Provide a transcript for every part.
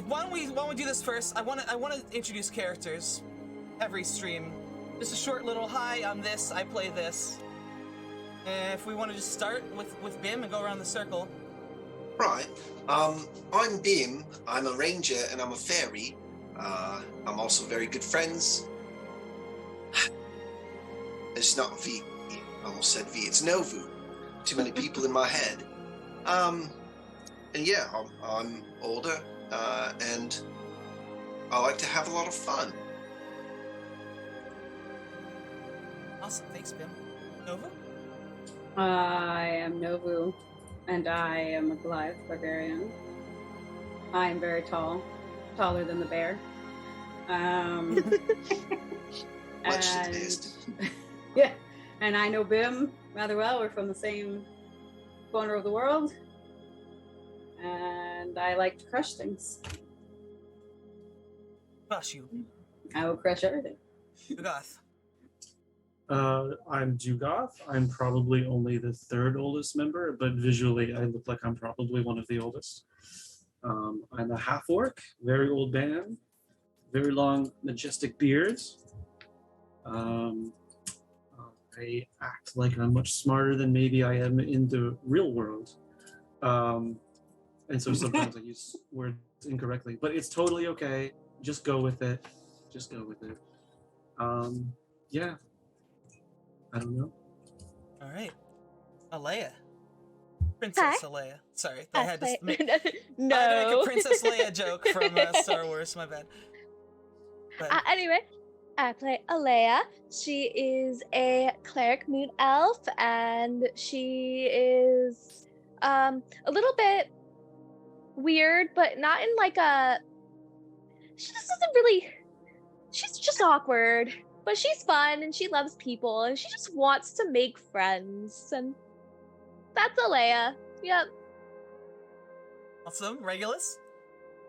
Why don't we do this first? I want to introduce characters every stream. Just a short little hi. I'm this. I play this. If we want to just start with Bim and go around the circle. Right. I'm Bim. I'm a ranger and I'm a fairy. I'm also very good friends. It's not V. I almost said V. It's Novu. Too many people in my head. And yeah, I'm older, and I like to have a lot of fun. Awesome. Thanks, Bim. Nova? I am Novu, and I am a Goliath barbarian. I am very tall, taller than the bear. Much to taste. Yeah, and I know Bim rather well. We're from the same corner of the world, and I like to crush things. Crush you. I will crush everything. Ugoth. I'm Jugoth. I'm probably only the third oldest member, but visually I look like I'm probably one of the oldest. I'm a half-orc, very old man, very long, majestic beards. I act like I'm much smarter than maybe I am in the real world. And so sometimes I use words incorrectly, but it's totally okay. Just go with it. Just go with it. Yeah. I don't know. All right. Alea. Princess Alea. Sorry, I had to make I make a Princess Leia joke from Star Wars. My bad. But... anyway, I play Alea. She is a cleric moon elf, and she is a little bit weird, but not in like a. She just doesn't really. She's just awkward. But she's fun, and she loves people, and she just wants to make friends, and that's Alea. Yep. Awesome. Regulus?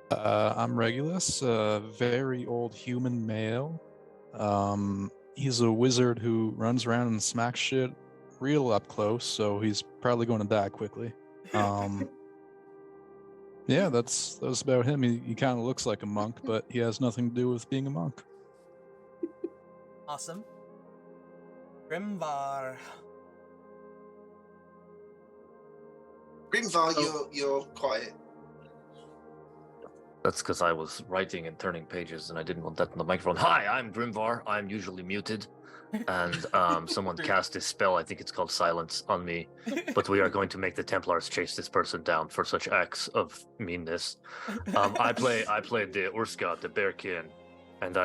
I'm Regulus, a very old human male. He's a wizard who runs around and smacks shit real up close, so he's probably going to die quickly. Yeah, that's about him. He kind of looks like a monk, but he has nothing to do with being a monk. Awesome. Grimvar. Grimvar, you're quiet. That's because I was writing and turning pages, and I didn't want that on the microphone. Hi, I'm Grimvar. I'm usually muted, and someone cast this spell. I think it's called Silence on me. But we are going to make the Templars chase this person down for such acts of meanness. I play the Urska, the Bearkin, and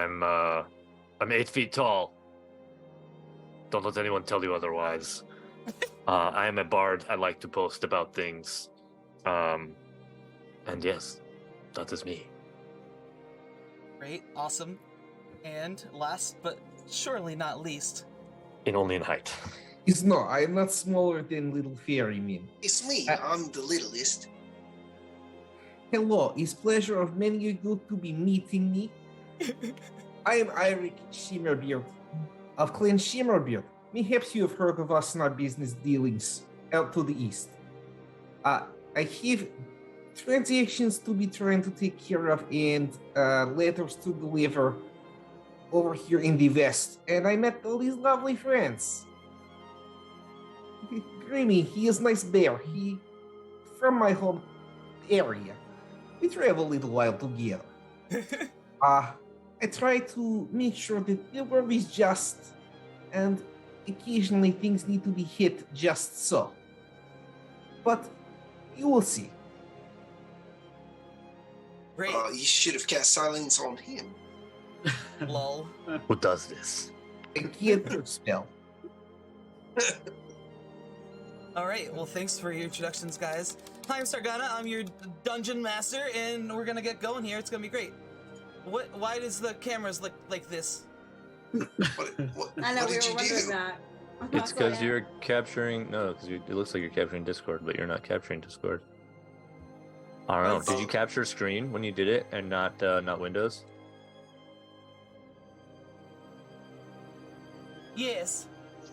I'm 8 feet tall. Don't let anyone tell you otherwise. I am a bard. I like to post about things. And yes, that is me. Great, awesome. And last but surely not least. Only in height. It's no, I'm not smaller than little fairy mean. It's me. I'm the littlest. Hello, it's pleasure of many good to be meeting me. I am Eirik Shimmerbeard of Clan Shimmerbeard. Perhaps you have heard of us in our business dealings out to the east. I have transactions to be trying to take care of and letters to deliver over here in the west, and I met all these lovely friends. Grimmy, he is nice bear. He from my home area. We travel a little while together. I try to make sure that the world is just, and occasionally things need to be hit just so. But you will see. Great. You should have cast silence on him. Lol. Who does this? I can't do spell. All right. Well, thanks for your introductions, guys. Hi, I'm Sargana. I'm your dungeon master, and we're gonna get going here. It's gonna be great. Why does the cameras look like this? I know, what we did were you wondering do? that. It's because you're capturing. No, because it looks like you're capturing Discord, but you're not capturing Discord. I don't know. Did you capture screen when you did it, and not Windows? Yes.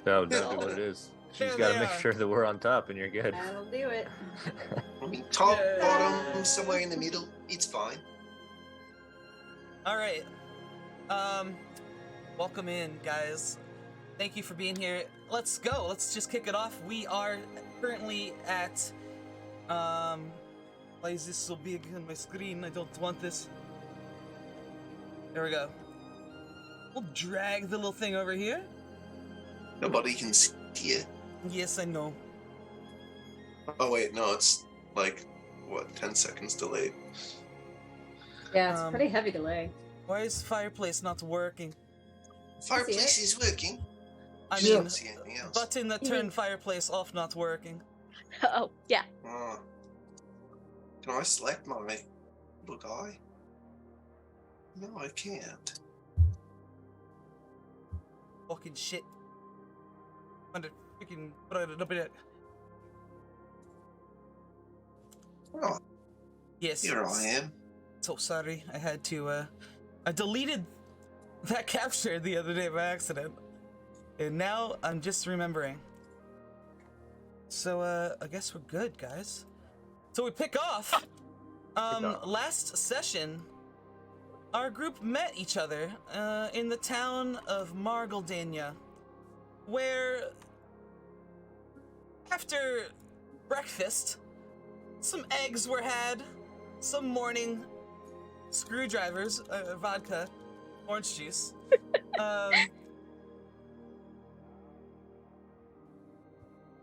No, that'd be what it is. She's There got to they make are. sure that we're on top, and you're good. That'll do it. I mean, top, bottom, somewhere in the middle. It's fine. All right. Welcome in, guys. Thank you for being here. Let's go. Let's just kick it off. We are currently at why is this so big on my screen? I don't want this. There we go. We'll drag the little thing over here. Nobody can see it. Yes, I know. Oh wait, no, it's like what, 10 seconds delayed. Yeah, it's a pretty heavy delay. Why is fireplace not working? Fireplace is working. I Just mean, don't see anything else. button that turned fireplace off not working. Oh, yeah. Can I select my little guy? No, I can't. Fucking shit. Under freaking. Oh, Yes. here I am. So sorry. I had to. I deleted that capture the other day by accident, and now I'm just remembering. So I guess we're good, guys. So we pick off. Last session, our group met each other in the town of Margaldania, where after breakfast, some eggs were had, some morning screwdrivers, vodka, orange juice.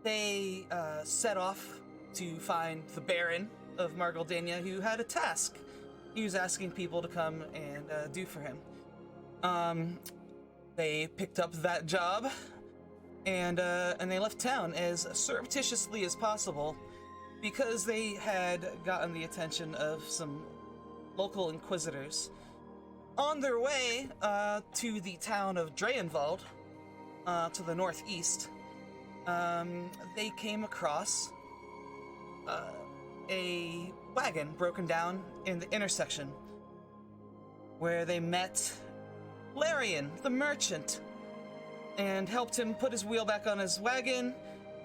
They set off to find the Baron of Margaldania, who had a task he was asking people to come and do for him. They picked up that job, and they left town as surreptitiously as possible because they had gotten the attention of some local inquisitors. On their way to the town of Draenvold, to the northeast, they came across a wagon broken down in the intersection, where they met Larian, the merchant, and helped him put his wheel back on his wagon.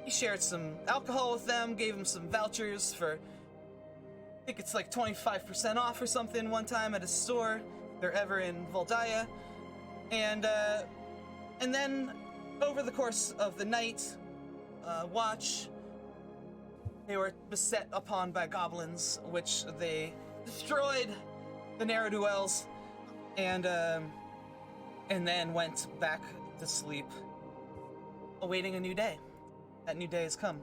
He shared some alcohol with them, gave them some vouchers for, I think it's like 25% off or something one time at a store, if they're ever in Voldia. And then over the course of the night watch, they were beset upon by goblins, which they destroyed the ne'er-do-wells, and then went back to sleep, awaiting a new day. That new day has come.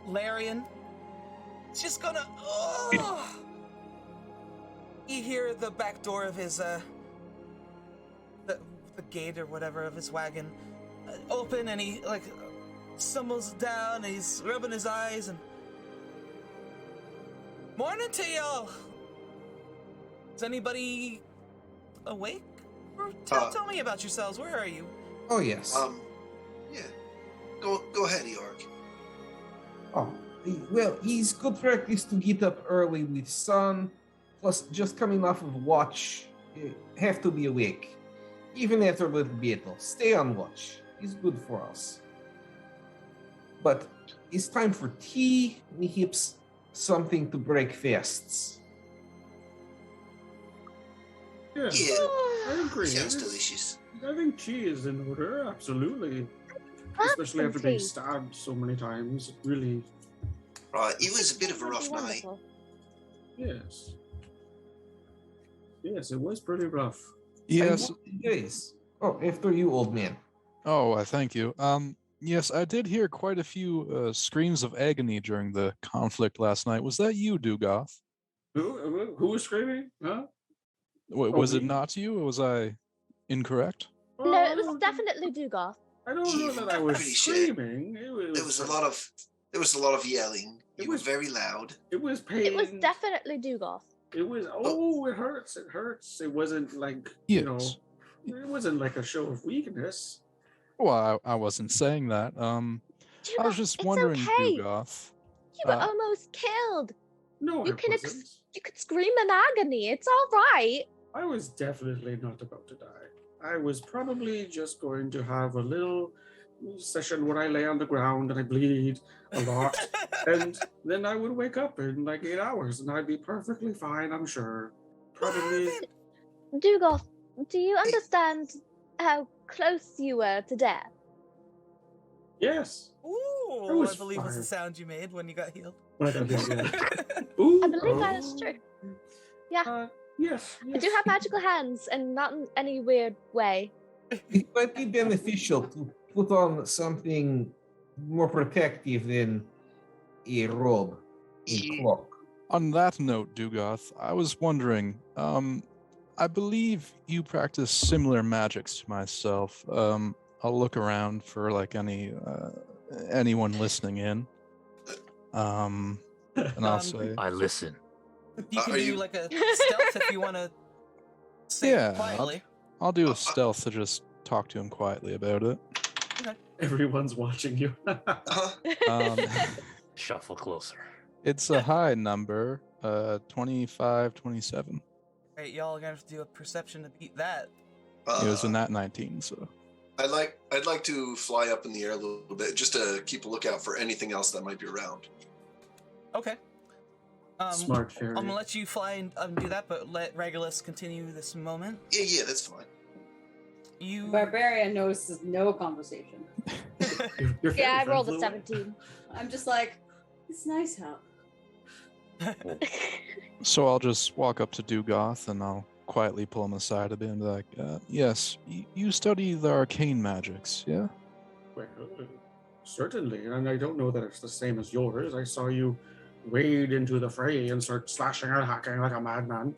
Larian is just gonna. You hear the back door of his the gate or whatever of his wagon open, and he like stumbles down, and he's rubbing his eyes and. Morning to y'all. Is anybody awake? Tell me about yourselves. Where are you? Oh, yes. Yeah. Go ahead, York. Oh, well, it's good practice to get up early with sun, plus just coming off of watch, have to be awake. Even after a little battle, stay on watch. It's good for us. But it's time for tea, perhaps something to break fasts. Yeah, Yeah. I agree. Sounds delicious. I think tea is in order, absolutely. Especially after being stabbed so many times. Really, Right, it was a bit of a rough night. Wonderful. yes. Yes, it was pretty rough. Yes. Yes. Oh, after you, old man. Oh, thank you. Yes, I did hear quite a few screams of agony during the conflict last night. Was that you, Dugoth? Who was screaming? Huh? Was it me? not you, or was I incorrect? No, it was Oh, definitely Dugoth. I don't know that I was Pretty sure. screaming. There was a lot of yelling. You were very loud. It was pain. It was definitely Dugoth. It was. Oh, it hurts. It hurts. It wasn't like Yes. It wasn't like a show of weakness. Well, I wasn't saying that. I was Dugoth, just it's wondering, okay. Dugoth. You were almost killed. No, You I can wasn't. you could scream in agony. It's all right. I was definitely not about to die. I was probably just going to have a little session where I lay on the ground and I bleed a lot. And then I would wake up in like 8 hours and I'd be perfectly fine, I'm sure. Probably. Dugolf, do you understand how close you were to death? Yes. Ooh, was I believe was the fine. sound you made when you got healed. When I got this, yeah. Ooh, I believe that is true. Yes. I do have magical hands, and not in any weird way. It might be beneficial to put on something more protective than a robe, a cloak. On that note, Dugoth, I was wondering, I believe you practice similar magics to myself. I'll look around for like anyone listening in. And I'll say, I listen. You can Are do you- like a stealth if you want to say Yeah, it quietly. I'll do a stealth to just talk to him quietly about it. Everyone's watching you. Um, Shuffle closer. it's a high number, 25, 27. Alright, y'all are gonna have to do a perception to beat that. It was a nat 19, so. I'd like to fly up in the air a little bit just to keep a lookout for anything else that might be around. Okay. Smart fairy. I'm gonna let you fly and do that, but let Regulus continue this moment. Yeah, that's fine. You Barbarian notices no conversation. Your Yeah, I fairy rolled a friend flew away. 17. I'm just like, it's nice out. So I'll just walk up to Dugoth and I'll quietly pull him aside a bit and be like, yes, you study the arcane magics, yeah? Well, certainly, and I don't know that it's the same as yours. I saw you wade into the fray and start slashing and hacking like a madman.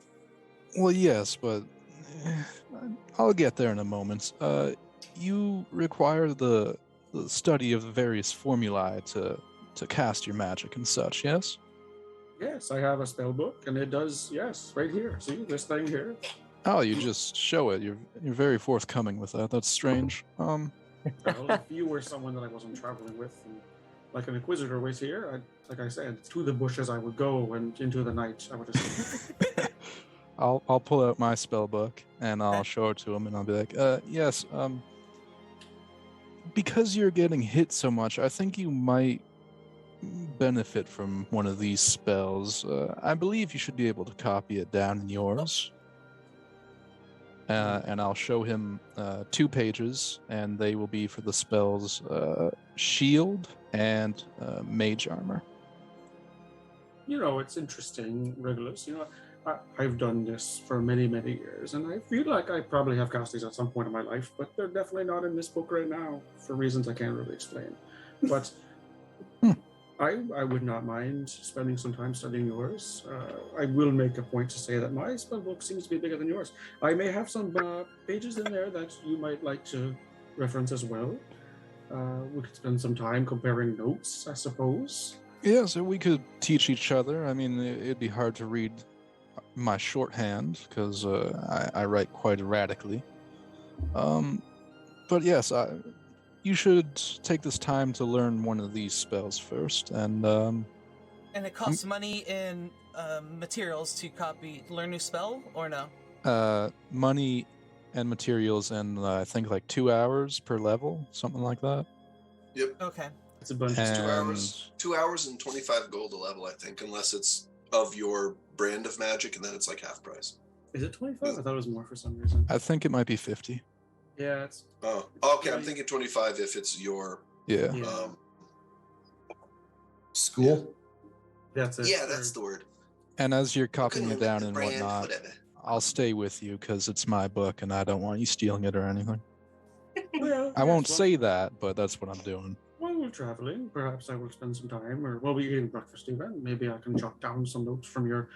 Well, yes, but I'll get there in a moment. You require the study of various formulae to cast your magic and such, yes? Yes, I have a spell book, and it does, yes, right here. See, this thing here? Oh, you just show it. You're very forthcoming with that. That's strange. Well, if you were someone that I wasn't traveling with, and like an inquisitor was here, like I said, to the bushes I would go, and into the night I would just... I'll pull out my spell book and I'll show it to him and I'll be like, yes, because you're getting hit so much, I think you might benefit from one of these spells. I believe you should be able to copy it down in yours. And I'll show him 2 pages, and they will be for the spells Shield and Mage Armor. You know, it's interesting, Regulus. You know, I've done this for many, many years, and I feel like I probably have cast these at some point in my life, but they're definitely not in this book right now for reasons I can't really explain. But I would not mind spending some time studying yours. I will make a point to say that my spell book seems to be bigger than yours. I may have some pages in there that you might like to reference as well. We could spend some time comparing notes, I suppose. Yeah, so we could teach each other. I mean, it'd be hard to read my shorthand because I write quite erratically. But yes, you should take this time to learn one of these spells first, and it costs money in materials to learn new spell, or no? money and materials, and I think like 2 hours per level, something like that. Yep. Okay. It's a bunch It's of 2 hours and 25 gold a level, I think, unless it's of your brand of magic, and then it's like half price. Is it 25? I thought it was more for some reason. I think it might be 50. Yeah, it's... Oh, okay. I'm thinking 25 if it's your Yeah. Yeah. School? That's it. Yeah, that's the word. And as you're Couldn't copying it remember down the and brand, whatnot, whatever. I'll stay with you because it's my book and I don't want you stealing it or anything. Well, I won't yes, say that, but that's what I'm doing. While we're traveling, perhaps I will spend some time, or while we're eating breakfast even, maybe I can jot down some notes from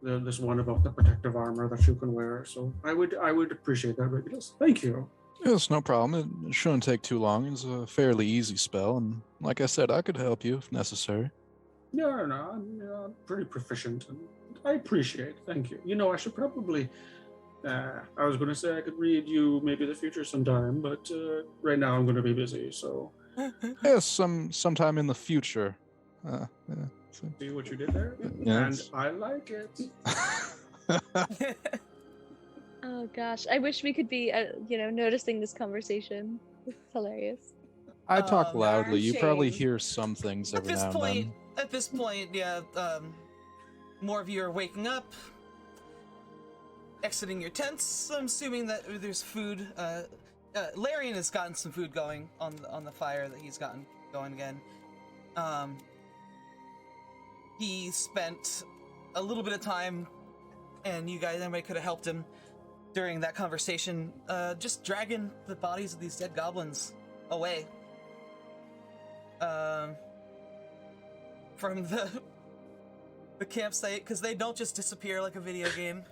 this one about the protective armor that you can wear. So I would appreciate that, Regulus. Thank you. Yes, no problem. It shouldn't take too long. It's a fairly easy spell, and like I said, I could help you if necessary. Yeah, no, I'm pretty proficient, and I appreciate it. Thank you. You know, I should probably... I was going to say I could read you maybe the future sometime, but right now I'm going to be busy, so... Yes, sometime in the future. Yeah, so- See what you did there? Yes. And I like it. Oh gosh, I wish we could be, noticing this conversation. It's hilarious. I talk loudly. You probably shame. hear some things At every this now and point, then. yeah, more of you are waking up, exiting your tents. I'm assuming that there's food. Larian has gotten some food going on the fire that he's gotten going again. He spent a little bit of time, and anybody could have helped him during that conversation, just dragging the bodies of these dead goblins away. From the campsite, because they don't just disappear like a video game.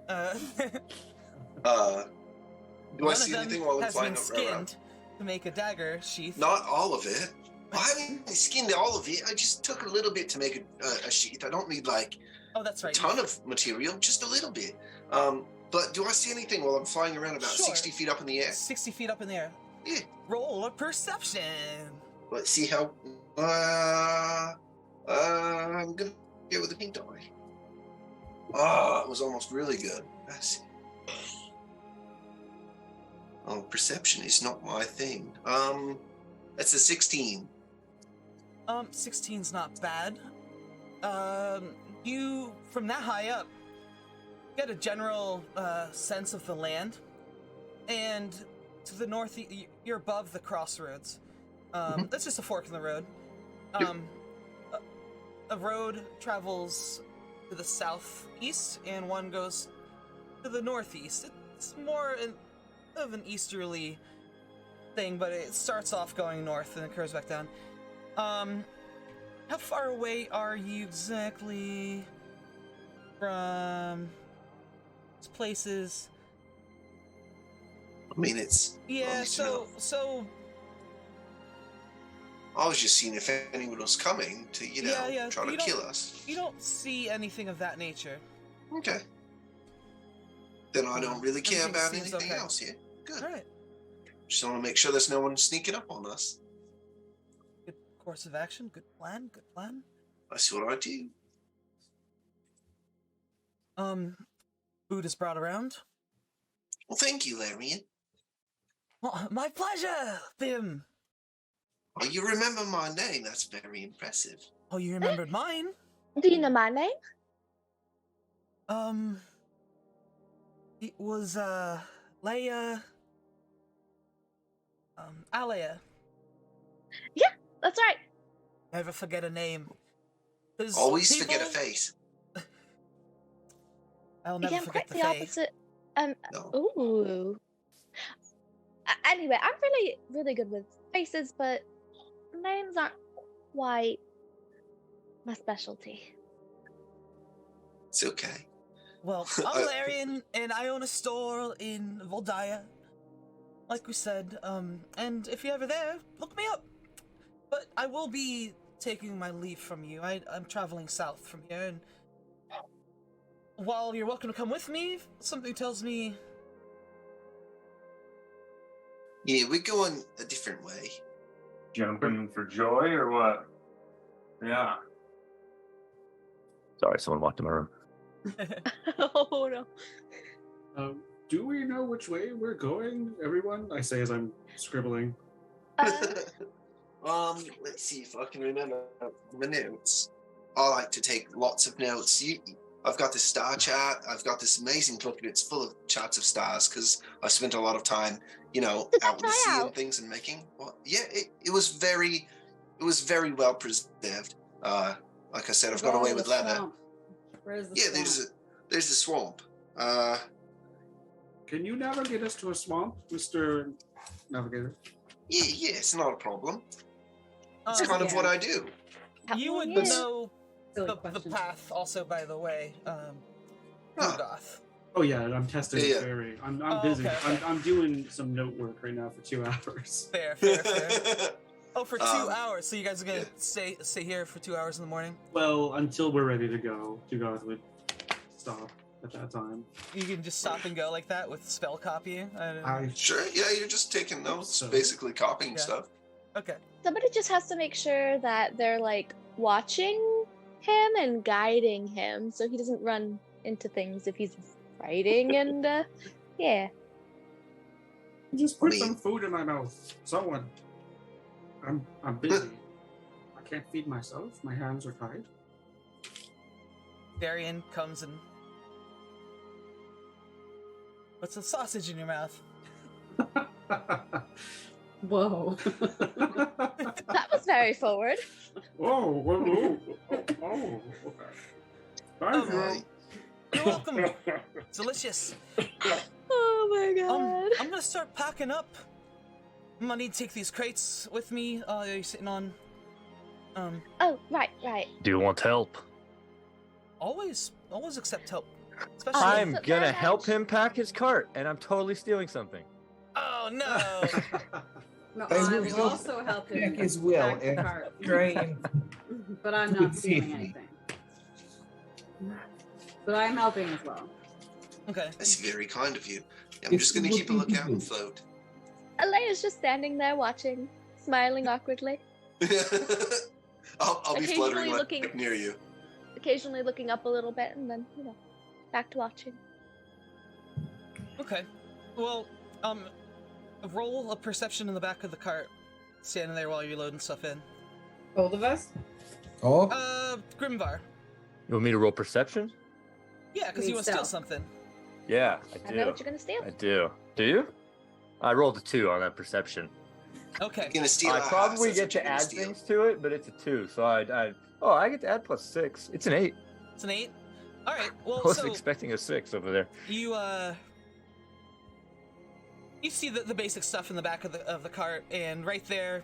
Do I see anything while I'm flying has been around? skinned to make a dagger sheath. Not all of it. I haven't skinned all of it. I just took a little bit to make a sheath. I don't need like Oh, that's a right. ton of material, just a little bit. But do I see anything while I'm flying around about Sure. 60 feet up in the air? 60 feet up in the air. Yeah. Roll a perception. Let's see how. I'm gonna go with the pink die. Oh, it was almost really good. Let's see. Oh, perception is not my thing. That's a 16. 16's not bad. You, from that high up, get a general sense of the land, and to the north, you're above the crossroads. That's just a fork in the road. A road travels to the southeast, and one goes to the northeast. It's more of an easterly thing, but it starts off going north and it curves back down. How far away are you exactly from these places? I mean, it's. Yeah, obviously not- so I was just seeing if anyone was coming to, Yeah, try to you kill don't- us. you don't see anything of that nature. Okay. Then I don't really care Everything about seems anything okay. else here. Good. All right, Just want to make sure there's no one sneaking up on us. good course of action. Good plan. Good plan. That's what I do. Food is brought around. Well, thank you, Larian. Oh, my pleasure, Bim. Oh, you remember my name. That's very impressive. Oh, you remembered mine? Do you know my name? It was Leia. Alea. That's right. Never forget a name. 'Cause Always forget a people- face. I'll never Yeah, I'm forget quite the the face. opposite. No. Ooh. Anyway, I'm really, really good with faces, but names aren't quite my specialty. It's okay. Well, I'm Larian, and I own a store in Voldaya. Like we said, and if you're ever there, look me up. But I will be taking my leave from you. I'm traveling south from here, and while you're welcome to come with me, something tells me... Yeah, we're going a different way. Jumping for joy or what? Yeah. Sorry, someone walked in my room. Oh no. Do we know which way we're going, everyone? I say as I'm scribbling. Let's see if I can remember my notes. I like to take lots of notes. I've got this star chart. I've got this amazing book, and it's full of charts of stars because I've spent a lot of time, out with the sea and things and making. Well, yeah, it was very well preserved. Like I said, I've got away with leather. Where's the Yeah, swamp? there's the swamp. Can you navigate us to a swamp, Mr. Navigator? Yeah, it's not a problem. It's Um, kind of what I do. you would Yeah. know Silly the question. path also, by the way. Ah. Rugoth. Oh yeah, I'm testing Yeah. the ferry. I'm Oh, busy. okay. I'm doing some note work right now for 2 hours. Fair. Oh, for 2 hours. So you guys are gonna yeah. stay here for 2 hours in the morning? Well, until we're ready to go. You guys would stop at that time. You can just stop and go like that with spell copying? I don't know. I Sure, yeah, you're just taking notes, So- basically copying Yeah. stuff. Okay. Somebody just has to make sure that they're like watching him and guiding him so he doesn't run into things if he's writing and yeah. Just put I mean- some food in my mouth. Someone. I'm busy. I can't feed myself. My hands are tied. Darian comes and puts a sausage in your mouth. Whoa. That was very forward. Whoa, whoa, whoa. Oh. Thank you. Right. You're welcome. Delicious. Oh my god. I'm gonna start packing up. I'm gonna need to take these crates with me. You're sitting on. Oh, right. Do you want help? Always accept help. Especially. Yes, I'm but gonna very help much. him pack his cart, and I'm totally stealing something. Oh no! No, I I will will help also help him Jack as well, pack the and cart. try and But I'm do not it stealing safely. anything. But I'm helping as well. Okay. That's very kind of you. I'm It's just going to keep a what we lookout do. and float. Alea's just standing there watching, smiling awkwardly, I'll be Occasionally fluttering like looking- near you. occasionally looking up a little bit, and then back to watching. Okay. Well, roll a perception in the back of the cart, standing there while you're loading stuff in. Both of us? Oh, Grimvar. You want me to roll perception? Yeah, because Need you want to steal stealth. something. Yeah, I know what you're gonna steal. I do. Do you? I rolled a 2 on that perception. Okay. You're gonna steal I our house, probably that's get what to you're gonna add steal. things to it, but it's a 2, so I get to add +6. It's an 8. It's an 8. All right. I Well, wasn't so expecting a 6 over there. you see the basic stuff in the back of the cart, and right there,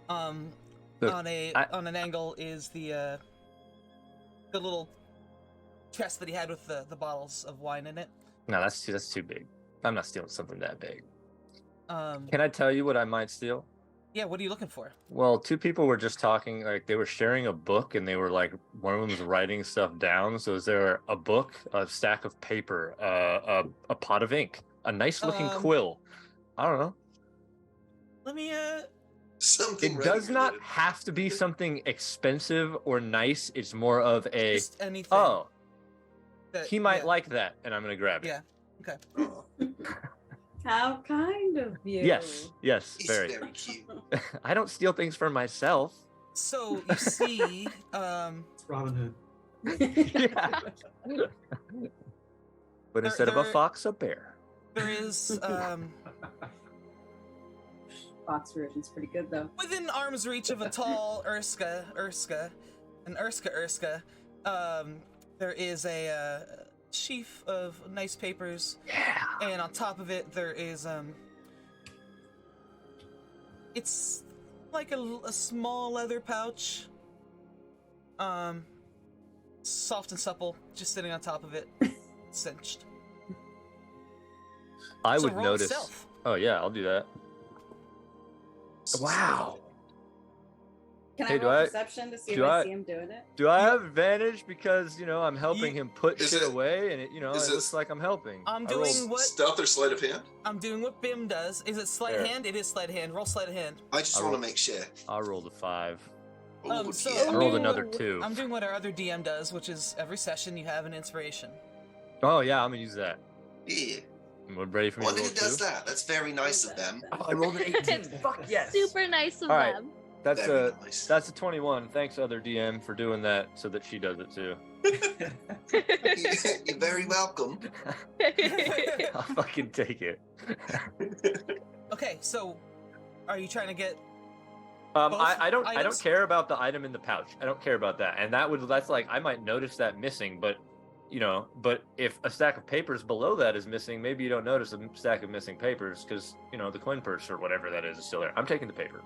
Look, on an angle is the little chest that he had with the bottles of wine in it. No, that's too big. I'm not stealing something that big. Um, Can I tell you what I might steal? yeah. What are you looking for? Well, 2 people were just talking, like they were sharing a book, and they were like, one of them was writing stuff down. So is there a book, a stack of paper, a pot of ink, a nice looking quill? I don't know. Let me Something It does writing not related. have to be something expensive or nice. It's more of a, just anything. oh, that- he might yeah. like that, and I'm gonna grab it. Yeah. Okay. Oh, How kind of you. Yes, he's very. very cute. I don't steal things for myself. So you see, It's Robin Hood. Yeah. But instead of a there- fox, a bear. there is Fox version's pretty good though. within arm's reach of a tall Urska, there is a sheaf of nice papers, Yeah. and on top of it there is it's like a small leather pouch, soft and supple, just sitting on top of it, cinched. I So would roll notice. stealth. Oh yeah, I'll do that. Wow. Can Hey, I do roll I- perception to see if do I I- see him doing it? Do I have advantage because I'm helping You- him put Is shit it- away, and it is looks it- like I'm helping. I'm I rolled- doing what Stealth or sleight of hand? I'm doing what Bim does. Is it sleight There. hand? It is sleight hand. Roll sleight of hand. I just I want to roll- make sure. I rolled a 5. Oh, So yeah. I rolled doing another what- 2. I'm doing what our other DM does, which is every session you have an inspiration. Oh yeah, I'm gonna use that. Yeah. I'm ready for me One to who roll does 2. that. That's very nice of them. Oh, I rolled an 18. Fuck yes. Super nice of All right. them. That's Very a nice. that's a 21. Thanks, other DM, for doing that so that she does it too. You're very welcome. I'll fucking take it. Okay, so are you trying to get? I don't items? care about the item in the pouch. I don't care about that. And that's like I might notice that missing, but if a stack of papers below that is missing, maybe you don't notice a stack of missing papers because the coin purse or whatever that is still there. I'm taking the paper.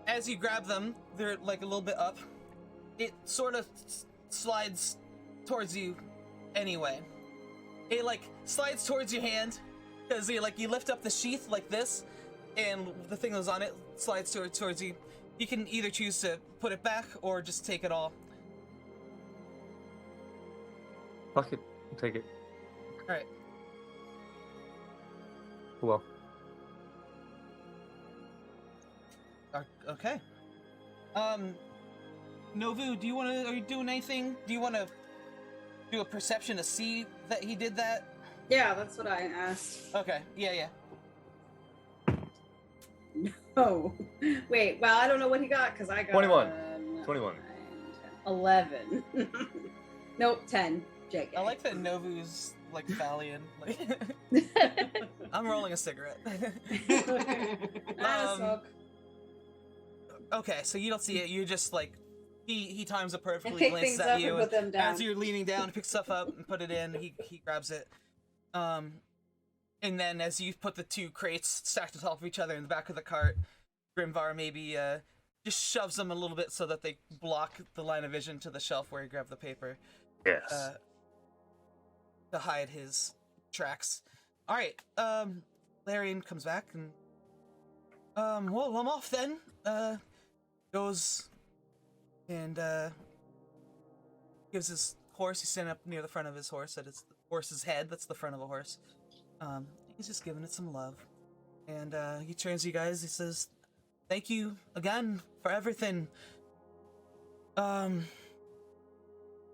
As you grab them, they're like a little bit up. It sort of slides towards you anyway. It like slides towards your hand because you lift up the sheath like this, and the thing that was on it slides towards you. You can either choose to put it back or just take it all. Fuck it. I'll take it. All right. Well, Okay. Novu, are you doing anything? Do you want to do a perception to see that he did that? Yeah, that's what I asked. Okay, yeah. Oh, wait. Well, I don't know what he got because I got 21. 21. 11. Nope, 10. Jake. I like that Novu's like Thalian. Like, I'm rolling a cigarette. Smoke. Okay, so you don't see it. You're just like he times it I perfectly, pick glances things at up you, and put them down. as you're leaning down, picks stuff up and put it in. He grabs it, and then as you put the two crates stacked on top of each other in the back of the cart, Grimvar maybe just shoves them a little bit so that they block the line of vision to the shelf where he grabbed the paper. Yes. To hide his tracks. All right. Larian comes back and well, I'm off then. Goes and gives his horse. He's standing up near the front of his horse. That it's the horse's head. That's the front of a horse. He's just giving it some love, and he turns to you guys. He says, "Thank you again for everything. I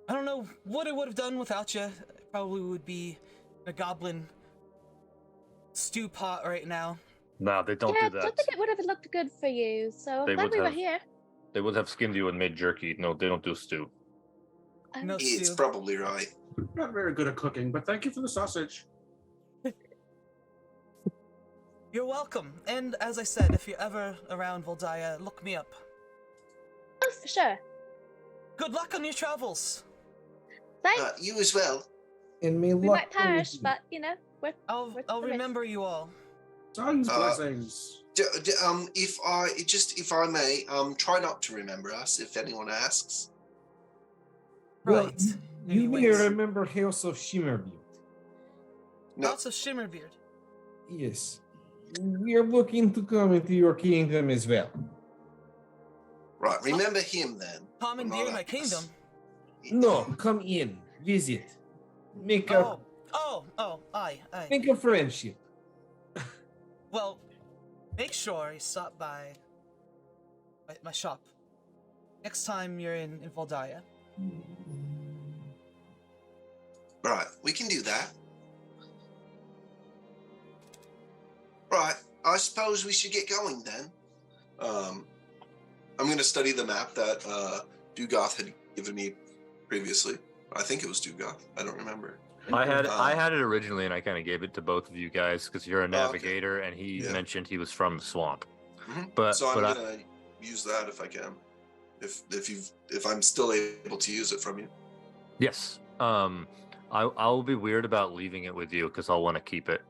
don't know what I would have done without you. I probably would be a goblin stew pot right now." No, they don't yeah, do I that. don't think it would have looked good for you, so They I'm glad would we were have- here. They would have skinned you and made jerky. No, they don't do stew. No It's stew. probably right. Not very good at cooking, but thank you for the sausage. You're welcome. And as I said, if you're ever around Voldaya, look me up. Oh, for sure. Good luck on your travels. Thanks. You as well. And may We luck might perish, follow you. but you know, we're I'll the risk. remember you all. Sun's blessings. If I may, try not to remember us if anyone asks. Well, Right. you may Anyways. remember House of Shimmerbeard. No, Lots of Shimmerbeard. Yes. We are looking to come into your kingdom as well. right. Remember him then. Commandeer Not my us. kingdom. No, come in, visit, make a Aye. make a friendship. Well, make sure you stop by my shop next time you're in Voldaya. Right, we can do that. Right, I suppose we should get going then. I'm going to study the map that Dugoth had given me previously. I think it was Dugoth. I don't remember. I had it originally, and I kind of gave it to both of you guys because you're a okay. navigator, and he Yeah. mentioned he was from the swamp. Mhm. But So I'm but going to use that if I can. If I'm still able to use it from you. yes, I'll be weird about leaving it with you because I'll want to keep it.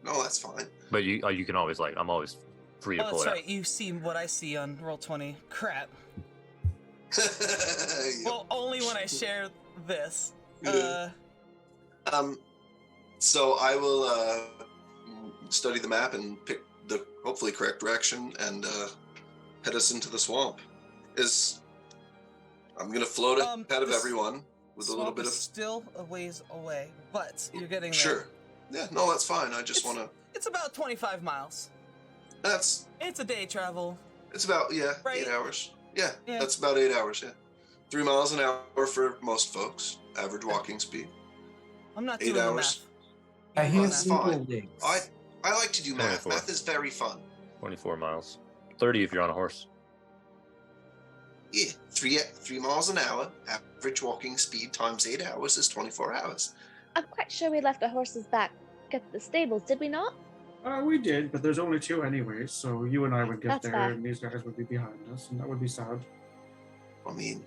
No, that's fine. But you can always I'm always free to Oh, pull that's it out. right. You've seen what I see on Roll20. Crap. Yep. Well, only when I share this. Yeah. So I will study the map and pick the hopefully correct direction and head us into the swamp. I'm gonna float ahead of this everyone with a little swamp bit is of. still a ways away, but you're getting there. Sure. Yeah. No, that's fine. I just It's- want to. It's about 25 miles. That's. It's a day travel. It's about Right. 8 hours. Yeah, Yeah. That's about 8 hours. Yeah. 3 miles an hour for most folks. Average walking speed. I'm not 8 doing hours. the I math. have that's little fine. legs. I like to do math. 24. Math is very fun. 24 miles, 30 if you're on a horse. Yeah, 3 miles an hour. Average walking speed times 8 hours is 24 hours. I'm quite sure we left our horses back at the stables, did we not? We did, but there's only 2 anyways, so you and I would get That's there, fair. and these guys would be behind us, and that would be sad. I mean,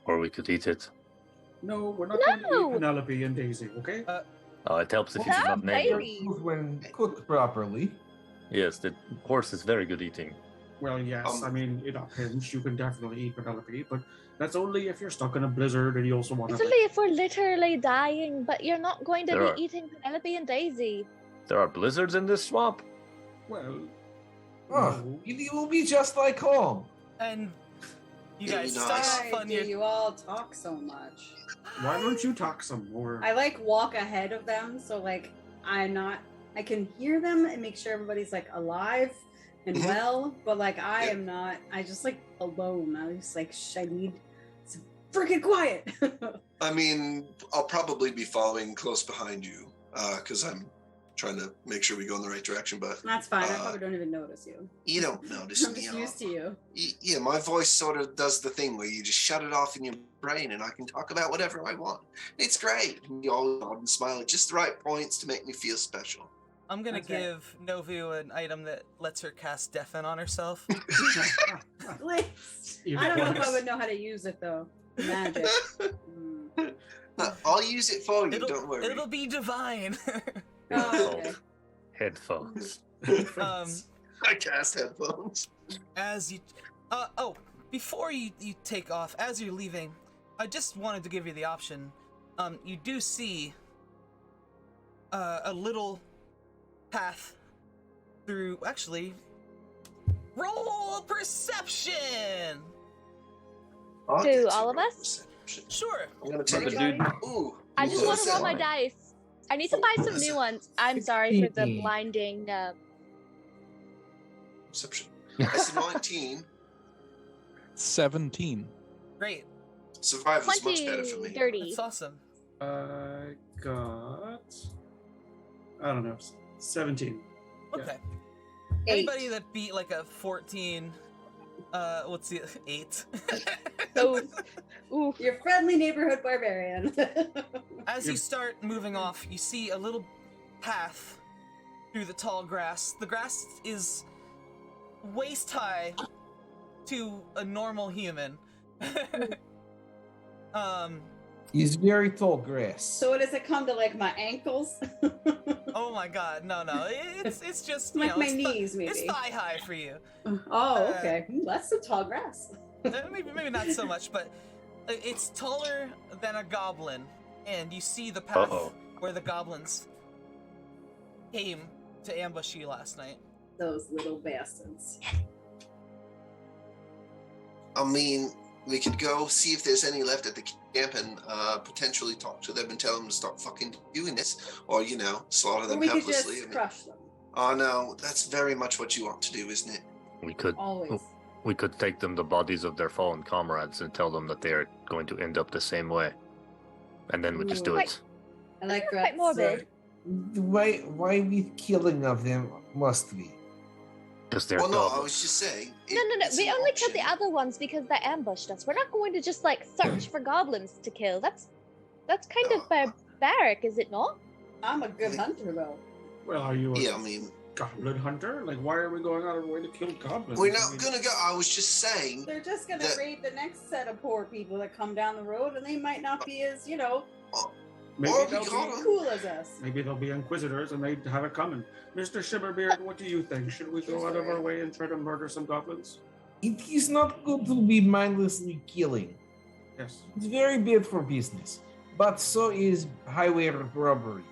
Or we could eat it. No, we're not going to No! eat Penelope and Daisy, okay? It helps if you do Well, not name them. baby. When cooked properly. Yes, the horse is very good eating. Well, yes, Um, I mean, in a pinch, you can definitely eat Penelope, but that's only if you're stuck in a blizzard and you also want It's to... only if we're literally dying, but you're not going to There be are- eating Penelope and Daisy. There are blizzards in this swamp. Well, Oh, no. it will be just like home. And you It'll guys be start nice. off Why on do your. you all talk so much? Why don't you talk some more? I like walk ahead of them, so like I can hear them and make sure everybody's like alive and Mhm. well, but like I Yeah. am not. I just like alone. I was just like, I need freaking quiet. I mean, I'll probably be following close behind you because I'm trying to make sure we go in the right direction. But That's fine. I probably don't even notice you. you don't notice I'm me. just used to you. Yeah, my voice sort of does the thing where you just shut it off in your brain, and I can talk about whatever I want. It's great. You always nod and smile at just the right points to make me feel special. I'm gonna That's right. give Novu an item that lets her cast Deafen on herself. Please. I don't know if I would know how to use it though. Magic. I'll use it for you. Don't worry. It'll be divine. Oh, okay. Headphones. I cast headphones. As you, before you take off, as you're leaving, I just wanted to give you the option. You do see a little path through. Actually, roll perception. To all of us? Sure. I'm gonna take it. Dude. Ooh. I just want to roll my Listen. dice. I need to buy some new ones. I'm sorry for the blinding. Perception. That's 19. 17. Great. Survival is 20, much better for me. 30. That's awesome. I got, I don't know, 17. Okay. 8. Anybody that beat like a 14, let's see, 8. So, ooh. Your friendly neighborhood barbarian. As you start moving off, you see a little path through the tall grass. The grass is waist high to a normal human. It's very tall grass. So does it come to like my ankles? Oh my god, no, it's just, you Like know, my it's knees, maybe. It's thigh high for you. Oh, okay. That's some tall grass. Maybe not so much, but it's taller than a goblin, and you see the path where the goblins came to ambush you last night. Those little bastards. I mean, we could go see if there's any left at the camp and potentially talk to them and tell them to stop fucking doing this, or slaughter them Or we could helplessly. just crush them. Oh no, that's very much what you want to do, isn't it? We could Always. we could take them the bodies of their fallen comrades and tell them that they are going to end up the same way, and then we just do Ooh. it. I like Quite that. morbid. Why we killing of them must we? Because they're Well, no, I goblins. was just saying. No. it's We an only killed the option. other ones because they ambushed us. We're not going to just like search for goblins to kill. That's kind of barbaric, is it not? I'm a good hunter, though. Well, are you a Yeah, I mean, goblin hunter? Like, why are we going out of our way to kill goblins? we're I not mean, gonna go. I was just saying. They're just gonna That- raid the next set of poor people that come down the road, and they might not be as, maybe Or we they'll got be, 'em. cool as us. maybe they'll be inquisitors and they have it coming. Mr. Shimmerbeard, what do you think? Should we go out of our way and try to murder some goblins? It is not good to be mindlessly killing. Yes. It's very bad for business. But so is highway robbery.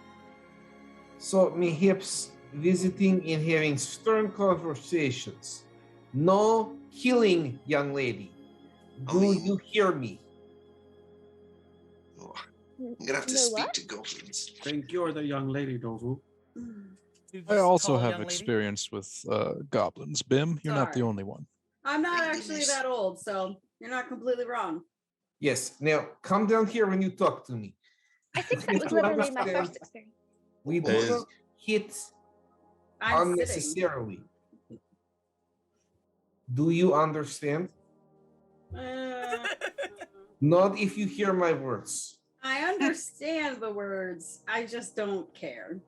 So perhaps visiting and having stern conversations. No killing, young lady. I Do mean- you hear me? I'm gonna have to No speak what? to goblins. Think you're the young lady, Dovu. You I just also call a have young lady? experience with goblins. Bim, you're not the Sorry. only one. I'm not Thank actually goodness. that old, so you're not completely wrong. Yes. Now come down here when you talk to me. I think that Yes, was you literally my understand. first experience. We do Is- not hit I'm sitting. unnecessarily. Do you understand? Uh, Not if you hear my words. I understand the words. I just don't care.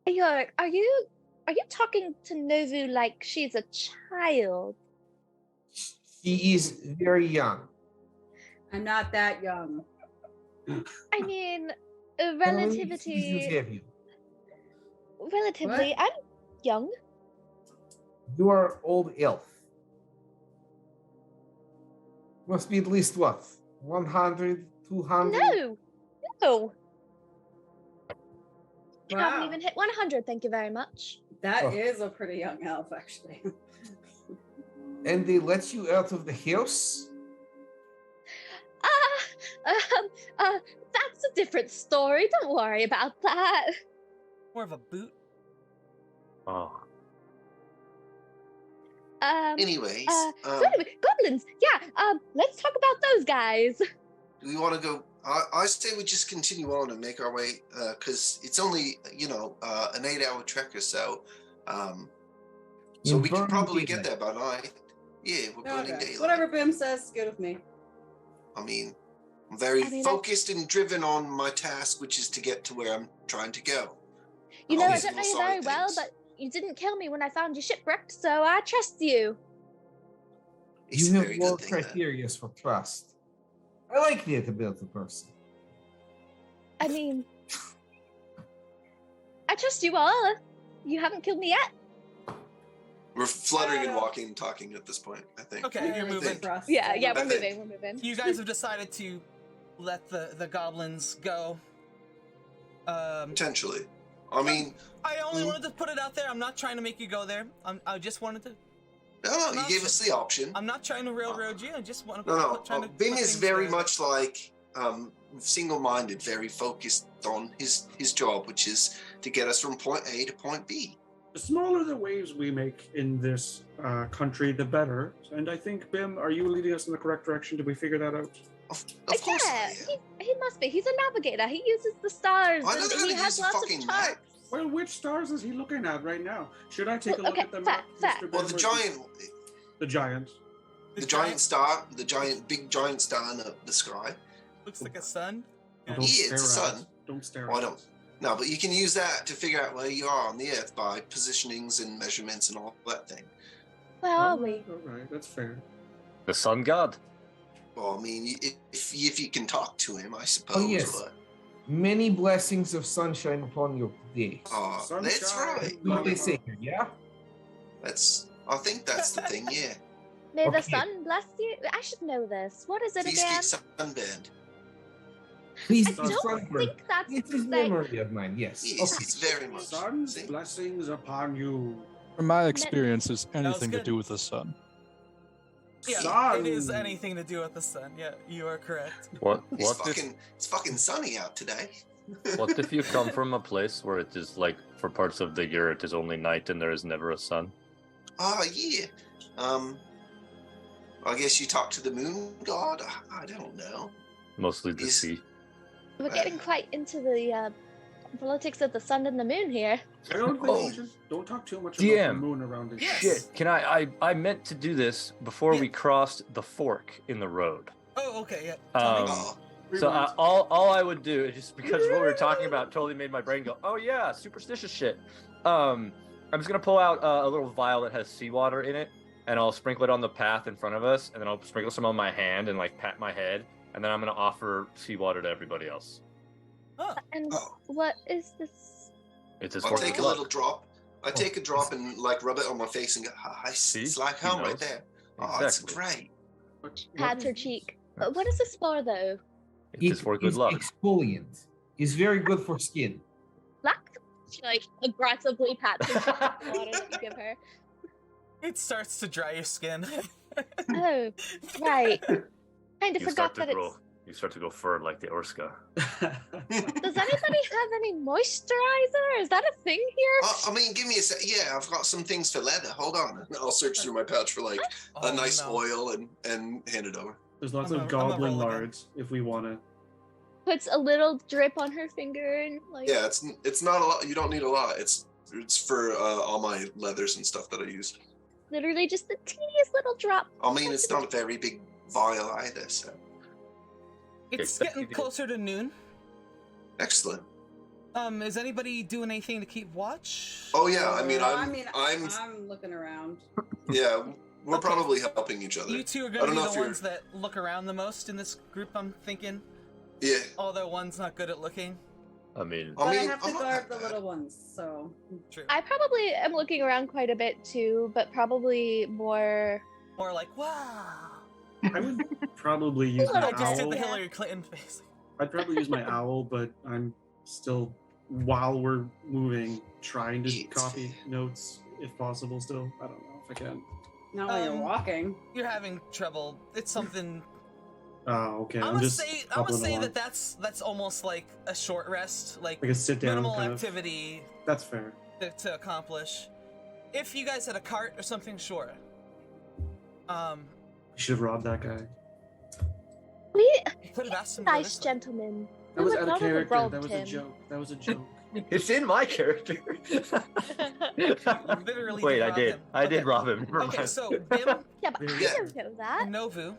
Are you talking to Novu like she's a child? She is very young. I'm not that young. I mean, How many seasons relativity. have you? Relatively, I'm young. You are old elf. Must be at least what? 100, 200? No. I haven't Wow. even hit 100. Thank you very much. That is Oh. a pretty young elf, actually. And they let you out of the house? That's a different story. Don't worry about that. More of a boot. Oh, Anyways, So anyway, goblins. Yeah. Let's talk about those guys. do we want to go? I say we just continue on and make our way, because it's only an 8-hour trek or so. So we could probably get there by night. Yeah, we're burning daylight. Whatever Bim says, good with me. I mean, I'm very focused and driven on my task, which is to get to where I'm trying to go. You know, I Always don't know little you very side well, things. but you didn't kill me when I found you shipwrecked, so I trust you. It's You a have very low good thing. Then. criteria for trust. I like that about the person. I mean, I trust you all. You haven't killed me yet. We're fluttering and walking and talking at this point, I think. Okay, you're moving. Yeah, I we're think- moving. You guys have decided to let the goblins go. Potentially. I mean, I only wanted to put it out there. I'm not trying to make you go there. I just wanted to. no, you gave us the option. I'm not trying to railroad you. I just want to. No. Trying to Bing put is things very there. much like single-minded, very focused on his job, which is to get us from point A to point B. The smaller the waves we make in this country, the better. And I think, Bim, are you leading us in the correct direction? Did we figure that out? Of course Yeah, I am. he must be. He's a navigator. He uses the stars, I know and how he to has use a lots fucking of map. charts. Well, which stars is he looking at right now? Should I take a Well, look okay, at the fair, map, fair. Mr. Bim? Well, the or- giant, The giant. the giant star, big giant star in the sky. Looks like a sun. Oh, Yeah. don't Yeah, stare it's a at sun. it. Don't stare Well, I at don't. it. No, but you can use that to figure out where you are on the Earth by positionings and measurements and all that thing. Where are we? All right, that's fair. The sun god. Well, I mean, if you can talk to him, I suppose. Oh, yes. But, Many blessings of sunshine upon your day. that's Sunshine. right. What they say here, yeah? I think that's the thing. Yeah. May the Okay. sun bless you. I should know this. What is it Please again? get sunburned. Please I be don't sunburned. think that's It is like. memory of mine, yes. Yes, Okay. it's very much. Sun's See? blessings upon you. From my experience, it's was anything to good. do with the sun. Yeah, Sun. it is anything to do with the sun. Yeah, you are correct. It's fucking sunny out today. What if you come from a place where it is like for parts of the year it is only night and there is never a sun? Oh yeah. I guess you talk to the moon god. I don't know. Mostly the Is- sea. We're getting quite into the politics of the sun and the moon here. I don't think Oh. we should, don't talk too much about DM. the moon around it. Yes. Shit! Can I meant to do this before Yeah. we crossed the fork in the road. Oh, okay. Yeah. Tell me. Oh, So Rewind. all I would do is just because what we were talking about totally made my brain go, oh yeah, superstitious shit. I'm just gonna pull out a little vial that has seawater in it, and I'll sprinkle it on the path in front of us, and then I'll sprinkle some on my hand and like pat my head, and then I'm gonna offer seawater to everybody else. Oh, And Oh. what is this? It's his I'll fork take of a little luck. drop. I take a drop and like rub it on my face and go, See? it's like He home right knows. there. Oh, it's Exactly. great. What Pats her is- cheek. What is this for, though? It's his for good is luck. exfoliant. It's very good for skin. Luck? She like aggressively pats her cheek with the water that you give her. it starts to dry your skin. Oh, right. Kind of You forgot start to that grow. You start to go fur like the Orska. Does anybody have any moisturizer? Is that a thing here? I mean, give me a sec. Yeah, I've got some things for leather. Hold on. I'll search through my pouch for like Oh, a nice no. oil and hand it over. There's lots I'm of a- I'm a goblin roll again. lards if we want to. Puts a little drip on her finger and like. Yeah, it's not a lot. You don't need a lot. It's for all my leathers and stuff that I use. Literally just the teeniest little drop. I mean, it's not a very big vial either. So It's Okay, getting so- closer to noon. excellent. Is anybody doing anything to keep watch? Oh yeah, I mean, I'm I'm looking around. yeah. We're Okay. probably helping each other. You two are I gonna don't be know if the you're- ones that look around the most in this group, I'm thinking. Yeah. Although one's not good at looking. I mean, But I mean, have to I'm not guard that the bad. little ones, so. True. I probably am looking around quite a bit too, but probably more. More like, wow. I would probably use A my little I just did owl. the Yeah. Hillary Clinton face. I'd probably use my owl, but I'm still, while we're moving, trying to It's copy fair. notes if possible. Still, I don't know if I can. Not while you're Um, walking. You're having trouble. It's something. Oh, okay. I'm I'm gonna just say. I'm gonna hopping say along. that's almost like a short rest, like like a sit down minimal kind activity of. That's fair. to accomplish. If you guys had a cart or something, sure. We should have robbed that guy. We Could have asked him to go nice this way. gentleman. That We was would out of not have character. robbed That was a him. joke. That was a joke. It's in my character. Literally Wait, did I rob did. him. I did Okay. rob him. Never Okay, mind. so Bim Yeah, but I Yeah. don't know that. and Novu,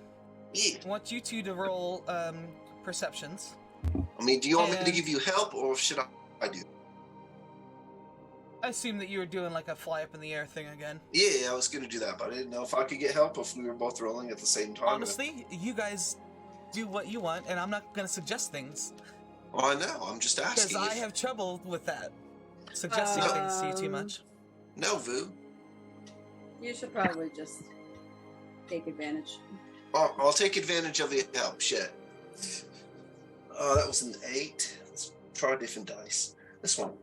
Yeah. I want you two to roll perceptions. I mean, do you want me to And- give you help, or should I do? I assume that you were doing like a fly up in the air thing again. Yeah, I was gonna do that, but I didn't know if I could get help if we were both rolling at the same time. Honestly, you guys do what you want, and I'm not gonna suggest things Oh, I know. I'm just because asking. I have trouble with that. Suggesting things to you too much. No, Vu. You should probably just take advantage. I'll take advantage of the help. Shit. Oh, that was an 8. Let's try different dice. This one.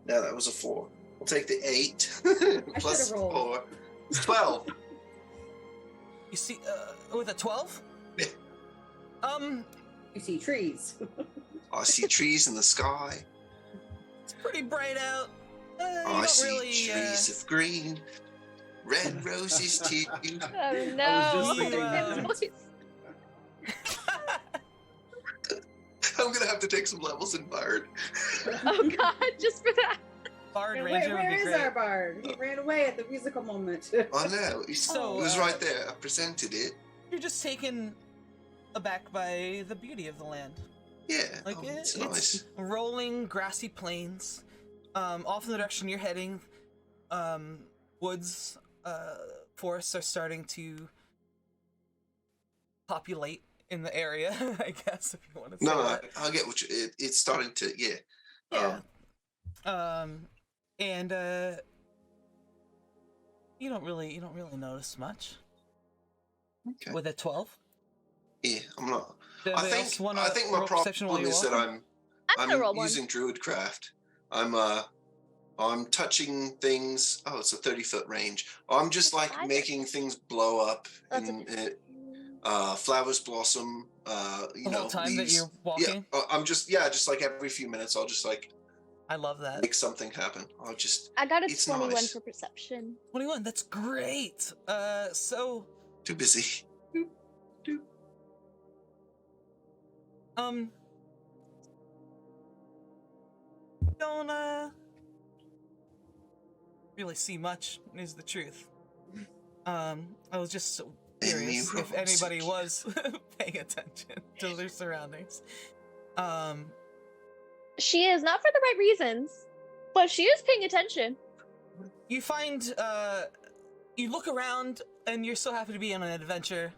No, that was a 4. We'll take the 8 plus should've rolled. 4. 12. You see, with a 12? Yeah. You see trees. I see trees in the sky. It's pretty bright out. You I don't see really. trees of green, red roses too. Oh no! just thinking that. His voice. I'm gonna have to take some levels in Bard. Oh god, just for that. Bard Wait, Ranger would where be is great. our bard? He ran away at the musical moment. I know. So, It was right there. I presented it. You're just taken aback by the beauty of the land. Yeah. Like it's it's nice. rolling grassy plains. Off in the direction you're heading, woods, forests are starting to populate in the area. I guess if you want to say No, that. I get what you. It's starting to. Yeah. Yeah. And you don't really notice much Okay. with a 12. Yeah. I'm not. Does I anybody else think. wanna I think my roll perception while problem you're is that walking? I'm gonna roll one. using Druidcraft. I'm touching things. Oh, it's a 30-foot range. I'm just like That's making things blow up That's and flowers blossom. You The know, whole time that leaves. you're walking. Yeah, I'm just like every few minutes, I'll just like I love that. make something happen. I'll just I got a It's 21 nice. for perception. 21. That's great. So too busy. don't really see much is the truth. I was just so curious if anybody was paying attention to their surroundings. She is not for the right reasons, but she is paying attention. You find you look around and you're so happy to be on an adventure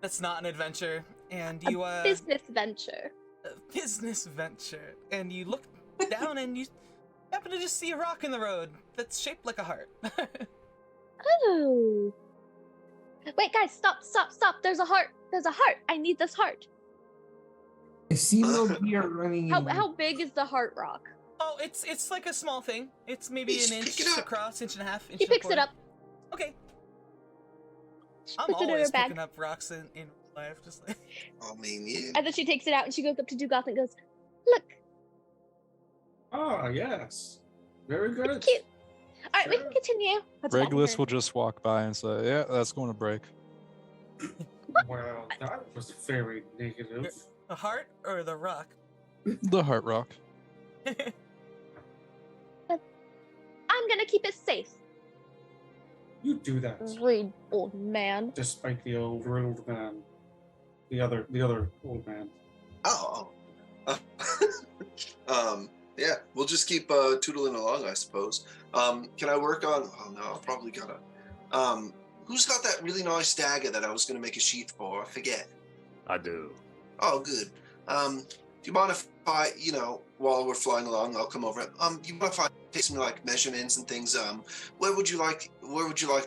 that's not an adventure, and you Business venture. business venture, and you look down and you happen to just see a rock in the road that's shaped like a heart. Oh. Wait, guys, stop. There's a heart. I need this heart. I see no deer running. How big is the heart rock? Oh, it's like a small thing. It's maybe Just an pick inch it up. across, inch and a half. Inch She and a picks it quarter. up. Okay. I'm puts it in her always bag. picking up rocks in life, just like. I mean, yeah. And then she takes it out and she goes up to Dugoth and goes, "Look, Ah, yes. Very good. cute. All right, we Sure. can continue." Let's walk Regulus over. will just walk by and say, "Yeah, that's going to break." Well, that was very negative. The heart or the rock? The heart rock. I'm gonna keep it safe. You do that, Rude old man. despite the old man. The other old man. Oh. Yeah, we'll just keep tootling along, I suppose. Can I work on? Oh no, I'll probably gotta. Who's got that really nice dagger that I was gonna make a sheath for? I forget. I do. Oh, good. Do you mind if I, while we're flying along, I'll come over. Do you mind if I take some like measurements and things? Where would you like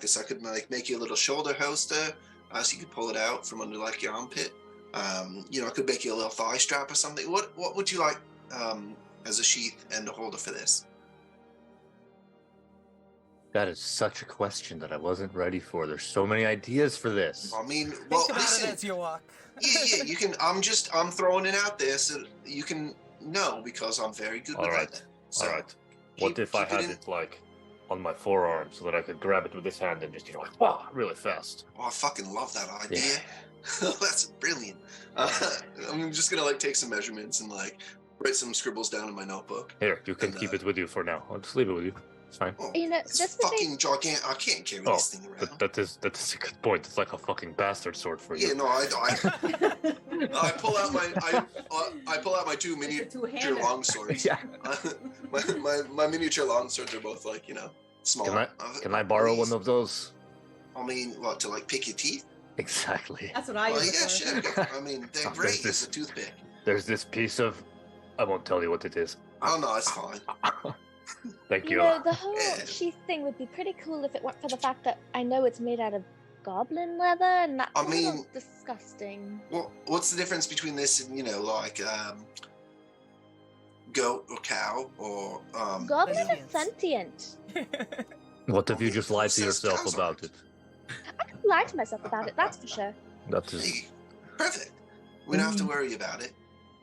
this? I could like make you a little shoulder holster, so you could pull it out from under like your armpit. I could make you a little thigh strap or something. What would you like as a sheath and a holder for this? That is such a question that I wasn't ready for. There's so many ideas for this. I mean, Think well, about it listen. as you walk. Yeah, you can. I'm throwing it out there so you can know because I'm very good All with right. that. So All right. What keep- if I keep it had in- it like on my forearm so that I could grab it with this hand and just, really fast. Oh, I fucking love that idea. Yeah. That's brilliant. I'm just gonna take some measurements and write some scribbles down in my notebook. Here, you can keep it with you for now. I'll just leave it with you. It's fine. Oh, This it's would be fucking gigantic. I can't carry this thing around. That is a good point. It's like a fucking bastard sword for you. Yeah, no, I pull out I pull out my two miniature two-hander. longswords. Yeah. my miniature longswords are both small. Can I borrow one of those? I mean, what, to pick your teeth? Exactly. That's what I Well, use. yeah, sure. I mean, they're great as a toothpick. There's this piece of... I won't tell you what it is. Oh no, it's fine. Thank you. the whole sheath thing would be pretty cool if it weren't for the fact that I know it's made out of goblin leather, and that's I a little mean- disgusting. Well, what's the difference between this and goat or cow or Goblins are Aliens. sentient. What if you just lied to Says yourself cows about aren't. it? I can lie to myself about it, that's for sure. That is... Hey, perfect. We don't have to worry about it.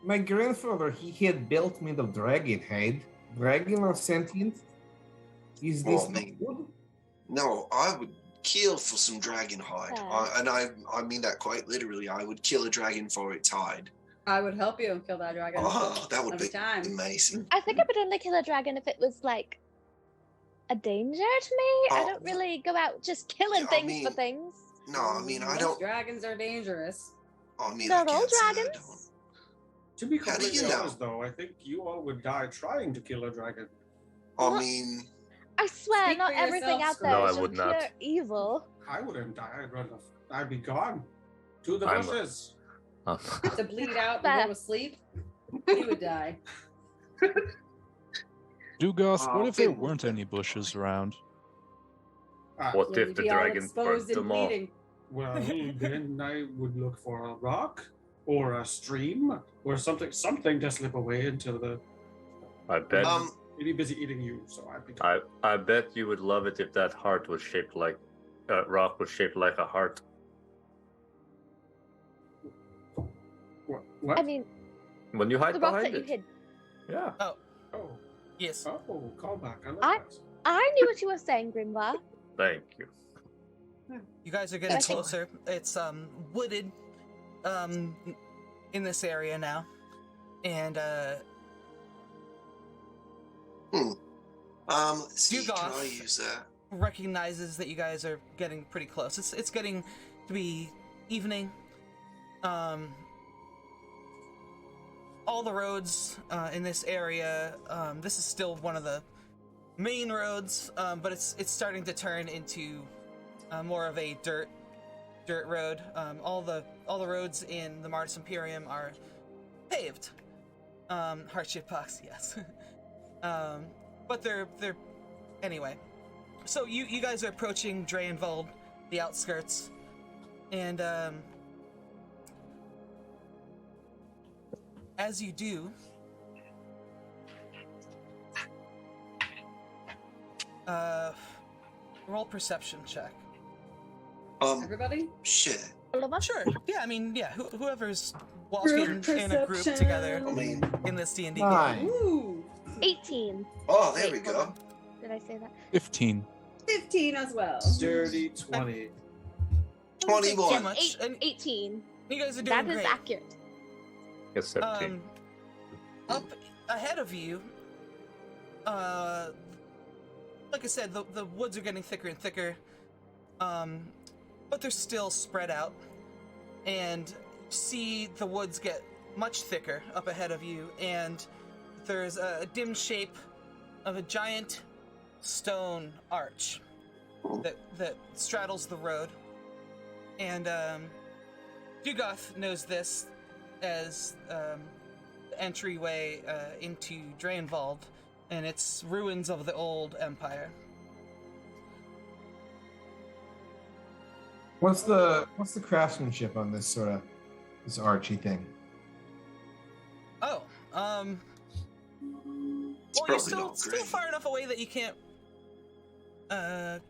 My grandfather, he had built made of dragon head. Dragon are sentient? Is this Oh, not man. good? No, I would kill for some dragon hide, Yeah. and I mean that quite literally. I would kill a dragon for its hide. I would help you kill that dragon. Oh, that would Every be time. amazing. I think I would only kill a dragon if it was like a danger to me. I Oh. don't really go out just killing Yeah, I things mean, for things. No, I mean I Most don't. Dragons are dangerous. I mean Not I all can't say I dragons. don't. To be How do completely you know? honest, though, I think you all would die trying to kill a dragon. I What? mean, I swear, Speak not for everything yourself, out there No, is I just would not. pure evil. I wouldn't die. I'd be gone to the I'm- bushes. To bleed out Fair. and go to sleep, you would die. Dugoth, what if there Finn would weren't any bushes around? What Yeah, if you'd the be all dragon exposed burnt and them all? bleeding. Well, then I would look for a rock or a stream or something to slip away into the. I bet. He'd be busy eating you, so I'd be. Gone. I bet you would love it if that heart was shaped like... rock was shaped like a heart. What? I mean, When you hide the rocks behind that you it. hid. Yeah. Oh. Yes. Oh, callback. I like I- that. I knew what you were saying, Grimvar. Thank you. You guys are getting Okay. closer. It's wooded in this area now. And let's see. Can I Dugoth use that? recognizes that you guys are getting pretty close. It's getting to be evening. All the roads in this area, this is still one of the main roads, but it's starting to turn into more of a dirt road. All the roads in the Mardis Imperium are paved. Hardship box, yes. But they're anyway. So you guys are approaching Draenvold, the outskirts, and as you do, roll perception check. Everybody? Shit. Sure. Yeah, I mean, yeah. Whoever's walking in a group perception. together I mean, in this D&D Nine. game. Ooh, 18. oh, there Wait, we hold go. on. Did I say that? 15. 15 as well. Dirty 20. Doesn't take 21. Too much, and 18. you guys are doing That is great. accurate. Guess 17. Up ahead of you, like I said, the woods are getting thicker and thicker, but they're still spread out, and see the woods get much thicker up ahead of you, and there's a dim shape of a giant stone arch that straddles the road, and Dugoth knows this as the entryway into Draenvold, and it's ruins of the old empire. What's the craftsmanship on this this Archie thing? Oh, well, you're probably still not great. far enough away that you can't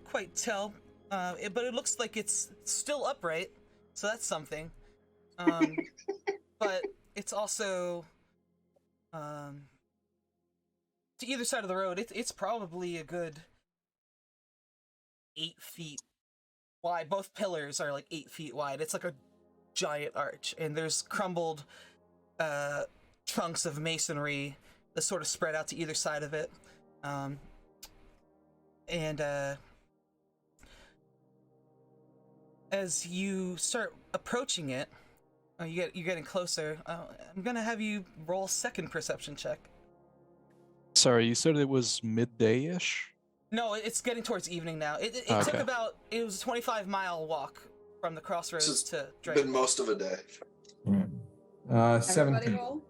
quite tell, but it looks like it's still upright, so that's something. But it's also to either side of the road. It's probably a good 8 feet wide. Both pillars are like 8 feet wide. It's like a giant arch, and there's crumbled chunks of masonry that sort of spread out to either side of it. As you start approaching it, you're getting closer. I'm gonna have you roll a second perception check. Sorry, you said it was midday-ish? No, it's getting towards evening now. It took Okay. it was a 25-mile walk from the crossroads to Been Draenvold. most of a day. Everybody 17. roll.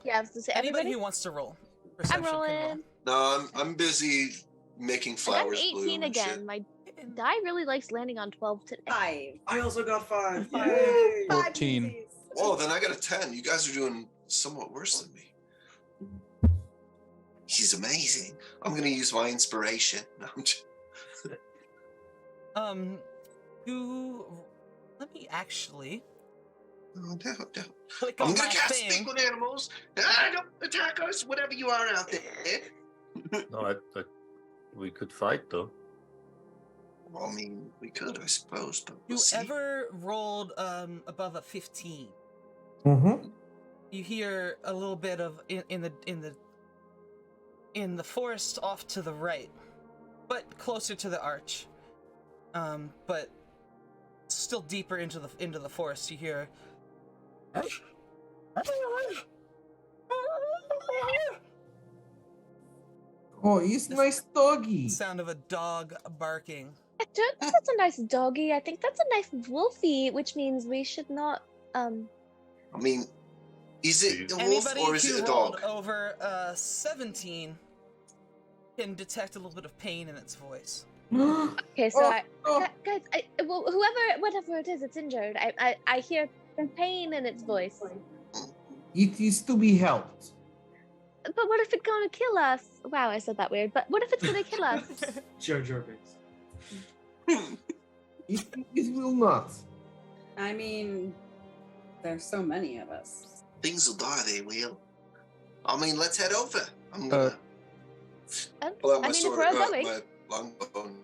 Yeah, I was gonna say Anybody everybody. who wants to roll I'm perception can roll. rolling. No, I'm busy making And I'm flowers 18 bloom and again. shit. My die really likes landing on 12 today. 5. I also got 5. Yay! Yay! 5 14. easies. Whoa, then I got a 10. You guys are doing somewhat worse than me. He's amazing. I'm gonna use my inspiration. No, I'm just... Let me actually No, don't. click I'm on gonna my cast thing. Speak with Animals. Don't attack us, whatever you are out there. No, we could fight though. Well, I mean, we could, I suppose, but we'll see. Whoever rolled above a 15, Mm-hmm. you hear a little bit of in the forest off to the right, but closer to the arch. But still deeper into the forest, you hear Oh, he's a nice doggy. sound of a dog barking. I don't think that's a nice doggy. I think that's a nice wolfie, which means we should not. I mean, is it a wolf Anybody or is who it a rolled dog? over 17 can detect a little bit of pain in its voice. Okay, so Oh, guys, whatever it is, it's injured. I hear pain in its voice. it is to be helped. But what if it's gonna kill us? Wow, I said that weird. But what if it's gonna kill us? Jar Jar Binks. It will not. I mean, there's so many of us. Things will die, they will. I mean, let's head over. I'm gonna pull out my I mean, if sword, we're all going. my longbow, and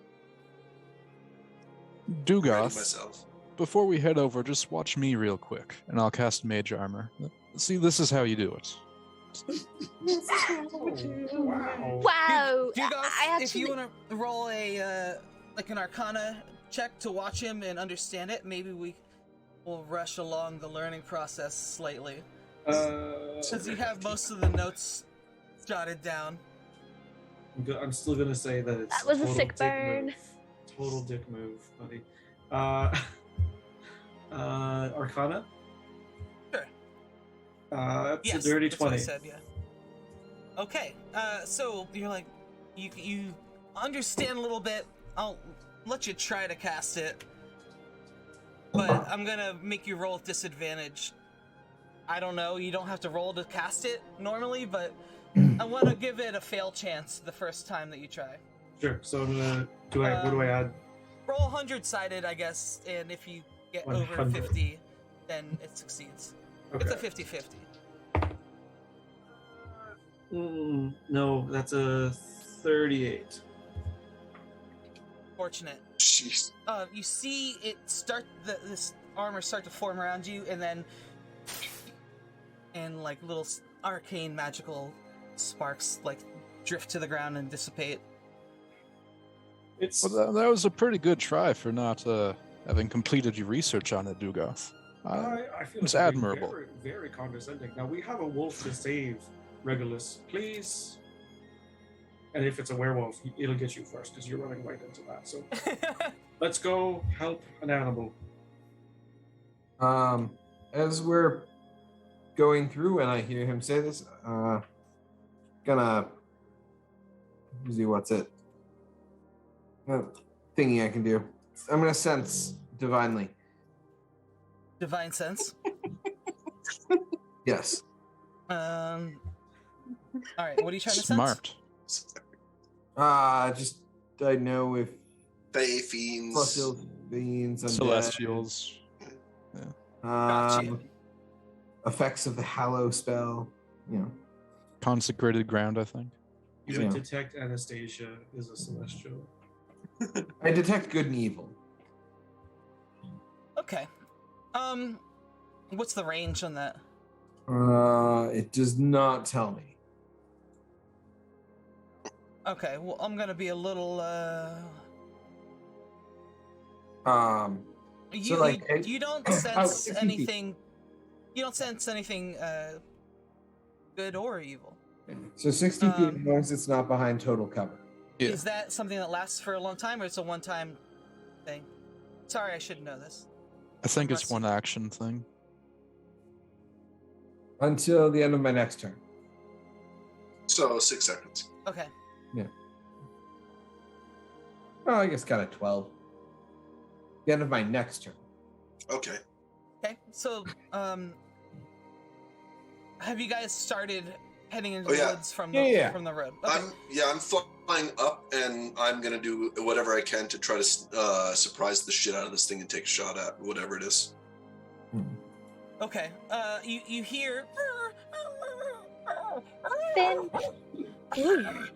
ready Dugoth, myself. before we head over, just watch me real quick, and I'll cast Mage Armor. See, this is how you do it. Wow. Wow! Dugoth, I if you actually. want to roll a like an Arcana check to watch him and understand it, maybe we will rush along the learning process slightly, since you have most of the notes jotted down. I'm still gonna say that it's That was a total sick dick burn. move. Total dick move, buddy. Arcana. Sure. That's Yes, a dirty that's what I 20. said, yeah. Okay, so you're like, you understand a little bit. I'll let you try to cast it, but I'm gonna make you roll with disadvantage. I don't know, you don't have to roll to cast it normally, but I want to give it a fail chance the first time that you try. Sure. So I'm gonna. What do I add? Roll 100-sided, I guess, and if you get over 100. 50, then it succeeds. Okay. It's a 50-50. No, that's a 38. Fortunate. Jeez. You see it this armor start to form around you, and then like little arcane magical sparks like drift to the ground and dissipate. It's Well, that was a pretty good try for not having completed your research on it, Dugoth. I feel it's like I'm being admirable. Very, very condescending. Now we have a wolf to save, Regulus. Please. And if it's a werewolf, it'll get you first because you're running right into that. So let's go help an animal. As we're going through and I hear him say this, gonna see what's it. Thingy I can do. I'm gonna sense divinely. Divine sense. Yes. All right. What are you trying to sense? Smart. Just I know if Fae fiends. fossil fiends, undead, Celestials. Gotcha. effects of the Hallow spell. You know. Consecrated ground, I think. Even Yeah. detect Anastasia is a celestial. I detect good and evil. Okay. What's the range on that? It does not tell me. Okay, well, I'm gonna be a little, So, like, you don't oh, sense 60 feet. anything. You don't sense anything, good or evil. So 60 feet as long as it's not behind total cover. Yeah. Is that something that lasts for a long time, or it's a one-time thing? Sorry, I should know this. I think it's one action thing. Until the end of my next turn. So 6 seconds. Okay. Oh, I guess kind of 12. The end of my next turn. Okay. Okay, so, have you guys started heading into Oh, the yeah. woods from Yeah. the road? Okay. I'm flying up, and I'm gonna do whatever I can to try to surprise the shit out of this thing and take a shot at whatever it is. Okay. You hear. Finn.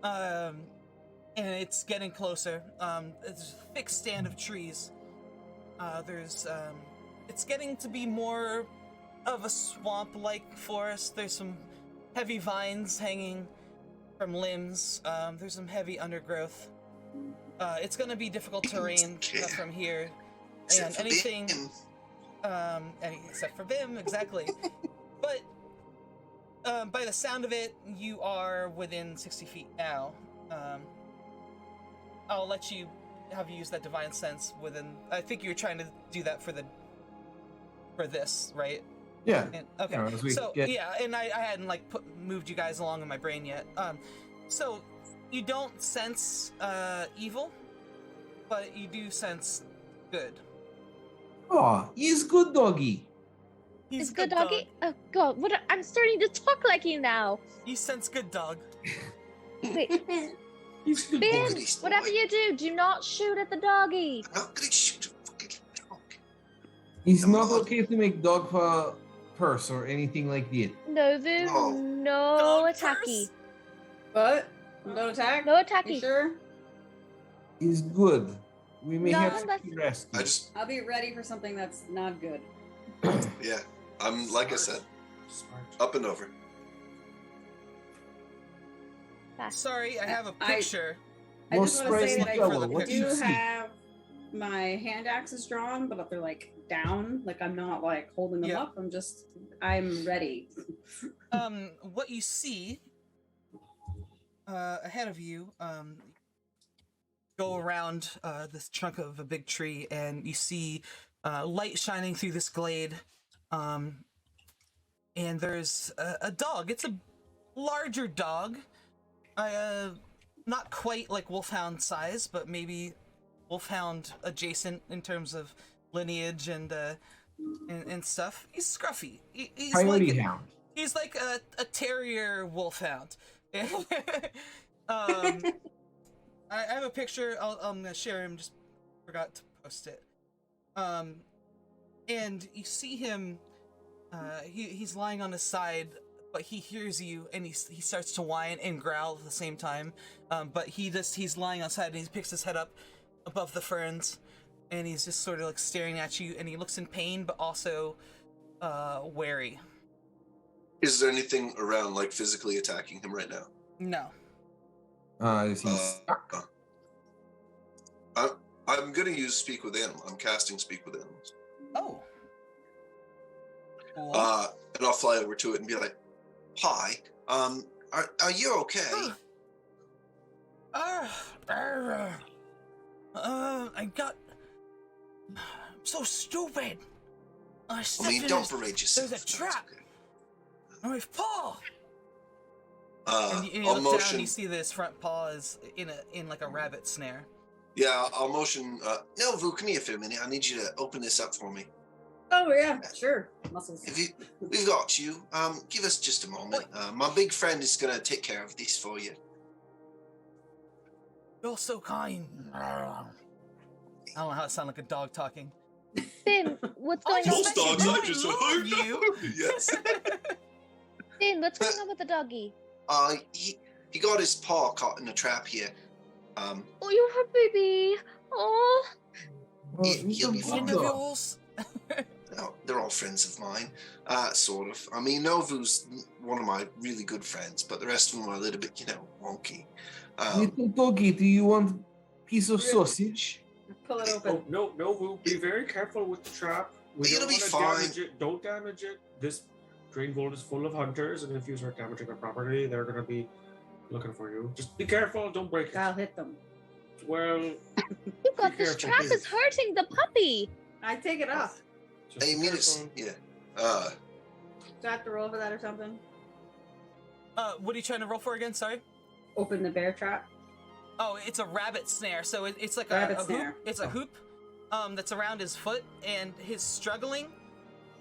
And it's getting closer. It's a thick stand of trees. It's getting to be more of a swamp-like forest. There's some heavy vines hanging from limbs. There's some heavy undergrowth. It's gonna be difficult terrain from here. Except for anything, Bim. except for Bim, exactly. But by the sound of it, you are within 60 feet now. I'll let you have you use that divine sense within. I think you were trying to do that for this, right? Yeah. And, okay. Yeah, as we So get- yeah, and I hadn't like moved you guys along in my brain yet. So you don't sense evil, but you do sense good. Oh, he's good doggy. Is good doggy? Oh god, I'm starting to talk like you now. You sense good dog. Wait, He's good Ben, doggy. whatever you do not shoot at the doggy. I'm not gonna shoot a fucking dog. He's Come not on. okay to make dog purse or anything like that. Novu, No. no Dog attacky. What? No attack? No You attacky. sure? He's good. We may No, have to that's- be rescued. I just, I'll be ready for something that's not good. yeah. I'm like I said, Smart. up and over. Sorry, I have a I- picture. I Well, just want to spray say the that I fellow, what do you do see? have my hand axes drawn, but they're like down. Like I'm not like holding them Yeah. up. I'm ready. What you see ahead of you, go around this chunk of a big tree, and you see light shining through this glade. And there's a dog. It's a larger dog. Not quite like wolfhound size, but maybe wolfhound adjacent in terms of lineage and stuff. He's scruffy. He's Coyote like hound. he's like a terrier wolfhound. I have a picture. I'm gonna share him. Just forgot to post it. And you see him. He's lying on his side, but he hears you, and he starts to whine and growl at the same time. But he's lying on his side, and he picks his head up above the ferns, and he's just sort of like staring at you, and he looks in pain, but also wary. Is there anything around like physically attacking him right now? No. Is he stuck? I'm gonna use Speak with Animals. I'm casting Speak with Animals. Oh. Cool. And I'll fly over to it and be like, "Hi, are you okay?" I got. I'm so stupid. I stepped in don't berate yourself. There's a trap. And my paw. Okay. And you I'll look down, motion. and you see that his front paw is in like a rabbit snare. Yeah, I'll motion. No, Vu, come here for a minute. I need you to open this up for me. Oh yeah, sure. Muscles. We've got you. Give us just a moment. My big friend is gonna take care of this for you. You're so kind. I don't know how it sounds like a dog talking. Finn, what's going on? Most dogs I are just love you. Yes. Finn, what's going on with the doggy? He got his paw caught in a trap here. Oh, you're a baby. Oh. Well, He'll be Friend fine. of yours. No, they're all friends of mine, sort of. I mean, Novu's one of my really good friends, but the rest of them are a little bit, wonky. Little doggy, do you want a piece of sausage? Pull it open. Oh, no, Vu, be very careful with the trap. We It'll don't be want to fine. damage it. Don't damage it. This Draenvold is full of hunters, and if you start damaging their property, they're going to be looking for you. Just be careful. Don't break it. I'll hit them. Well, You got Be this careful, trap please. is hurting the puppy. I take it off. just I be mean, it's careful. yeah. Do I have to roll for that or something? What are you trying to roll for again? Sorry. Open the bear trap. Oh, it's a rabbit snare. So it's like Rabbit a snare. hoop. It's a hoop that's around his foot, and his struggling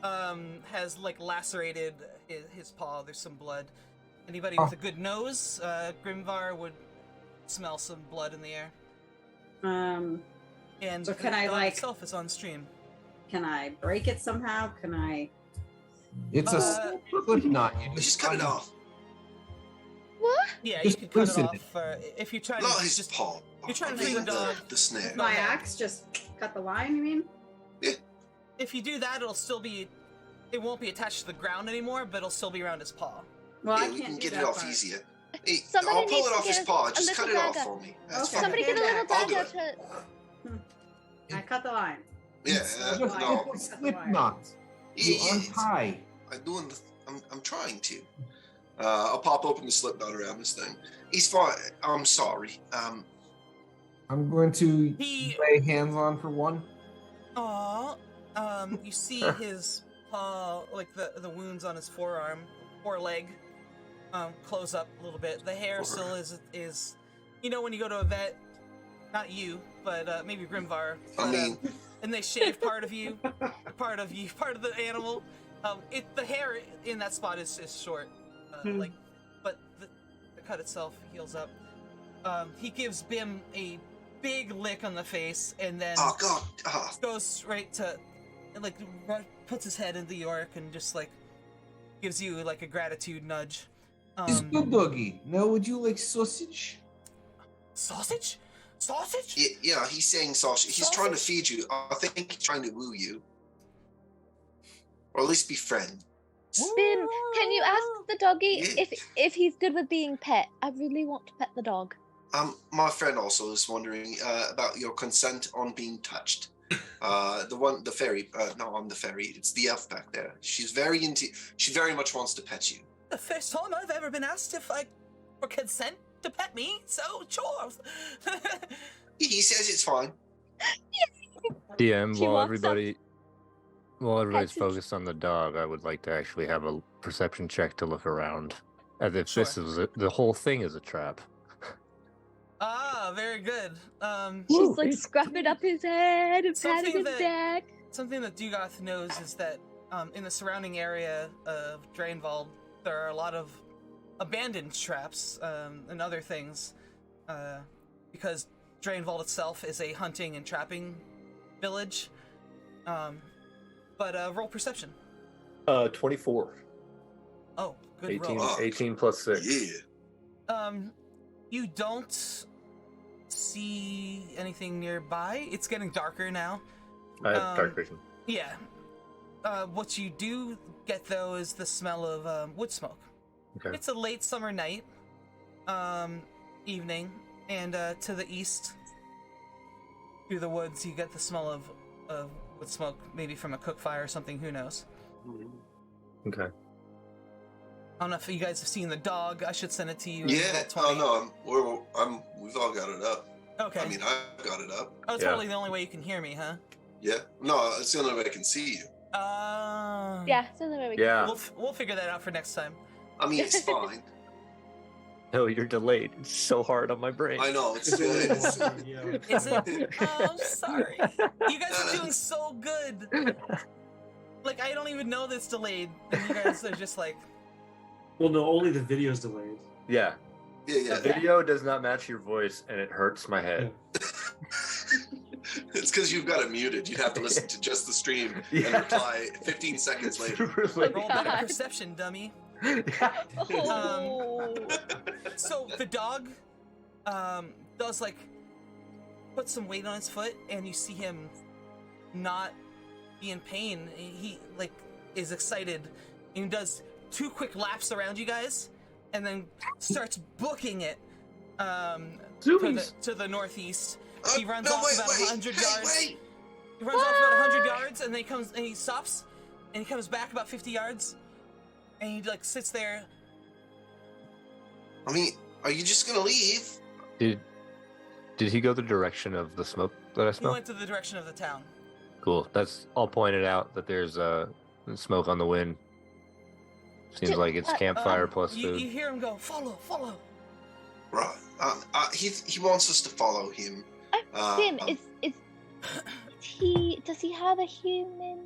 has like lacerated his paw. There's some blood. Anybody with a good nose, Grimvar would smell some blood in the air. And So can the I, dog like- itself is on stream. Can I break it somehow? Can I? It's a slip knot. You Just cut it off. What? Yeah, Just you could cut it loosen off if you try Not to his just. paw. You're trying to I free mean, the dog. the snare. No. My axe just cut the line. You mean? If you do that, it'll still be. It won't be attached to the ground anymore, but it'll still be around his paw. Well, Yeah, I we can't can do get it that off part. easier. Hey, Somebody I'll pull needs it to off his get paw. a Just cut it little off dagger. for me. That's Okay. fine. Somebody get a little I'll do dagger it. to. I cut the line. Yeah, It's just no. a slip knot. You Yeah, untie. I'm doing. I'm trying to. I'll pop open the slip knot around this thing. He's fine. I'm sorry. I'm going to He. lay hands on for one. Aw. You see his paw, like the wounds on his foreleg, close up a little bit. The hair still is, when you go to a vet, not you, but maybe Grimvar. I mean, and they shave part of part of the animal. The hair in that spot is short, but the cut itself heals up. He gives Bim a big lick on the face, and then oh god. goes straight to, puts his head into York and just gives you a gratitude nudge. It's good, doggy. Now, would you like sausage? Sausage? Sausage? Yeah, he's saying sausage. He's trying to feed you. I think he's trying to woo you, or at least be friends. Bim, can you ask the doggy Yeah. if he's good with being pet? I really want to pet the dog. My friend also is wondering about your consent on being touched. The fairy. No, I'm the fairy. It's the elf back there. She very much wants to pet you. The first time I've ever been asked for consent to pet me, so sure. He says it's fine. DM, She while walks everybody's Pets and- focused on the dog, I would like to actually have a perception check to look around, as if this Sure. is the whole thing is a trap. Ah, very good. She's scruffing up his head and patting his Something neck. Something that Dugoth knows is that in the surrounding area of Draenvold, there are a lot of abandoned traps and other things, because Draenvold itself is a hunting and trapping village. But roll perception. 24. Oh, good 18, roll. 18 plus 6. Yeah. You don't see anything nearby. It's getting darker now. I have dark vision. Yeah. What you do get though is the smell of wood smoke. Okay. It's a late summer night, evening, and to the east, through the woods, you get the smell of wood smoke, maybe from a cook fire or something. Who knows? Okay. I don't know if you guys have seen the dog. I should send it to you. in Yeah. about 20. Oh no. We've all got it up. Okay. I mean, I've got it up. Oh, it's Yeah. probably the only way you can hear me, huh? Yeah. No, it's the only way I can see you. Yeah, so then we Yeah. We'll figure that out for next time. I mean, it's fine. No, you're delayed. It's so hard on my brain. I know. It's good. Is it? Oh, I'm sorry. You guys are doing so good. I don't even know that's delayed. And you guys are just like, Well, no, only the video's delayed. Yeah. Yeah. The video does not match your voice, and it hurts my head. It's because you've got it muted. You'd have to listen to just the stream and Yeah. reply 15 seconds later. Really? roll better perception, dummy. Oh. So the dog does like put some weight on his foot, and you see him not be in pain. He like is excited, and he does 2 quick laps around you guys, and then starts booking it to the northeast. He runs off about 100 yards. He runs off about 100 yards, and then he stops, and he comes back about 50 yards, and he like sits there. I mean, are you just gonna leave? Did he go the direction of the smoke that I He smelled? went to the direction of the town. Cool. That's all pointed out that there's smoke on the wind. Seems like it's campfire plus food. You hear him go, follow. Right. He wants us to follow him. Sim, does he have a human?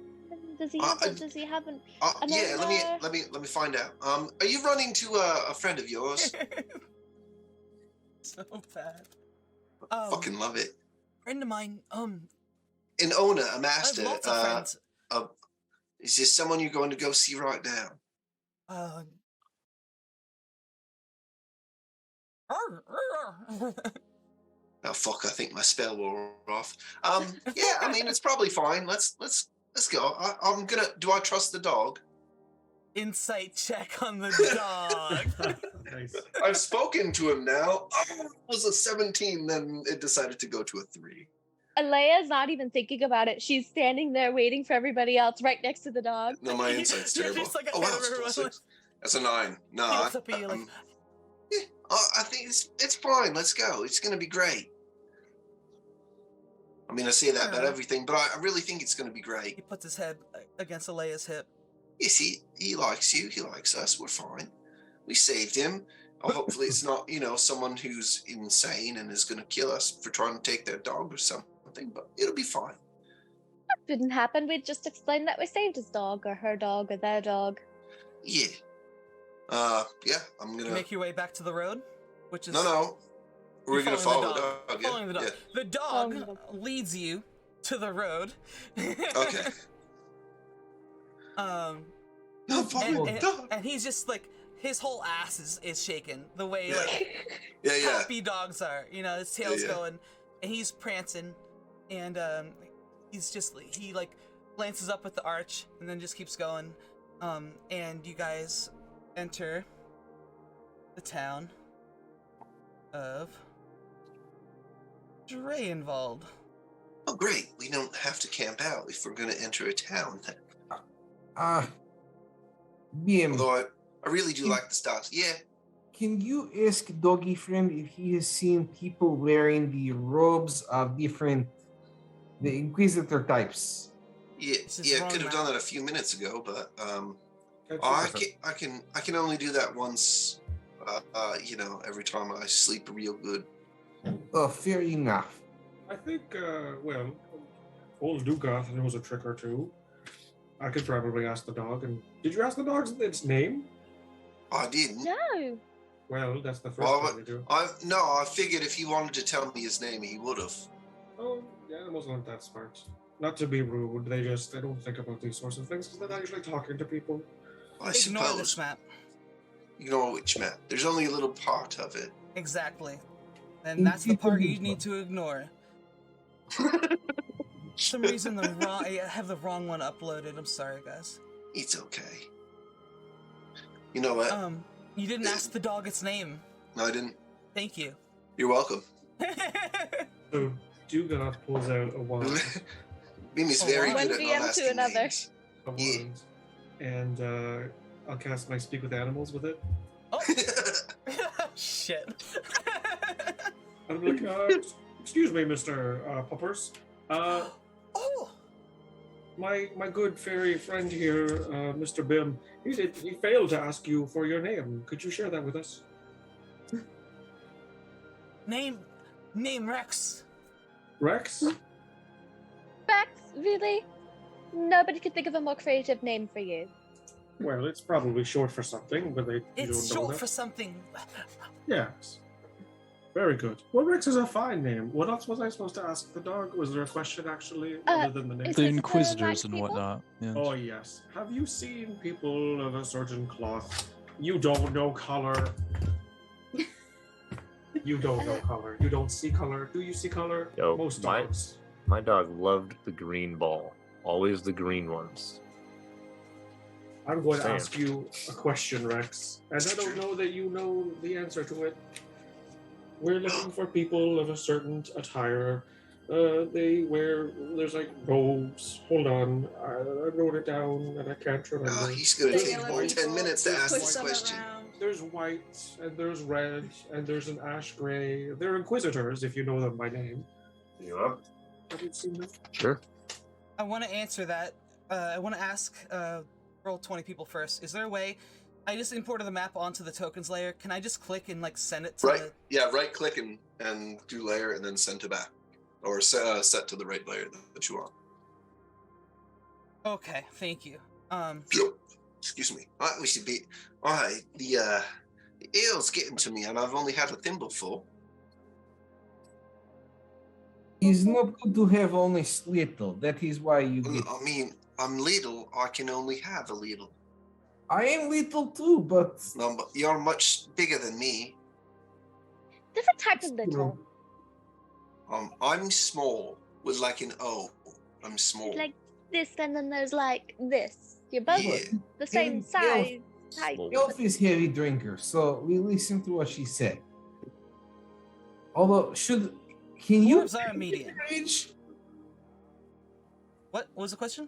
Does he have an? Yeah. Let me find out. Are you running to a friend of yours? So bad. Fucking love it. Friend of mine. An owner, a I master. have lots of friends. Is this someone you're going to go see right now? Oh fuck! I think my spell wore off. Yeah. I mean, it's probably fine. Let's go. I'm gonna. Do I trust the dog? Insight check on the dog. Nice. I've spoken to him now. It was a 17, then it decided to go to a 3. Alea's not even thinking about it. She's standing there waiting for everybody else right next to the dog. No, my insight's You're terrible. just like Oh wow, ahead of it's everyone. 6. That's a 9. No, He looks up at you like, yeah, I think it's fine. Let's go. It's gonna be great. I mean, I say that about everything, but I really think it's gonna be great. he puts his head against Alea's hip. Yes, he likes you. He likes us. We're fine. We saved him. Hopefully, it's not someone who's insane and is gonna kill us for trying to take their dog or something. But it'll be fine. That didn't happen. We just explained that we saved his dog or her dog or their dog. Yeah. Yeah. I'm gonna You make your way back to the road, which is No. We're You're gonna following follow the the dog. dog. Following the dog. Yeah. The dog leads you to the road. Okay. No, follow the dog. And he's just like his whole ass is shaking the way Yeah. like Yeah. happy dogs are. His tail's Yeah. going, and he's prancing, and he like glances up at the arch and then just keeps going. And you guys enter the town of Draenvold. Oh, great. We don't have to camp out if we're gonna enter a town. Bim, Although I really do like the stars. Yeah. can you ask Doggy Friend if he has seen people wearing the robes of the Inquisitor types? Yeah. This is Yeah. wrong, Could have Matt. done that a few minutes ago, but I can only do that once. Every time I sleep real good. Oh, fair enough. I think, old Dugoth knows a trick or two. I could probably ask the dog. And did you ask the dog its name? I didn't. No. Well, that's the first Well, thing to do. I figured if he wanted to tell me his name, he would have. Oh, yeah, animals aren't that smart. Not to be rude, they don't think about these sorts of things because they're not usually talking to people. I Ignore suppose. this map. Ignore which map? There's only a little part of it. Exactly. And that's the part you need to ignore. For some reason I have the wrong one uploaded. I'm sorry, guys. It's okay. You know what? You didn't ask the dog its name. No, I didn't. Thank you. You're welcome. So Dugoth pulls out a wand. Mimi's Oh, very wow. good One at DM not to asking another. names. A Yeah. wand. And I'll cast my Speak with Animals with it. Oh, shit. I'm like, excuse me, Mr. Puppers. Oh, My good fairy friend here, Mr. Bim, he failed to ask you for your name. Could you share that with us? name Rex. Rex? Rex, really? Nobody could think of a more creative name for you. Well, it's probably short for something, but you It's don't know short that. for something. Yes. Very good. Well, Rex is a fine name. What else was I supposed to ask the dog? Was there a question, actually, other than the name? is The this Inquisitors nice and people? whatnot. Yes. Oh, yes. Have you seen people of a certain cloth? You don't know color. You don't know color. You don't see color. Do you see color? Yo, Most my- dogs. My dog loved the green ball. Always the green ones. I'm going to Same. ask you a question, Rex, and I don't know that you know the answer to it. We're looking for people of a certain attire. They wear, there's like robes. Hold on, I wrote it down and I can't remember. Oh, he's gonna The take yellow more than 10 people, minutes to you ask push this them question. around. There's white and there's red and there's an ash gray. They're inquisitors, if you know them by name. You up? Have you seen them? Sure. I want to answer that. I want to ask roll 20 people first. Is there a way? I just imported the map onto the tokens layer. Can I just click and like send it to Right. the... Yeah, right click and do layer and then send to back. Or set to the right layer that you want. Okay, thank you. Excuse me. We should be. The ale's getting to me, and I've only had a thimble full. It's not good to have only little. That is why you get. I mean, I'm little. I can only have a little. I am little too, but No, but you're much bigger than me. Different type of little. I'm small with like an O. I'm small. Like this, and then there's like this. You're both Yeah. the same Elf- size. Type. Elf is heavy drinker, so we listen to what she said. Although, can you Dwarves are medium. age? What was the question?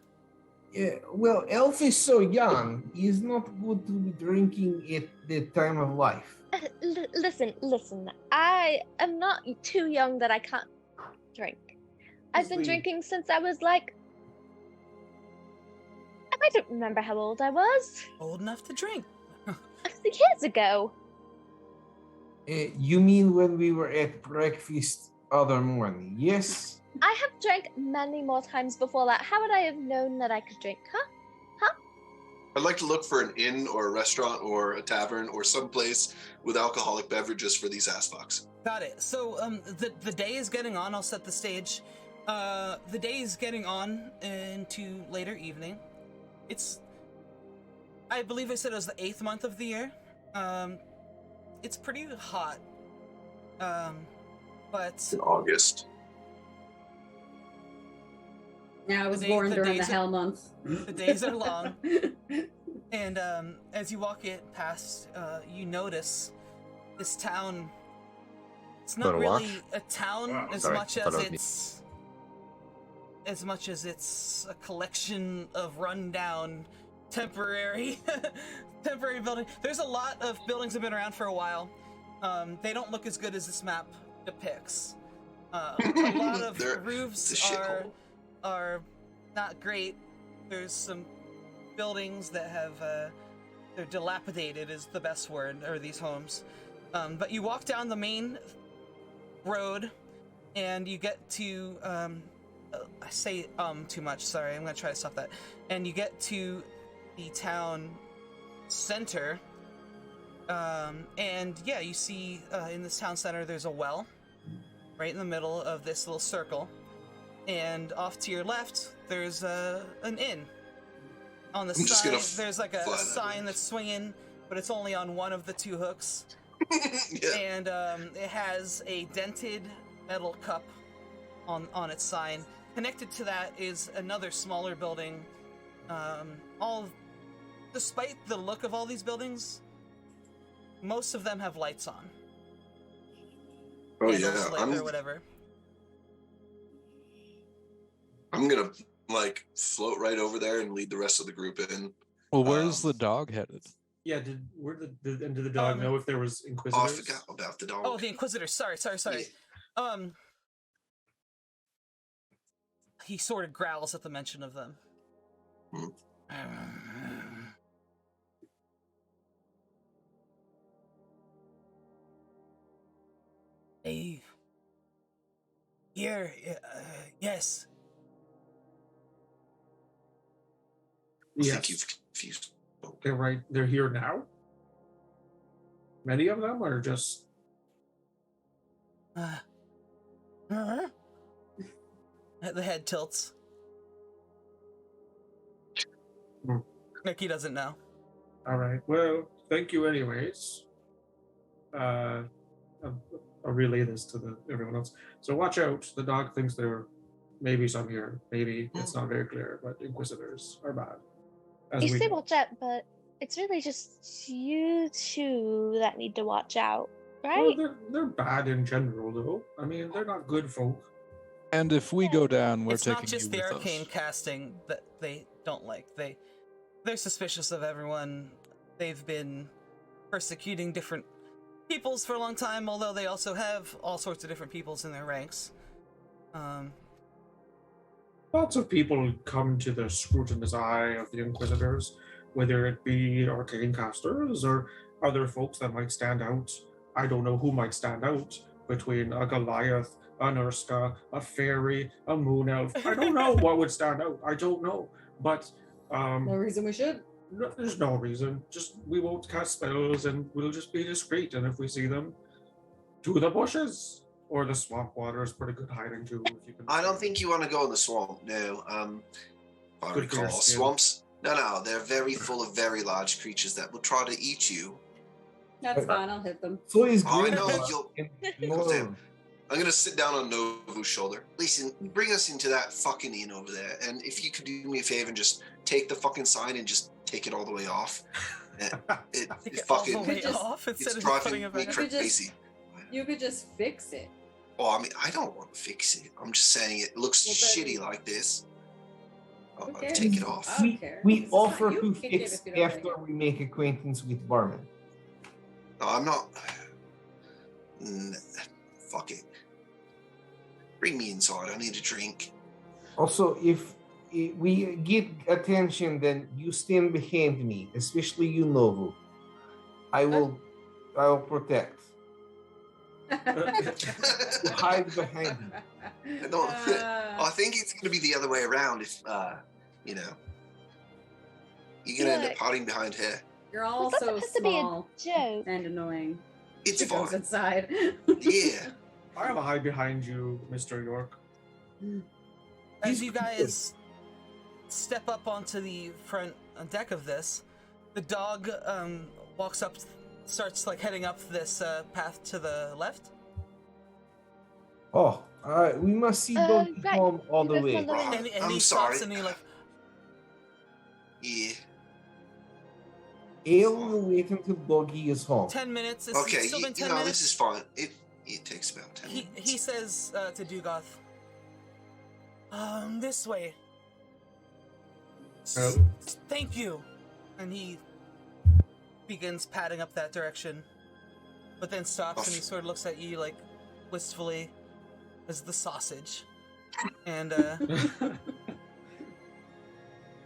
Yeah, well, Elf is so young. He's not good to be drinking at the time of life. Listen. I am not too young that I can't drink. I've been Obviously- drinking since I was like. I don't remember how old I was. Old enough to drink. 60 years ago. You mean when we were at breakfast other morning? Yes. I have drank many more times before that. How would I have known that I could drink, huh? I'd like to look for an inn or a restaurant or a tavern or someplace with alcoholic beverages for these ass fucks. Got it. So the day is getting on. I'll set the stage. The day is getting on into later evening. It's, I believe I said it was the 8th month of the year. It's pretty hot. But In August. Yeah, I was The born the during the days are- hell month. the days are long. And as you walk it past, you notice this town. It's not Wanna really watch? a town as Sorry, much thought as it was me. it's a collection of rundown, temporary building. There's a lot of buildings that have been around for a while. They don't look as good as this map depicts. A lot of It's a roofs shithole. are not great. There's some buildings that have they're dilapidated is the best word, or these homes. But you walk down the main road and you get to I say too much, sorry, I'm gonna try to stop that. And you get to the town center, and yeah, you see in this town center there's a well right in the middle of this little circle, and off to your left there's an inn. On the I'm just gonna side there's like a fly that sign way. that's swinging, but it's only on one of the two hooks. Yeah. And it has a dented metal cup on its sign. Connected to that is another smaller building. Despite the look of all these buildings, most of them have lights on. Oh Candles yeah. lit or whatever. I'm gonna like float right over there and lead the rest of the group in. Well, where's Um, the dog headed? Yeah, did the dog know if there was Oh, I inquisitors? forgot about the dog. Oh, the Inquisitor. Sorry. He sort of growls at the mention of them. Hmm. Hey. Here, yes. I Yes. think you've confused. They're right. They're here now. Many of them are just. The head tilts. Hmm. Mickey doesn't know. All right. Well, thank you, anyways. relay this to everyone else. So watch out. The dog thinks there may be some here. Maybe it's not very clear, but Inquisitors are bad. You say watch out, but it's really just you two that need to watch out, right? Well, they're bad in general, though. I mean, they're not good folk. And if we go down, we're It's taking not just you the with arcane us. casting that they don't like. They're suspicious of everyone. They've been persecuting different peoples for a long time, although they also have all sorts of different peoples in their ranks. Lots of people come to the scrutinous eye of the Inquisitors, whether it be arcane casters or other folks that might stand out. I don't know who might stand out between a Goliath, an Urska, a fairy, a moon elf. I don't know what would stand out. I don't know. But No reason we should. there's no reason. Just we won't cast spells and we'll just be discreet. And if we see them, to the bushes. Or the swamp water is pretty good hiding too. If you can. I don't think you want to go in the swamp. No. If I Good for your recall, skin. swamps. No, they're very full of very large creatures that will try to eat you. That's fine. I'll hit them. So is I Green. know you'll. No. I'm gonna sit down on Novu's shoulder. Listen, bring us into that fucking inn over there, and if you could do me a favor and just take the fucking sign and just take it all the way off. It Take it fucking all the way just- off it's instead of driving putting it me back. You could just- crazy. You could just fix it. Oh, I mean, I don't want to fix it. I'm just saying it looks Well, then- shitty like this. Who I'll cares? take it off. I don't care. We This is not- offer you to kick it fix if you don't like after it. we make acquaintance with Barman. No, I'm not. Fuck it. Bring me inside. I need a drink. Also, if we get attention, then you stand behind me, especially you, Novu. I will protect. You hide behind me. I don't. I think it's going to be the other way around. If you know, you're going to end up Look. hiding behind her. You're Was all that so supposed to be a small joke? and annoying. It's She goes fine. inside. Yeah. I have a hide behind you, Mr. York. As you guys step up onto the front deck of this, the dog walks up, starts like heading up this path to the left. Oh, we must see Doggy right. home all the With way. my little- Right. And I'm he sorry. stops and he like, Yeah. Ale will wait until Doggy is home. 10 minutes. It's Okay. still been 10 You know, minutes. this is fine. It takes about 10 He minutes. says to Dugoth, this way. Oh. Thank you. And he begins padding up that direction, but then stops and he sort of looks at you like wistfully as the sausage. And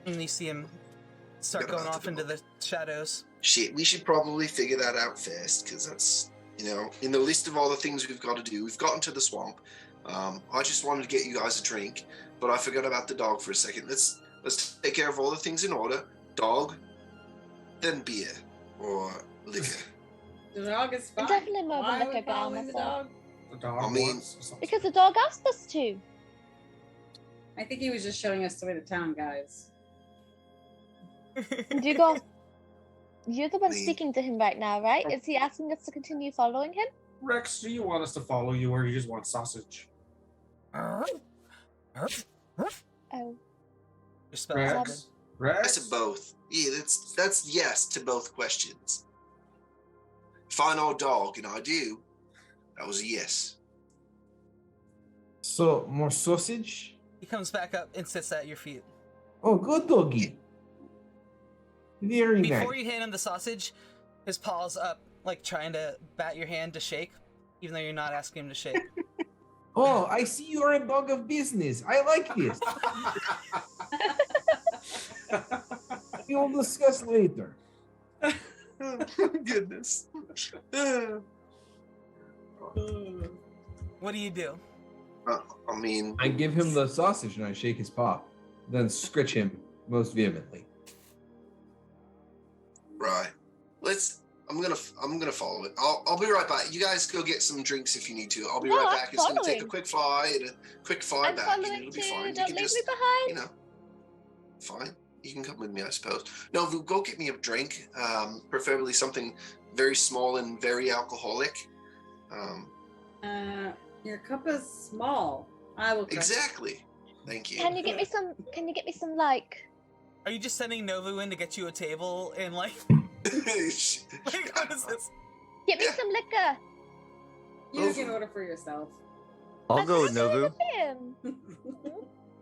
and you see him start going off into the shadows. Shit, we should probably figure that out first, because that's, you know, in the list of all the things we've got to do, we've gotten to the swamp. I just wanted to get you guys a drink, but I forgot about the dog for a second. Let's take care of all the things in order. Dog, then beer or liquor. The dog is fine. Definitely more of a Why are we liquor guy following the myself. dog? The dog I mean- wants something. Because the dog asked us to. I think he was just showing us the way to town, guys. Dugoth, you're the one Me. speaking to him right now, right? Is he asking us to continue following him? Rex, do you want us to follow you or you just want sausage? Oh. Your spell Rex? is Rex? Yes to both. Yeah, that's yes to both questions. If I know a dog, and I do, that was a yes. So, more sausage? He comes back up and sits at your feet. Oh, good Doggy. Very nice. Before you hand him the sausage, his paw's up, like trying to bat your hand to shake, even though you're not asking him to shake. Oh, I see you're a dog of business. I like this. We will discuss later. Goodness. What do you do? I mean, I give him the sausage and I shake his paw, then scritch him most vehemently. right. I'm gonna follow it. I'll be right back. You guys go get some drinks if you need to. I'll be No, right I'm back. It's gonna take a following. quick fly and a quick fly I'm back, and following it'll be too. fine. You Don't can leave just, me behind. you know, fine. You can come with me, I suppose. No, Vu, go get me a drink. Preferably something very small and very alcoholic. Your cup is small. I will. Exactly. Thank you. Can you get me some? Can you get me some like? Are you just sending Novu in to get you a table and like? Like, what is this? Get me some liquor. You can order for yourself. I'll go with Novu. Him.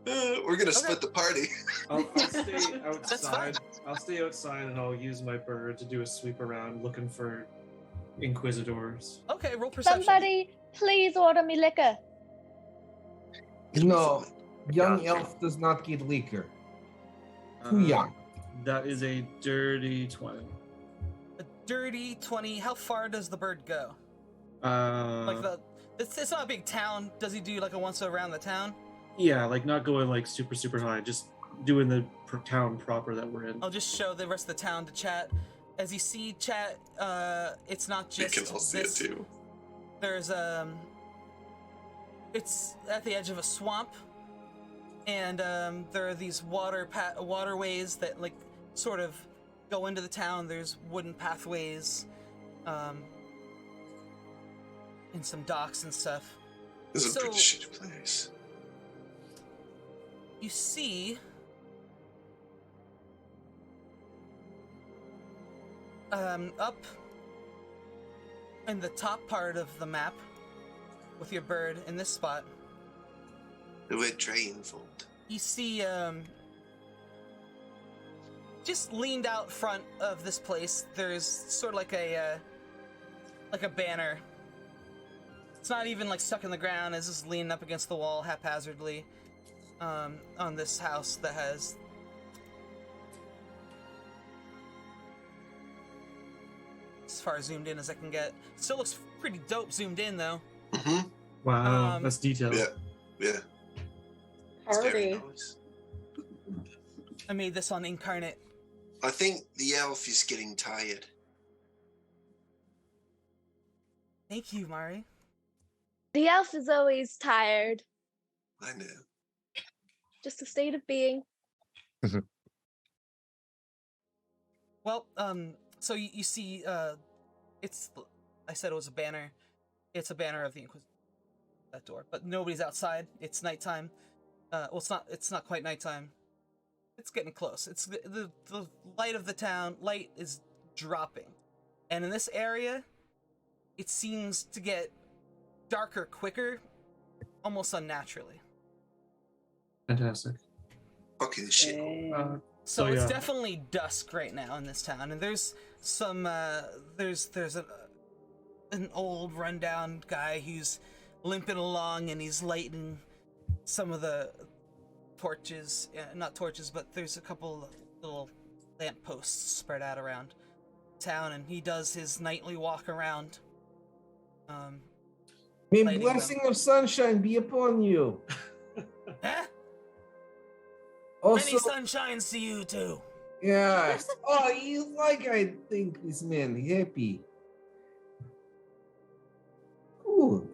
We're gonna split the party. I'll stay That's fine. outside. I'll stay outside and I'll use my bird to do a sweep around looking for inquisitors. Okay, roll perception. Somebody, please order me liquor. No, young elf does not get liquor. Too young. That is a dirty 20. A dirty 20. How far does the bird go? Like it's not a big town. Does he do like a once around the town? Yeah, like not going like super high, just doing the town proper that we're in. I'll just show the rest of the town to chat. As you see, chat, it's not just We can all see this. it too. There's it's at the edge of a swamp, and there are these waterways that like sort of go into the town. There's wooden pathways, and some docks and stuff. This is a So- pretty shitty place. You see up in the top part of the map with your bird in this spot, The word Draenvold. you see just leaned out front of this place, there's sort of like a banner. It's not even like stuck in the ground, it's just leaning up against the wall haphazardly on this house that has as far zoomed in as I can get. Still looks pretty dope zoomed in though. Mm-hmm. Wow, that's detailed. Yeah. It's very Party. nice. I made this on Incarnate. I think the elf is getting tired. Thank you, Mari. The elf is always tired. I know. Just a state of being. Well, so you see, it's, I said it was a banner. It's a banner of the Inquisition. That door, but nobody's outside. It's nighttime. Well, it's not quite nighttime. It's getting close. It's the light of the town. Light is dropping, and in this area, it seems to get darker quicker, almost unnaturally. Fantastic. Fucking shit. So So, it's yeah. definitely dusk right now in this town, and there's some there's an old rundown guy who's limping along, and he's lighting some of the torches, not torches, but there's a couple little lampposts spread out around town, and he does his nightly walk around. May Lighting blessing of sunshine be upon you. Huh? Also, Many sunshines to you too. yes. Oh, you like I think this man happy. Good.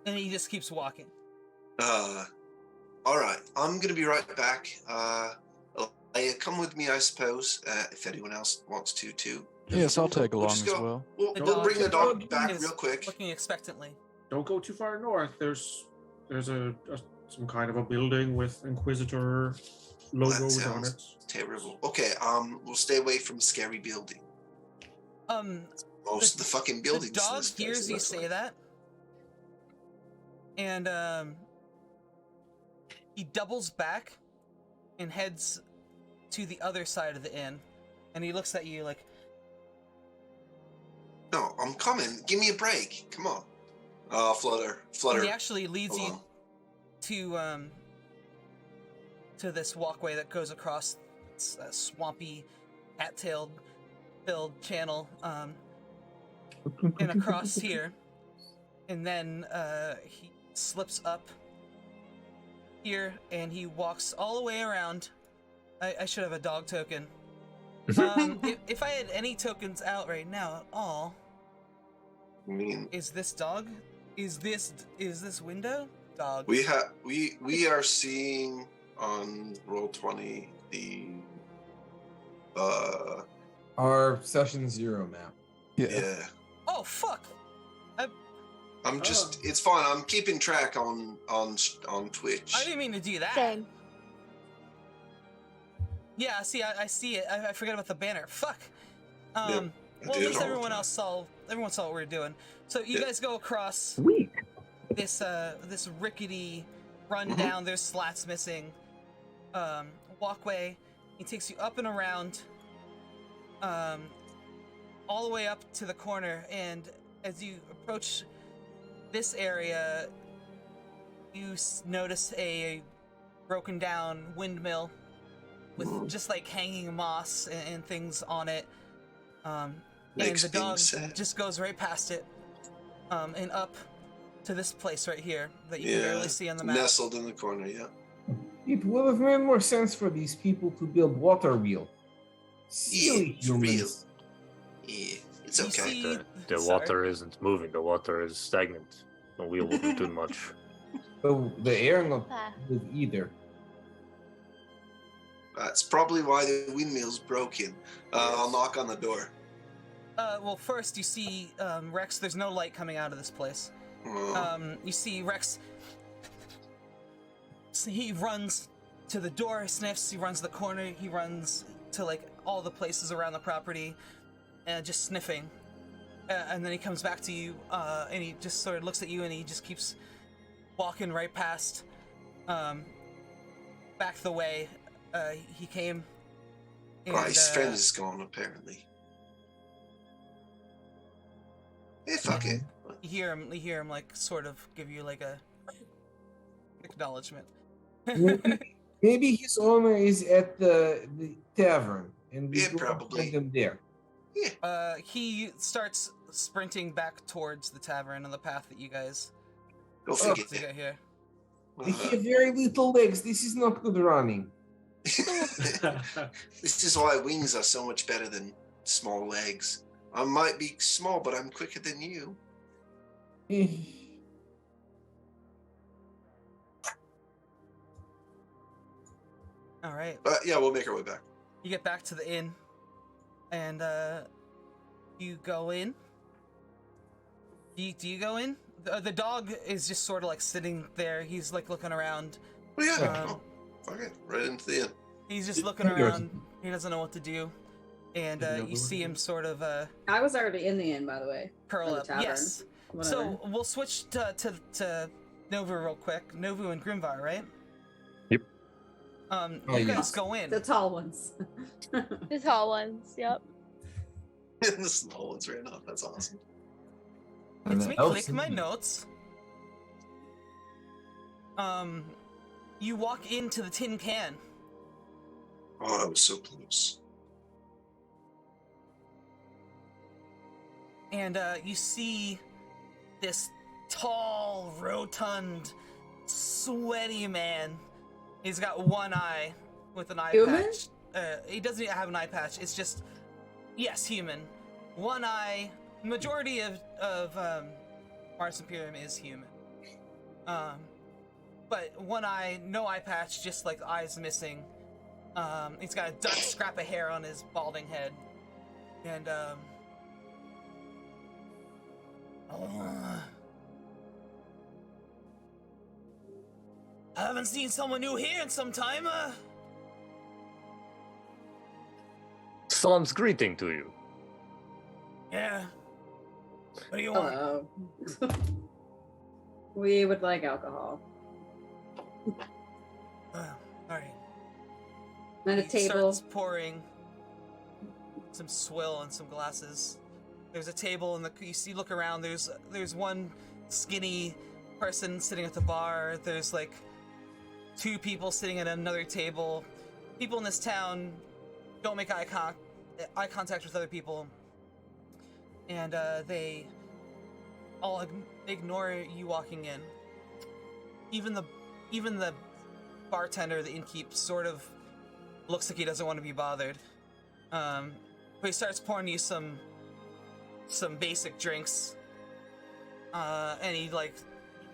And he just keeps walking. All right. I'm gonna be right back. Leia, come with me, I suppose. If anyone else wants to, too. Yes, I'll tag We'll along just as go. well. We'll The bring the dog dog back is real quick. Looking expectantly. Don't go too far north. There's some kind of a building with Inquisitor logos on sounds it. Terrible. Okay. We'll stay away from scary building. Most of the fucking buildings. The in dog this place hears you look say like- that, and he doubles back and heads to the other side of the inn, and he looks at you like, No, I'm coming. Give me a break. Come on. Flutter. and he actually leads you to this walkway that goes across a swampy, cat-tailed filled channel, and across here, and then he slips up here, and he walks all the way around. I should have a dog token. If I had any tokens out right now at all, I mean, is this dog? Is this window dog? we are seeing on Roll20 the Our session 0 map. Yeah. yeah. Oh fuck! I I'm just. It's fine. I'm keeping track on Twitch. I didn't mean to do that. Same. Yeah, see, I see it. I forgot about the banner. Fuck. Yep, Well, I at do it least all the everyone time. else saw. Everyone saw what we were doing. So you guys go across Sweet. this rickety, run Mm-hmm. down. There's slats missing. Walkway. He takes you up and around. All the way up to the corner, and as you approach this area, you notice a broken down windmill with just like hanging moss and things on it. And Makes the me dog sad. just goes right past it, and up to this place right here that you can barely see on the map. Nestled in the corner. Yeah. It would have made more sense for these people to build water wheel. Silly Yeah, for real. humans. Yeah, it's You okay. see- The Sorry. water isn't moving. The water is stagnant. The wheel wouldn't do much. But the air not Ah. good either. That's probably why the windmill's broken. I'll knock on the door. Well, first you see Rex. There's no light coming out of this place. You see Rex. So he runs to the door, sniffs. He runs the corner. He runs to like all the places around the property, and just sniffing. And then he comes back to you, and he just sort of looks at you, and he just keeps walking right past, back the way he came. Right, his friend uh, is gone apparently. Yeah, fuck it. You hear him like sort of give you like a acknowledgement. Maybe his owner is at the tavern, and we Yeah, go probably. find him there. He starts sprinting back towards the tavern on the path that you guys Go to figure. get here. They have very little legs. This is not good running. This is why wings are so much better than small legs. I might be small, but I'm quicker than you. Eh, All right. But yeah, we'll make our way back. You get back to the inn, and you go in. Do you go in? The dog is just sort of like sitting there. He's like looking around. Oh yeah, Um, fuck it, right into the inn. He's just looking Yours. around. He doesn't know what to do, and you see him sort of I was already in the inn, by the way. curl Or the up. tavern. Yes. Whatever. So we'll switch to Novu real quick. Novu and Grimvar, right? Yep. Oh, You guys yes. go in. The tall ones. The tall ones. Yep. the small ones ran off. That's awesome. and It's the me. elves Click my in- notes. You walk into the tin can. Oh, I was so close. And you see this tall, rotund, sweaty man. He's got one eye with an eye Human? patch. He doesn't even have an eye patch. It's just, yes, human. One eye. Majority of Mars Imperium is human. But one eye, no eye patch, just like eyes missing. He's got a dark scrap of hair on his balding head. And I haven't seen someone new here in some time. Solemn's greeting to you. Yeah. What do you want? Hello. We would like alcohol. All right. And a He table. starts pouring some swill and some glasses. There's a table, and you see. Look around. There's one skinny person sitting at the bar. There's like two people sitting at another table. People in this town don't make eye contact with other people, and they all ignore you walking in. Even the bartender, the innkeep, sort of looks like he doesn't want to be bothered. But he starts pouring you some basic drinks, and he like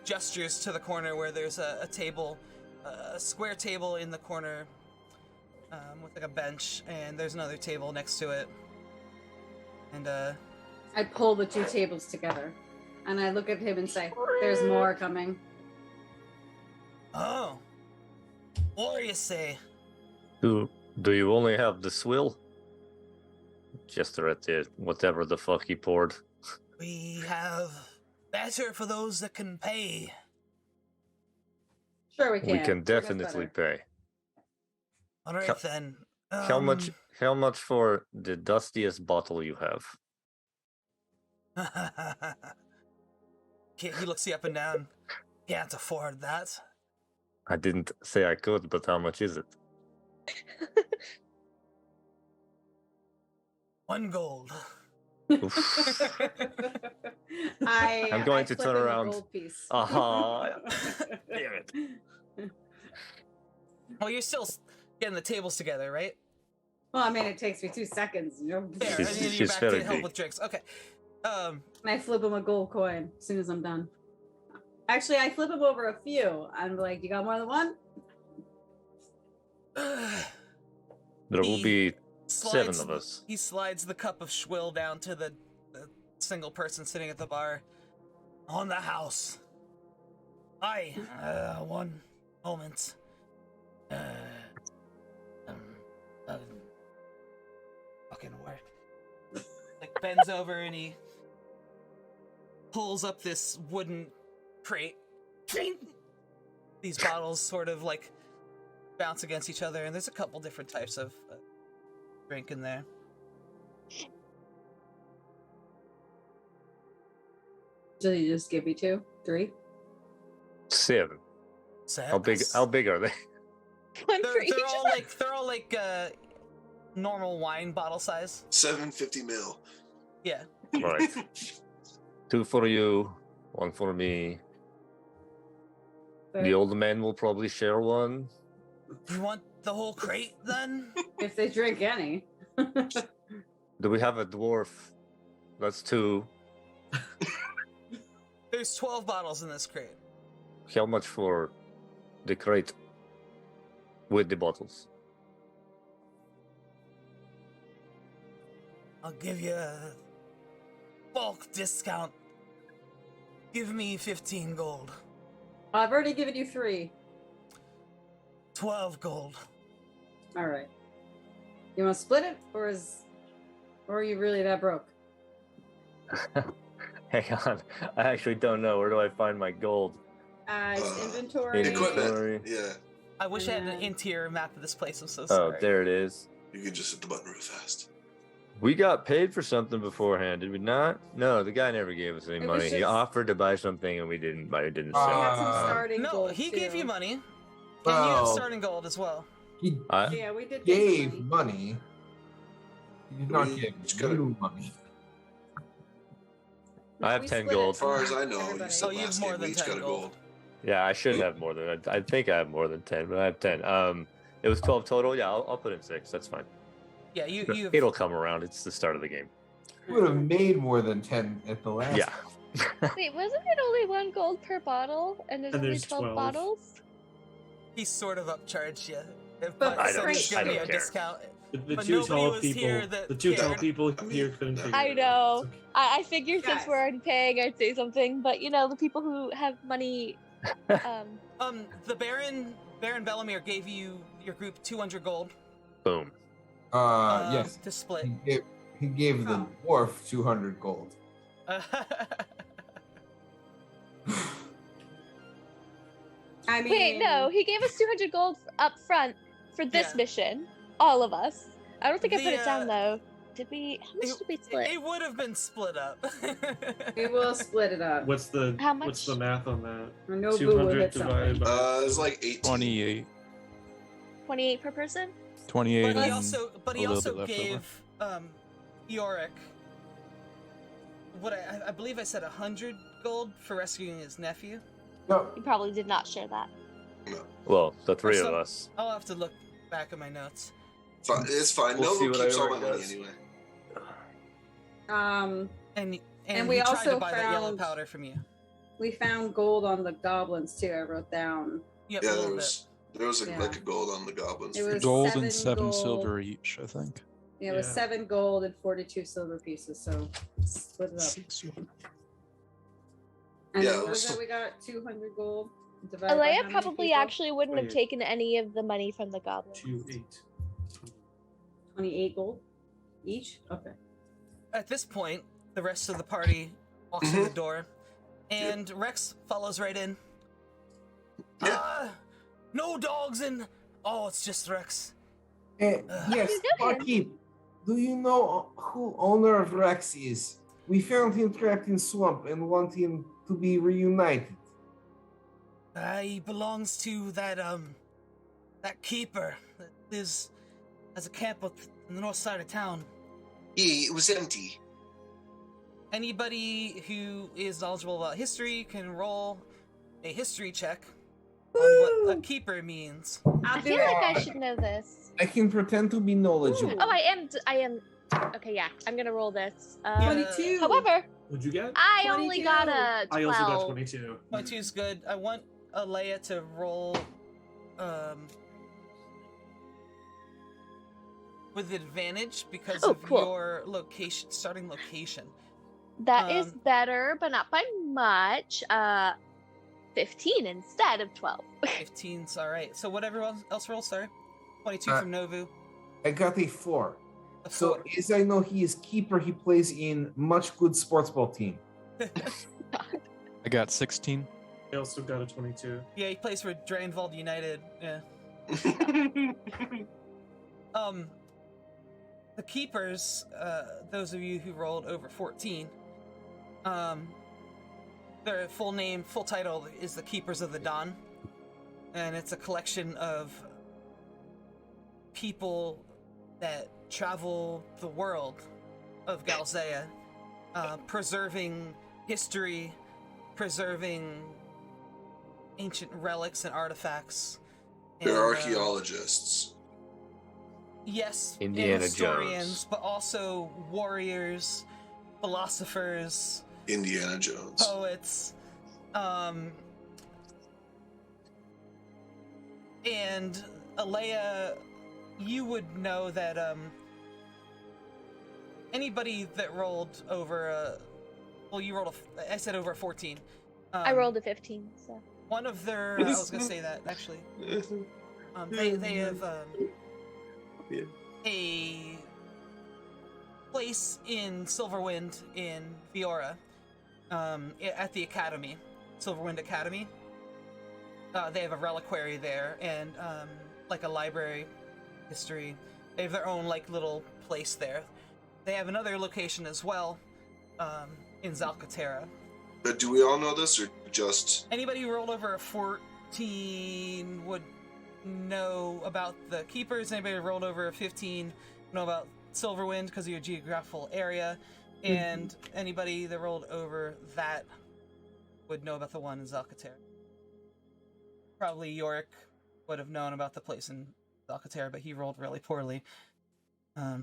gestures to the corner where there's a table, a square table in the corner, with like a bench, and there's another table next to it. And I pull the two tables together. And I look at him and say, "There's more coming." Oh. What do you say? Do you only have the swill? Gesture at the whatever the fuck he poured. We have better for those that can pay. Sure, we can. We can Bigger is definitely better. pay. All right, then. How much? How much for the dustiest bottle you have? He looks you up and down. Can't afford that. I didn't say I could, but how much is it? 1 gold. I'm going to flip turn him a around. gold piece. Damn it. Well, you're still getting the tables together, right? Well, I mean, it takes me 2 seconds. You know? Fair. She's- And then you're she's back very to help big. with drinks. Okay. And I flip him a gold coin as soon as I'm done. Actually, I flip him over a few. I'm like, "You got more than one?" There will He be slides 7 of us. He slides the cup of schwill down to the single person sitting at the bar. On the house. Aye. One moment. Fucking work. Like bends over and he pulls up this wooden crate. These bottles sort of like bounce against each other, and there's a couple different types of drink in there. Did he just give me 2, 3? 7. So How big are they? One for each. they're all like normal wine bottle size. 750 mil. Yeah. Right. 2 for you, 1 for me. The old man will probably share one. You want the whole crate then? If they drink any. Do we have a dwarf? That's 2. There's 12 bottles in this crate. How much for the crate with the bottles? I'll give you a bulk discount. Give me 15 gold. I've already given you 3. 12 gold. All right. You want to split it, or are you really that broke? Hang on. I actually don't know. Where do I find my gold? It's inventory. Equipment. Yeah. I wish I had an interior map of this place. I'm so Oh, sorry. there it is. You can just hit the button real fast. We got paid for something beforehand, did we not? No, the guy never gave us any It was money. He just- offered to buy something and we didn't buy it. Didn't He sell. had some starting No, gold, he too. gave you money. And you have Well, starting gold as well. he Yeah, we did give you gave money. money. He did not We give just gotta- you money. I have We 10 split it. gold. As far as I know, Everybody. you said Oh, you have last more game than we each 10 got a gold. gold. Yeah, I should have more than. I think I have more than 10, but I have 10. It was 12 total. Yeah, I'll put in 6. That's fine. Yeah, you It'll come around. It's the start of the game. You would have made more than 10 at the last. Yeah. Wait, wasn't it only 1 gold per bottle? And there's And only there's 12 12. bottles? he sort of upcharged you. But I said don't- he's I giving don't you a care. discount. The But two nobody tall was people. here that The two tall cared. people I mean, here couldn't figure I it out. know. It's okay. I figured since Guys. we're already paying, I'd say something. But, you know, the people who have money... The Baron Bellamere gave you your group 200 gold. Boom. Yes. To split. He gave the Oh. dwarf 200 gold. I mean, Wait, no, he gave us 200 gold up front for this Yeah. mission. All of us. I don't think I The, put it down, though. Did we? How much did we split? It would have been split up. we will split it up. What's the How what's much? the math on that? Or no boo will 200 hit divided something. by It's like 18. 28. 28 per person? 28 But he and also, a little bit left over. gave Yorick what I believe I said 100 gold for rescuing his nephew. No, You probably did not share that. Well, the 3 of some- us. I'll have to look back at my notes. It's fine. We'll see Novo what keeps all my Ioric money does. anyway. And And we he tried also to buy that yellow found- powder from you. We found gold on the goblins too. I wrote down. Yep, a Yeah, little there was Yeah. like a gold on the goblins. It was Gold 7 and 7 gold. silver each, I think. Yeah, it was Yeah. 7 gold and 42 silver pieces. So split it up. And Yeah, what was so- that? We got 200 gold. divided by Alea how many probably people? actually wouldn't have 28. taken any of the money from the goblin. 2, 8. 28 gold each? Okay. At this point, the rest of the party walks through the door, and Rex follows right in. Yeah. No dogs in. Oh, it's just Rex. Yes, You know him. barkeep. Do you know who owner of Rex is? We found him trapped in swamp and want him to be reunited. He belongs to that keeper that lives as a camp on the north side of town. It was empty. Anybody who is knowledgeable about history can roll a history check on what a keeper means. I feel like I should know this. I can pretend to be knowledgeable. Oh, I am. Okay, yeah, I'm gonna roll this. 22. However, What'd you get? I only 22. got a 12. I also got 22. 22 is good. I want Alea to roll with advantage because of cool. your starting location. That is Um, better, but not by much. 15 instead of 12. 15's all right. So what everyone else rolls, sorry? 22 Uh, from Novu. I got a 4. A So 4. as I know, he is keeper. He plays in much good sports ball team. I got 16. I also got a 22. Yeah, he plays for Draenvold United. Yeah. The keepers, those of you who rolled over 14, their full title is the Keepers of the Dawn, and it's a collection of people that travel the world of Galzea, preserving history, preserving ancient relics and artifacts. They're and, archaeologists. Yes, Indiana and historians, Jones. but also warriors, philosophers, Indiana Jones. poets, and Alea, you would know that anybody that rolled over you rolled I said over 14. I rolled a 15, so. One of their I was gonna say that actually. They have a place in Silverwind in Viora, at the Academy, Silverwind Academy. They have a reliquary there and like a library, history. They have their own like little place there. They have another location as well, in Zalcatera. But do we all know this, or just... Anybody who rolled over a 14 would know about the Keepers. Anybody who rolled over a 15 know about Silverwind because of your geographical area. And anybody that rolled over that would know about the one in Zalcatera. Probably Yorick would have known about the place in Zalcatera, but he rolled really poorly.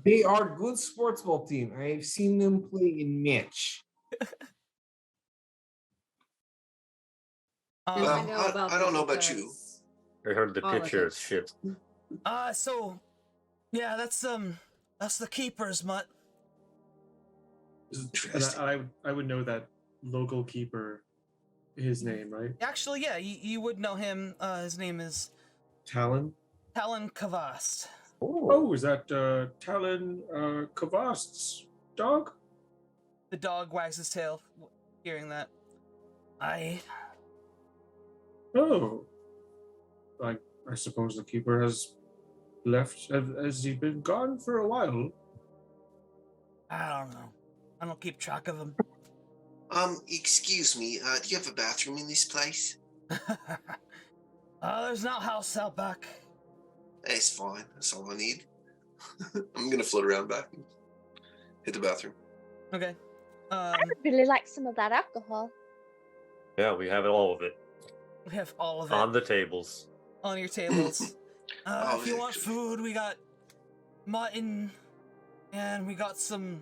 They are good sports ball team. I've seen them play in match. And Well, I know about I don't this know about you. because I heard the Politics. picture is shit. So yeah, that's the Keepers, Mutt. And Interesting. I would know that local keeper, his name, right? Actually, yeah, you would know him. His name is Talon. Talon Kavast. Oh, is that Talon Kavast's dog? The dog wags his tail, hearing that. Oh. I suppose the keeper has left. Has he been gone for a while? I don't know. I don't keep track of him. Excuse me, do you have a bathroom in this place? There's no house out back. It's fine. That's all I need. I'm gonna float around back and hit the bathroom. Okay. I would really like some of that alcohol. Yeah, we have all of it We have all of it on the tables. on your tables. Oh, If you yeah, want good. food, we got mutton, and we got some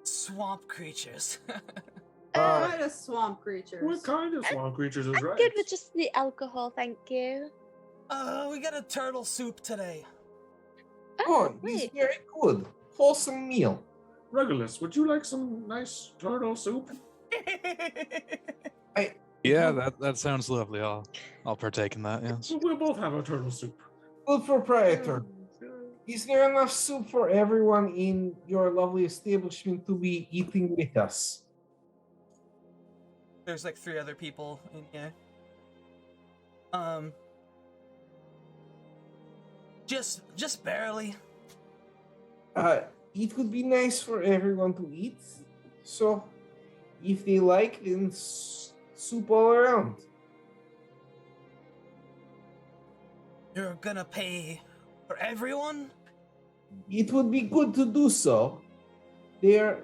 swamp creatures. what kind of swamp creatures? What kind of swamp creatures is I'm right? good with just the alcohol, thank you. We got a turtle soup today. Oh, he's wait. very good. Wholesome meal. Regulus, would you like some nice turtle soup? Yeah, that sounds lovely. I'll partake in that. Yes. We'll both have a turtle soup. Well, proprietor, is there enough soup for everyone in your lovely establishment to be eating with us? There's like 3 other people in here. Just barely. It would be nice for everyone to eat. So, if they like, then soup all around. You're gonna pay for everyone? It would be good to do so. They are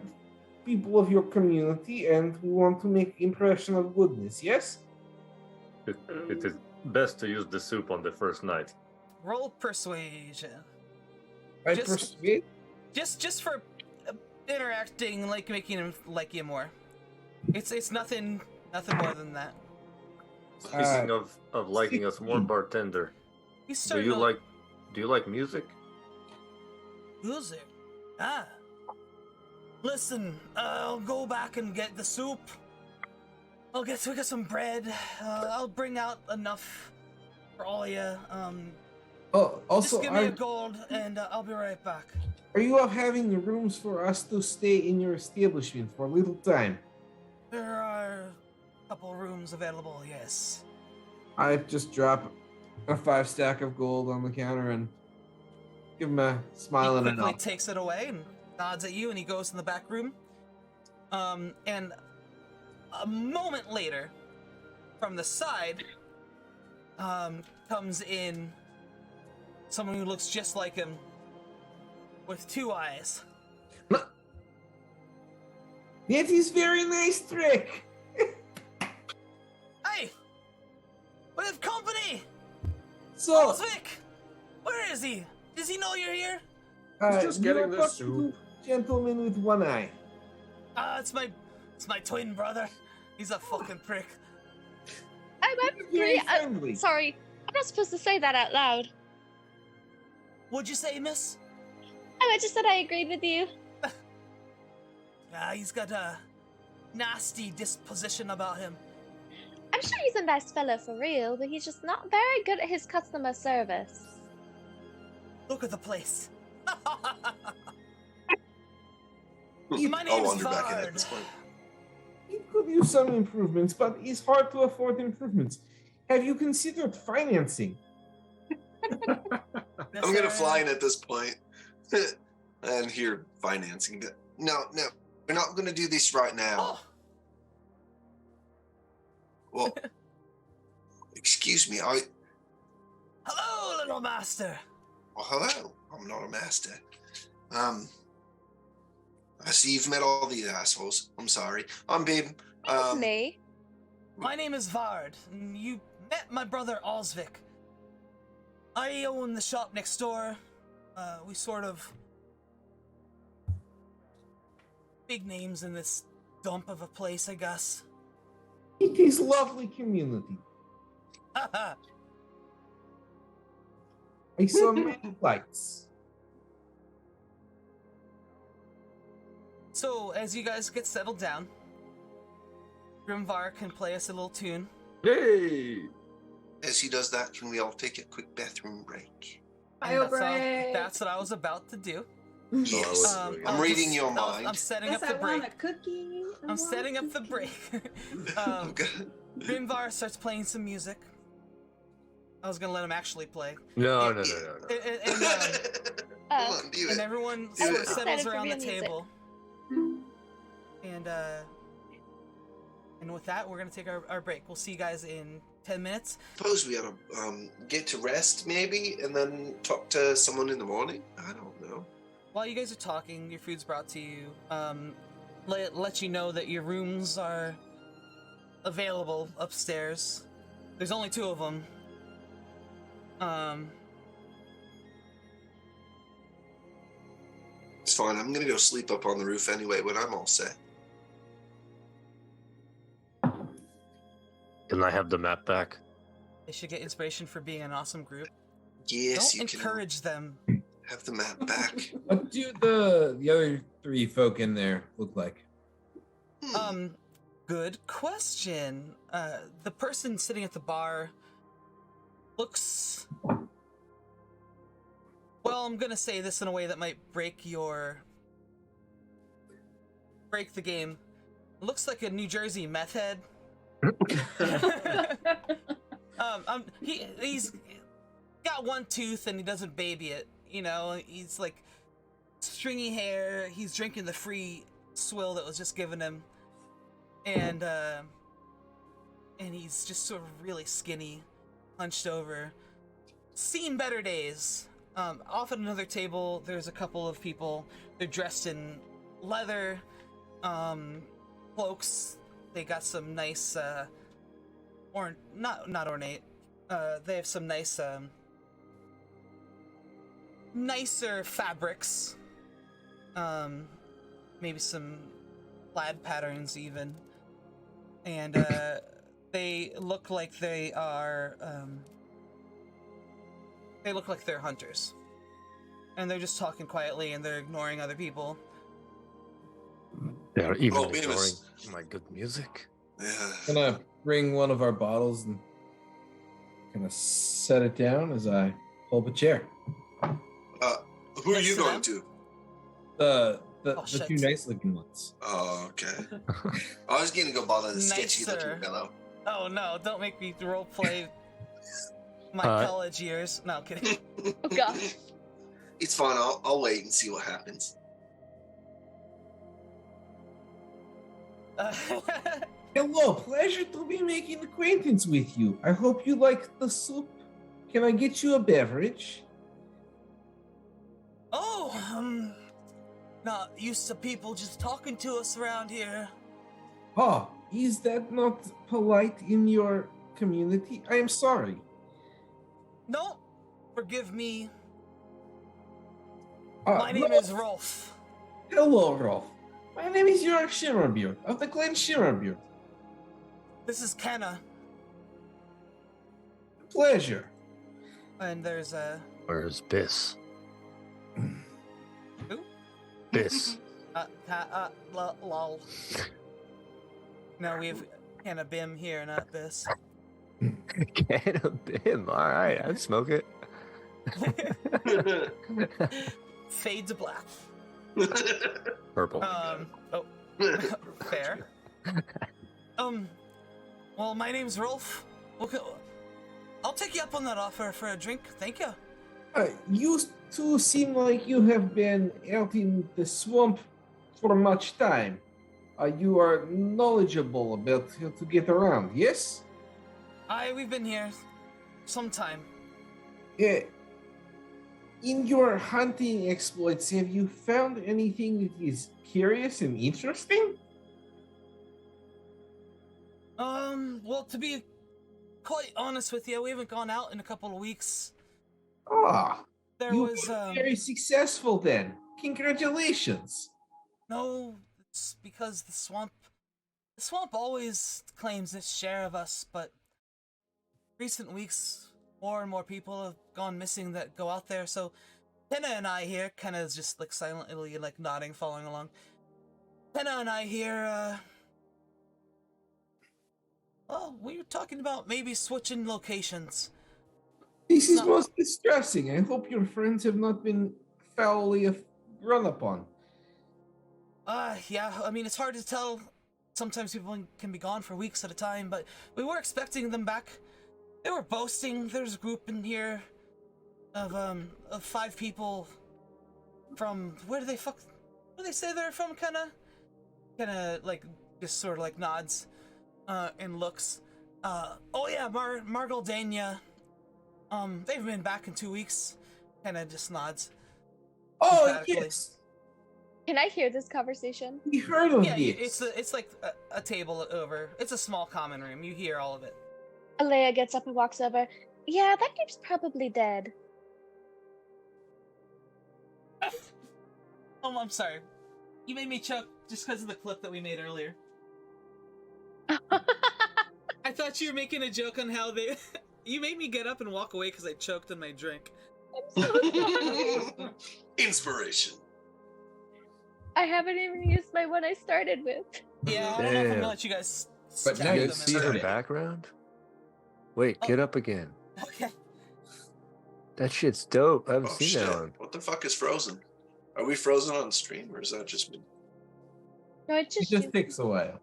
people of your community, and we want to make impression of goodness. Yes. It is best to use the soup on the first night. Roll persuasion. I Just- persuade. Just for interacting, like making him like you more. It's nothing more than that. Speaking of liking us more, bartender, He's do starting you to like music? music. Ah. Listen, I'll go back and get the soup. We get some bread. I'll bring out enough for all you. Oh, also, Just give me a gold, and I'll be right back. are you having rooms for us to stay in your establishment for a little time? There are a couple rooms available. Yes. I just drop a 5 stack of gold on the counter and give him a smile He and a quickly nod. takes it away and nods at you, and he goes in the back room. And a moment later, from the side, comes in someone who looks just like him, with 2 eyes. That is very nice trick. Hey, we have company. So, Osvik, where is he? Does he know you're here? He's just you getting are the talking soup. to Gentleman with one eye. It's my twin brother. He's a fucking prick. I'm Very angry. friendly. Sorry, I'm not supposed to say that out loud. What'd you say, miss? Oh, I just said I agreed with you. He's got a nasty disposition about him. I'm sure he's a nice fellow for real, but he's just not very good at his customer service. Look at the place. My I'll name is wander back in at Vard. this point. It could use some improvements, but it's hard to afford improvements. Have you considered financing? I'm gonna fly in at this point and hear financing. No, we're not gonna do this right now. Oh, Well, excuse me. hello, little master. Well, hello. I'm not a master. I see you've met all these assholes. I'm sorry. I'm Bib. It's me. My name is Vard, and you met my brother Osvik. I own the shop next door. We sort of big names in this dump of a place, I guess. It is lovely community. I saw many lights. So, as you guys get settled down, Grimvar can play us a little tune. Yay! As he does that, can we all take a quick bathroom break? And that's what I was about to do. Yes. I'm reading your mind. I'm setting Yes, up the I want break. a cookie. I'm setting up the break. Okay. Grimvar starts playing some music. I was gonna let him actually play. No. And, Come on, do and it. everyone Do sort it. of settles Excited for around the real music. table. And with that, we're gonna take our break. We'll see you guys in 10 minutes. Suppose we ought to get to rest, maybe, and then talk to someone in the morning. I don't know. While you guys are talking, your food's brought to you. Let you know that your rooms are available upstairs. There's only 2 of them. It's fine. I'm gonna go sleep up on the roof anyway when I'm all set. Can I have the map back? They should get inspiration for being an awesome group. Yes, Don't you encourage them. can have the map back. What do the other 3 folk in there look like? Good Good question. The person sitting at the bar looks... Well, I'm gonna say this in a way that might break the game. Looks like a New Jersey meth head. He's got one tooth and he doesn't baby it. You know, he's like stringy hair. He's drinking the free swill that was just given him, and he's just sort of really skinny, hunched over. Seen better days. Off at another table, there's a couple of people. They're dressed in leather cloaks. They got some nice, not ornate. They have some nice, nicer fabrics. Maybe some plaid patterns even. And they look like they are. They look like they're hunters. And they're just talking quietly and they're ignoring other people. They are even Oh, ignoring Beavis. my good music. Yeah. Gonna bring one of our bottles and kind of set it down as I pull up a chair. Who are Next you to going them? to? The shit. two nice looking ones. Oh, okay. I was gonna go bother the sketchy Nicer. looking fellow. Oh no, don't make me roleplay my college years. No, I'm kidding. Oh gosh. It's fine. I'll wait and see what happens. Hello, pleasure to be making acquaintance with you. I hope you like the soup. Can I get you a beverage? Oh, not used to people just talking to us around here. Oh, is that not polite in your community? I am sorry. No, forgive me. no- My name is Rolf. Hello, Rolf. My name is Jörg Shimmerbeard of the clan Shimmerbeard. This is Kenna, Pleasure. and there's a Where's Biss? Who? Biss. lol. No, we have Kenna Bim here, not this. Can of Bim. All right, I'd smoke it. Fade to black. Purple. Oh, fair. Well, my name's Rolf. Okay, I'll take you up on that offer for a drink. Thank you. You two seem like you have been out in the swamp for much time. You are knowledgeable about how to get around, yes? We've been here some time. In your hunting exploits, have you found anything that is curious and interesting? Well, to be quite honest with you, we haven't gone out in a couple of weeks. Ah, There you was, were very successful then. Congratulations. No, it's because the swamp always claims its share of us, but recent weeks, more and more people have gone missing that go out there, so Penna and I here, kind of just like silently like nodding, following along. Penna and I here, well, we were talking about maybe switching locations. This is No. most distressing. I hope your friends have not been foully run upon. Yeah, I mean, it's hard to tell. Sometimes people can be gone for weeks at a time, but we were expecting them back. They were boasting. There's a group in here of 5 people from, where do they say they're from, kinda like, just sort of like nods, and looks. Oh yeah, Margaldania. They've been back in 2 weeks. Kinda just nods. Oh, emphatically. yes. Can I hear this conversation? We heard of Yeah, this. it's like a table over. It's a small common room. You hear all of it. Alea gets up and walks over. Yeah, that group's probably dead. Oh, I'm sorry. You made me choke just because of the clip that we made earlier. I thought you were making a joke on how they... You made me get up and walk away because I choked on my drink. I'm so sorry. Inspiration. I haven't even used my one I started with. Yeah, I don't know if I'm Damn. gonna let you guys But stack now You you them guys see in her there. background? Wait, Oh. get up again. Okay. That shit's dope. I haven't Oh seen shit! that one. What the fuck is frozen? Are we frozen on stream, or is that just me? No, it's It just just you. takes a while.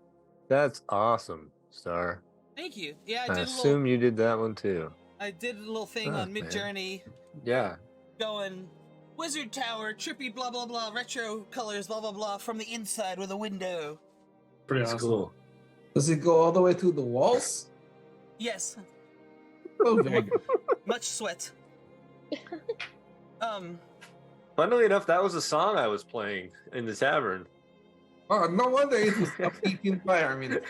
That's awesome, Star. Thank you. Yeah, I assume you did that one too. I did a little thing Fuck, on Mid Journey Yeah. going Wizard Tower, trippy blah blah blah, retro colors, blah blah blah, from the inside with a window. Pretty That's awesome. cool. Does it go all the way to the walls? Yes, Oh, very good. much sweat. Funnily enough, that was a song I was playing in the tavern. Oh, no wonder it was upbeat environment.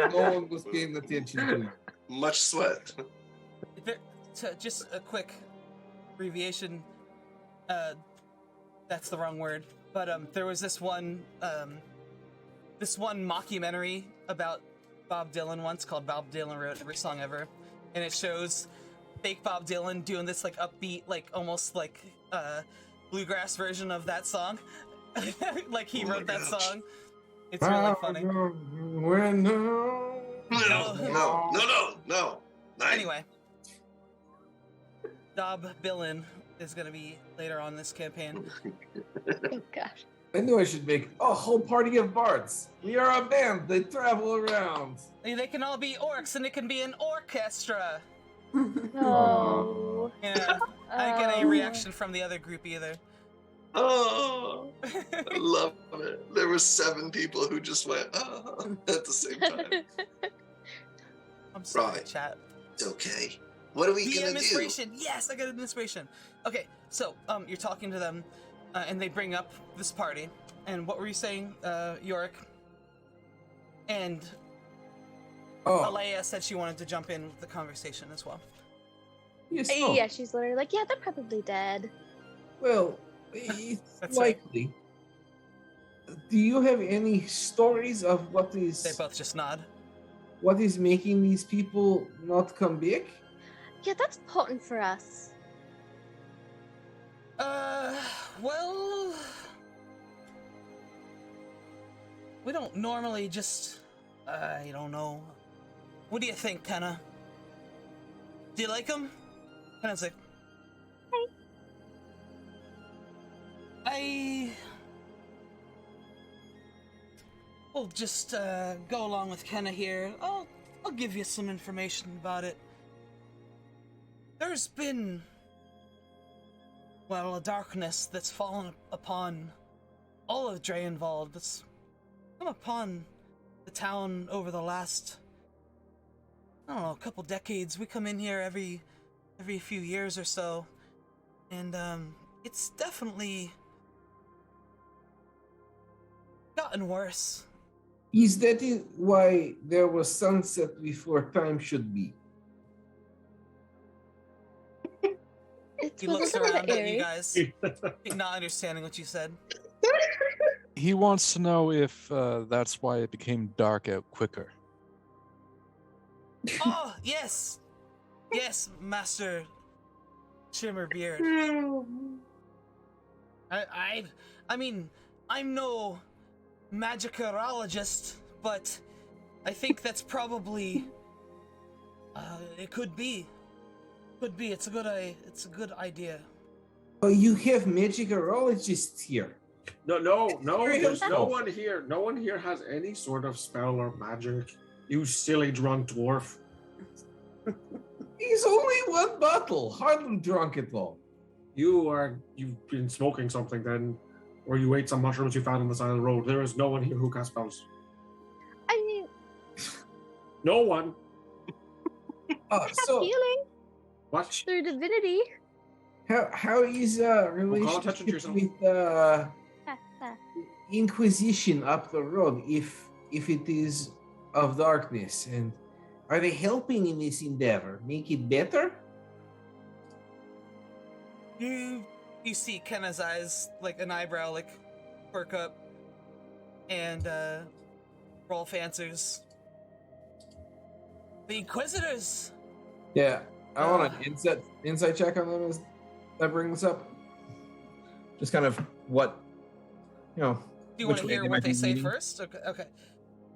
And no one was paying attention to it. Much sweat. Just a quick abbreviation. That's the wrong word. But there was this one mockumentary about Bob Dylan once called Bob Dylan Wrote Every Song Ever, and it shows fake Bob Dylan doing this like upbeat, like almost like bluegrass version of that song. Like he Oh my wrote that gosh. song. It's really funny. When no. No. Anyway, Bob Dylan is gonna be later on this campaign. Oh gosh. I knew I should make a whole party of bards. We are a band. They travel around. They can all be orcs, and it can be an orchestra. No. Yeah, I didn't get any reaction from the other group either. Oh, I love it. There were 7 people who just went at the same time. I'm sorry, Right. chat. It's okay. What are we DM gonna do? inspiration. Yes, I got an inspiration. Okay, so you're talking to them, and they bring up this party. And what were you saying, Yorick? And Oh, Alea said she wanted to jump in with the conversation as well. yes. No. Yeah, she's literally like, yeah, they're probably dead. Well, it's That's right. likely. Do you have any stories of what They is both just nod. making these people not come back? Yeah, that's potent for us. Well, we don't normally just, I don't know. What do you think, Kenna? Do you like him? Kenna's like, we'll just go along with Kenna here. I'll give you some information about it. There's been, well, a darkness that's fallen upon all of Draenvold. That's come upon the town over the last, I don't know, a couple decades. We come in here every few years or so, and it's definitely gotten worse. Is that why there was sunset before time should be? It's He looks wasn't around that at you eerie? guys, not understanding what you said. He wants to know if that's why it became dark out quicker. Oh, yes! Yes, Master Shimmerbeard. I mean, I'm no magicarologist, but I think that's probably, it could be. Could be, it's a good idea. Oh, you have magicarologists here. No, Very there's no helpful. one here. No one here has any sort of spell or magic. You silly drunk dwarf. He's only one bottle, hardly drunk at all. You've been smoking something then, or you ate some mushrooms you found on the side of the road. There is no one here who casts spells. I mean, No one. So healing What? through divinity. how is call relationship attention to yourself. with Inquisition up the road, if it is of darkness, and are they helping in this endeavor? Make it better? You see Kenna's eyes, like an eyebrow, like perk up, and Rolf answers. The Inquisitors. Yeah, I want an insight check on them as I bring this up. Just kind of what, Do you want which to way hear they what might they be say leaning. first? Okay.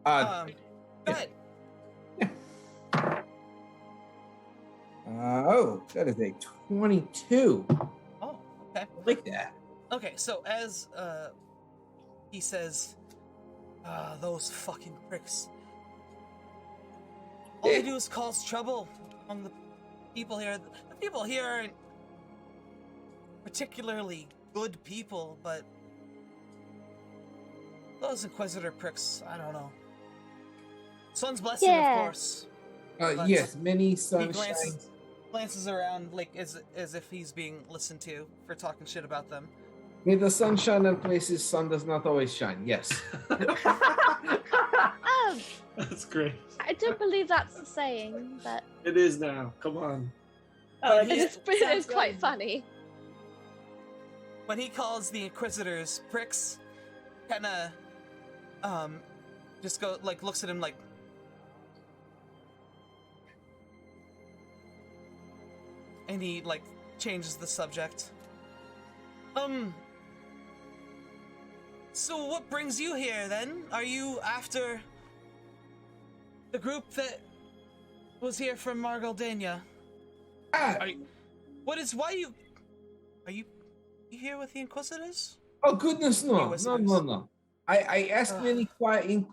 Go ahead. That is a 22. Oh, okay. I like that. Okay, so as he says, those fucking pricks. All they do is cause trouble among the people here. The people here aren't particularly good people, but those Inquisitor pricks, I don't know. Sun's blessing, of course. Yes, many He sunshine. glances around like as if he's being listened to for talking shit about them. May the sun shine in places sun does not always shine. Yes. That's great. I don't believe that's the saying, but It is now. Come on. it's quite funny. When he calls the Inquisitors pricks, kinda just looks at him like, and he changes the subject. So what brings you here then? Are you after the group that was here from Margaldania? Are you here with the Inquisitors? Oh goodness, no. Whispers. No. I ask many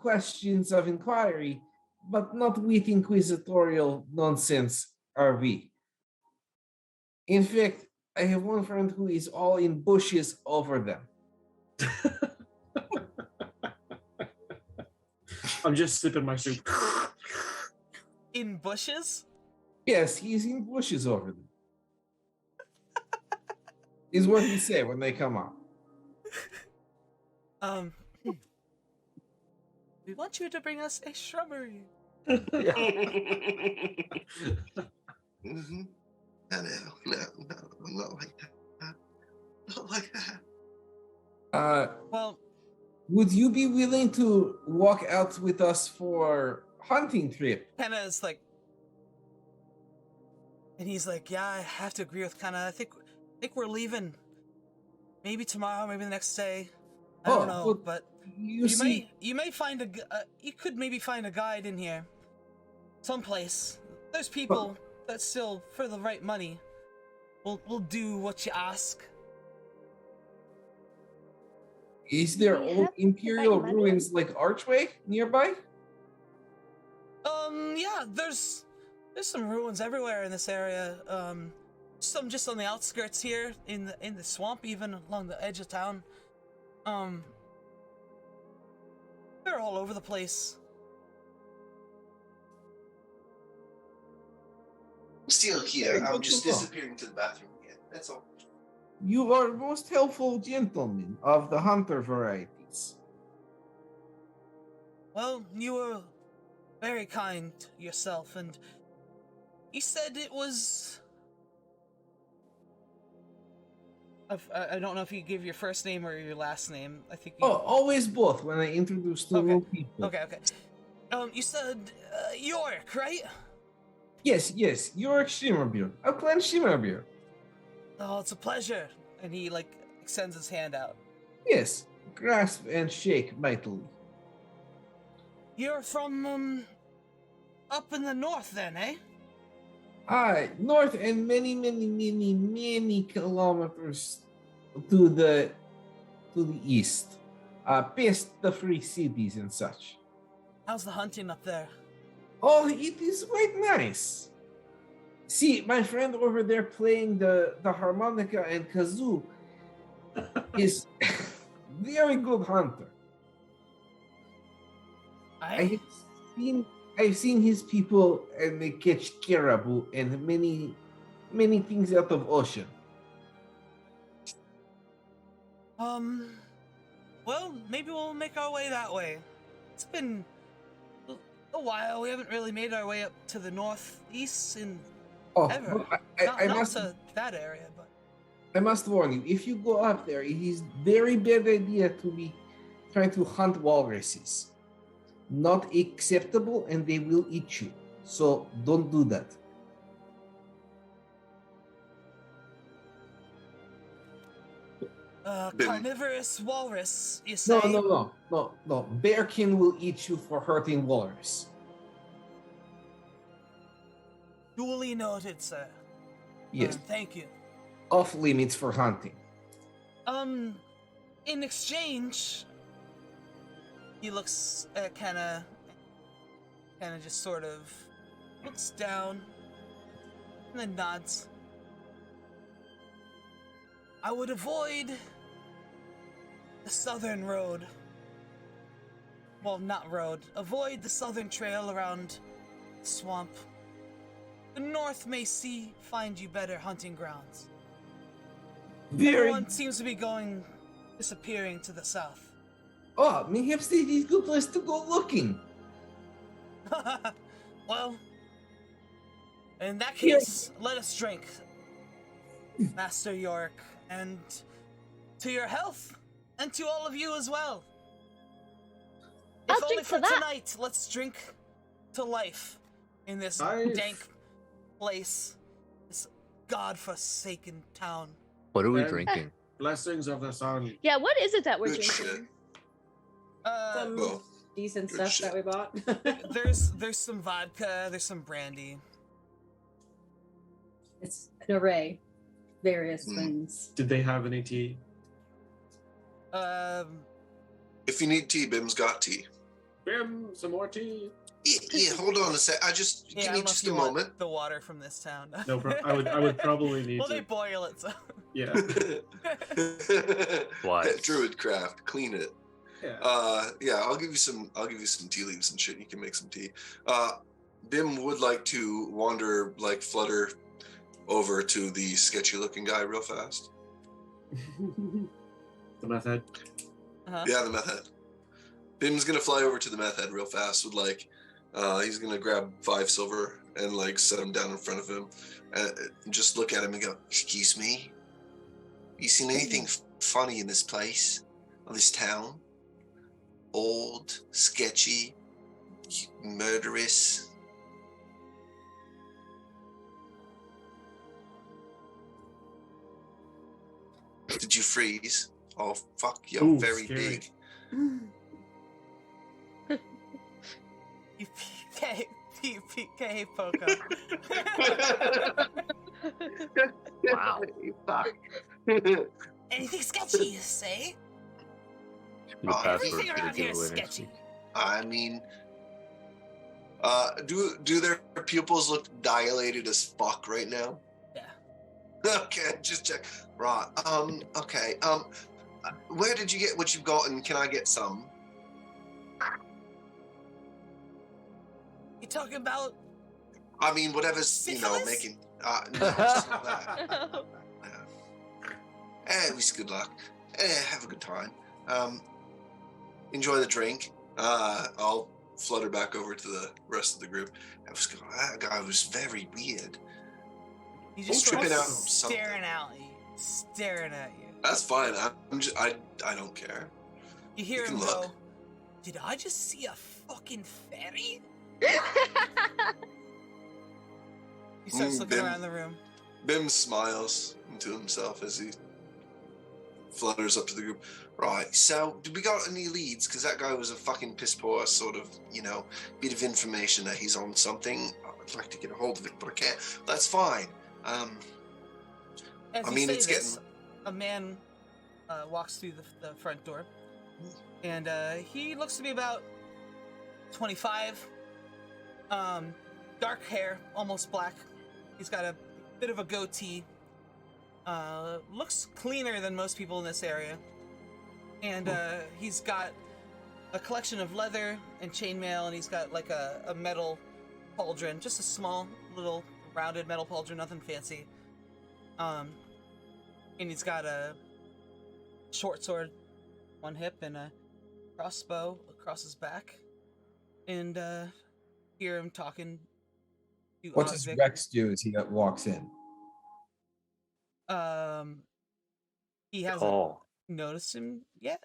questions of inquiry, but not with inquisitorial nonsense, RV. In fact, I have one friend who is all in bushes over them. I'm just sipping my soup. In bushes? Yes, he's in bushes over them. Is what he say when they come up. We want you to bring us a shrubbery. Mm-hmm. No, I'm not like that. Not like that. Well, would you be willing to walk out with us for hunting trip? Kenna's like, and he's like, yeah, I have to agree with Kenna. I think we're leaving. Maybe tomorrow, maybe the next day. I don't know, but you may find you could maybe find a guide in here, someplace. There's people that still, for the right money, will do what you ask. Is there old imperial ruins like Archway nearby? Yeah, there's some ruins everywhere in this area. Some just on the outskirts here, in the swamp, even along the edge of town. They're all over the place. I'm still here. I'm just disappearing to the bathroom again. That's all. You are most helpful gentlemen of the hunter varieties. Well, you were very kind yourself, and you said it was... I don't know if you give your first name or your last name. I think you... always both when I introduce new people. Okay. You said York, right? Yes, York Shimmerbeard. Of Clan Shimmerbeard. Oh, it's a pleasure. And he extends his hand out. Yes, grasp and shake mightily. You're from up in the north then, eh? Aye, north and many kilometers to the east. Past the free cities and such. How's the hunting up there? Oh, it is quite nice. See, my friend over there playing the harmonica and kazoo is very good hunter. I've seen his people and they catch caribou and many things out of ocean. Well, maybe we'll make our way that way. It's been a while. We haven't really made our way up to the northeast in ever. Not to that area, but I must warn you, if you go up there, it is very bad idea to be trying to hunt walruses. Not acceptable, and they will eat you. So don't do that. Bim. Carnivorous walrus, you say? No. Bearkin will eat you for hurting walrus. Duly noted, sir. Yes. Thank you. Off limits for hunting. In exchange, he looks kind of just sort of looks down and then nods. I would avoid the southern road. Well, not road. Avoid the southern trail around the swamp. The north may find you better hunting grounds. Everyone seems to be disappearing to the south. Oh, perhaps it is a good place to go looking. Well, in that case, let us drink, Master York, and to your health, and to all of you as well. I'll If only drink for to that. tonight, let's drink to life in this dank place, this godforsaken town. What are we And- drinking? Blessings of the sun. Yeah, what is it that we're Good shit. drinking? Some Well, decent good stuff shit. that we bought. There's some vodka, there's some brandy. It's an array, various Mm. things. Did they have any tea? If you need tea, Bim's got tea. Bim, some more tea. Yeah, hold on a sec. Yeah, give I me don't know just if a you want moment. the water from this town. No, I would probably need Well, they to. boil it, so. Yeah. Why? Druidcraft, clean it. Yeah. Yeah, I'll give you some tea leaves and shit, and you can make some tea. Bim would like to flutter over to the sketchy looking guy real fast. The meth head. Yeah, the meth head. Bim's gonna fly over to the meth head real fast with he's gonna grab 5 silver and set him down in front of him and just look at him and go, "Excuse me, you seen anything funny in this place, or this town? Old, sketchy, murderous?" Did you freeze? Oh fuck, you're Ooh, very scary. big. PPK Poco. Wow. Fuck. Anything sketchy, you say? The password Everything for the around here is giveaway next sketchy. week. I mean, do their pupils look dilated as fuck right now? Yeah. Okay, just check. Right. Okay. Where did you get what you've got, and can I get some? You talking about? I mean, whatever's Syphilis? making. No, just not that. At least good luck. Have a good time. Enjoy the drink. I'll flutter back over to the rest of the group. That guy was very weird. You just Don't sort trip of it out on something. staring at you. That's fine. I don't care. You hear You him can go, look. "Did I just see a fucking fairy?" He starts looking Bim. around the room. Bim smiles to himself as he flutters up to the group. Right, so do we got any leads? Because that guy was a fucking piss poor sort of, bit of information that he's on something. I'd like to get a hold of it, but I can't. That's fine. As I you mean, say it's this, a man walks through the front door, and he looks to be about 25. Dark hair, almost black. He's got a bit of a goatee. Looks cleaner than most people in this area. And he's got a collection of leather and chainmail, and he's got a metal pauldron, just a small little rounded metal pauldron, nothing fancy. And he's got a short sword, one hip, and a crossbow across his back. And hear him talking to What does Osvic. Rex do as he walks in? He hasn't Oh, noticed him yet.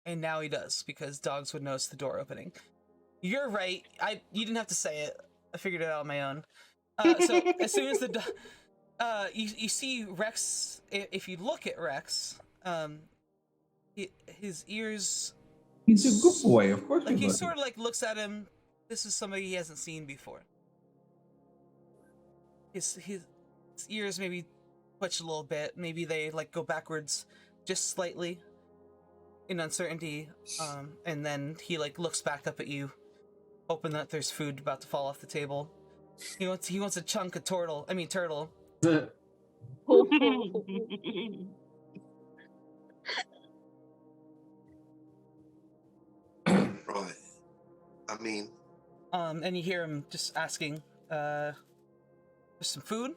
And now he does, because dogs would notice the door opening. You're right. You didn't have to say it. I figured it out on my own. So as soon as You see Rex. If you look at Rex, his ears. He's a good boy, of course. Like we he love sort him. of like looks at him. This is somebody he hasn't seen before. His ears maybe twitch a little bit. Maybe they like go backwards just slightly in uncertainty. And then he like looks back up at you, hoping that there's food about to fall off the table. He wants a chunk of turtle. Right. I mean, And you hear him just asking, for some food?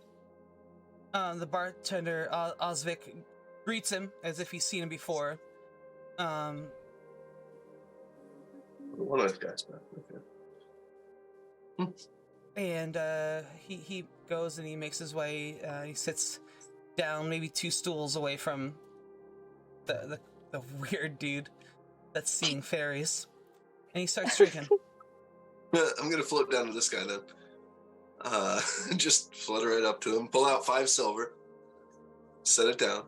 The bartender, Osvik, greets him as if he's seen him before. one of those guys back. Okay. And he goes and he makes his way. He sits down, maybe 2 stools away from the weird dude that's seeing fairies, and he starts drinking. I'm gonna float down to this guy then. Just flutter right up to him, pull out 5 silver, set it down,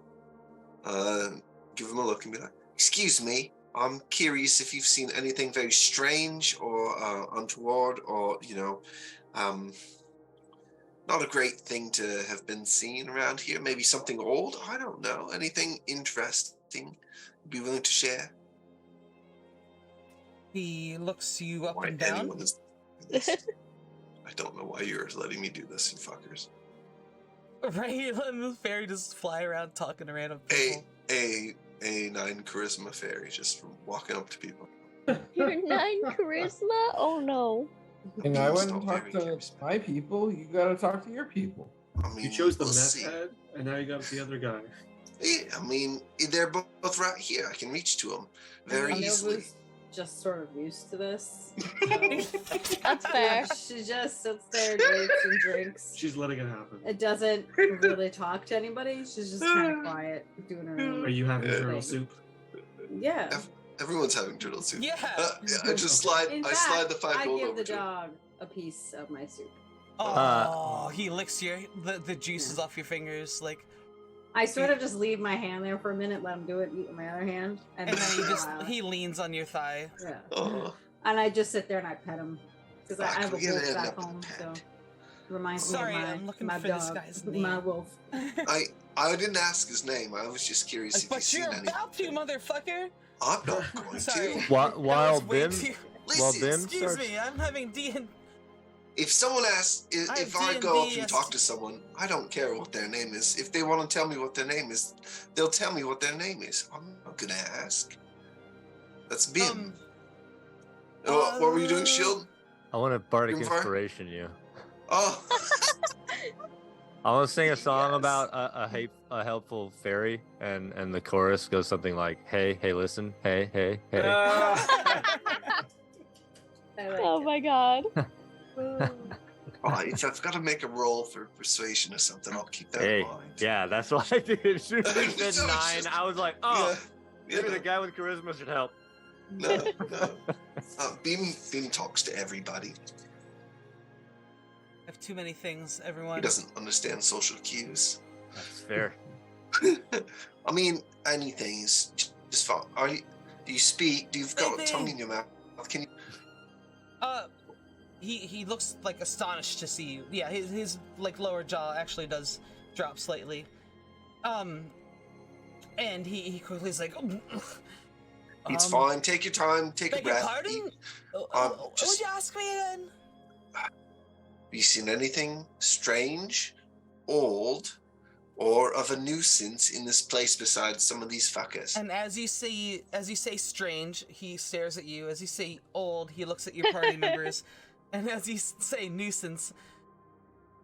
give him a look, and be like, "Excuse me, I'm curious if you've seen anything very strange or untoward, or not a great thing to have been seen around here. Maybe something old. I don't know. Anything interesting you'd be willing to share?" He looks you up Why and down. anyone is this? I don't know why you're letting me do this, you fuckers. Right, you're letting the fairy just fly around talking to random people. A 9 charisma fairy just from walking up to people. You're 9 charisma? Oh no. And I went Still and talked very to charismatic. my people. You gotta talk to your people. I mean, You chose the we'll meth see. head, and now you got the other guy. Yeah, I mean, they're both right here. I can reach to them very easily. Nova's just sort of used to this. That's fair. She just sits there, drinks and drinks. She's letting it happen. It doesn't really talk to anybody. She's just kind of quiet, doing her own. Are you having Yeah. turtle soup? Yeah. Everyone's having turtle soup. Yeah. I just slide. In I fact, slide the 5 I gold give over the to him. dog a piece of my soup. Oh, he licks the juices off your fingers, like, I sort of just leave my hand there for a minute, let him do it, eat with my other hand, and then he leans on your thigh. yeah. Oh, And I just sit there and I pet him because I have a we gotta wolf end back up with a home, pet. so reminds Sorry, me of I'm looking my for dog, this guy's my name. wolf. I didn't ask his name. I was just curious if you've But seen you're anything. about to, motherfucker. I'm not going Sorry. to. While That was way Bim, too- while Listen, Bim Excuse starts, me, I'm having if someone asks, I if have I go up D&D and talk to someone, I don't care what their name is. If they want to tell me what their name is, they'll tell me what their name is. I'm not gonna ask. That's Bim. What were you doing, Shield? I want to bardic Grimvar? inspiration you. Oh, I want to sing a song Yes. about a helpful fairy, and the chorus goes something like, "Hey, hey, listen, hey, hey, hey." I like Oh it. my god. if I've got to make a roll for persuasion or something, I'll keep that Hey, in mind. yeah, that's what I did. As soon as you So it's said 9, just- I was like, oh, yeah, maybe the guy with charisma should help. no. Beam talks to everybody. I have too many things, He everyone. doesn't understand social cues. That's fair. I mean, anything is just fine. Do you speak? Do you've got a tongue in your mouth? Can you? He looks like astonished to see you. Yeah, his like lower jaw actually does drop slightly. And he quickly is like, It's fine. Take your time. Take a Beg your breath. pardon? Would just- you ask me again? Have you seen anything strange, old, or of a nuisance in this place besides some of these fuckers? And as you say strange, he stares at you. As you say old, he looks at your party members. And as you say nuisance,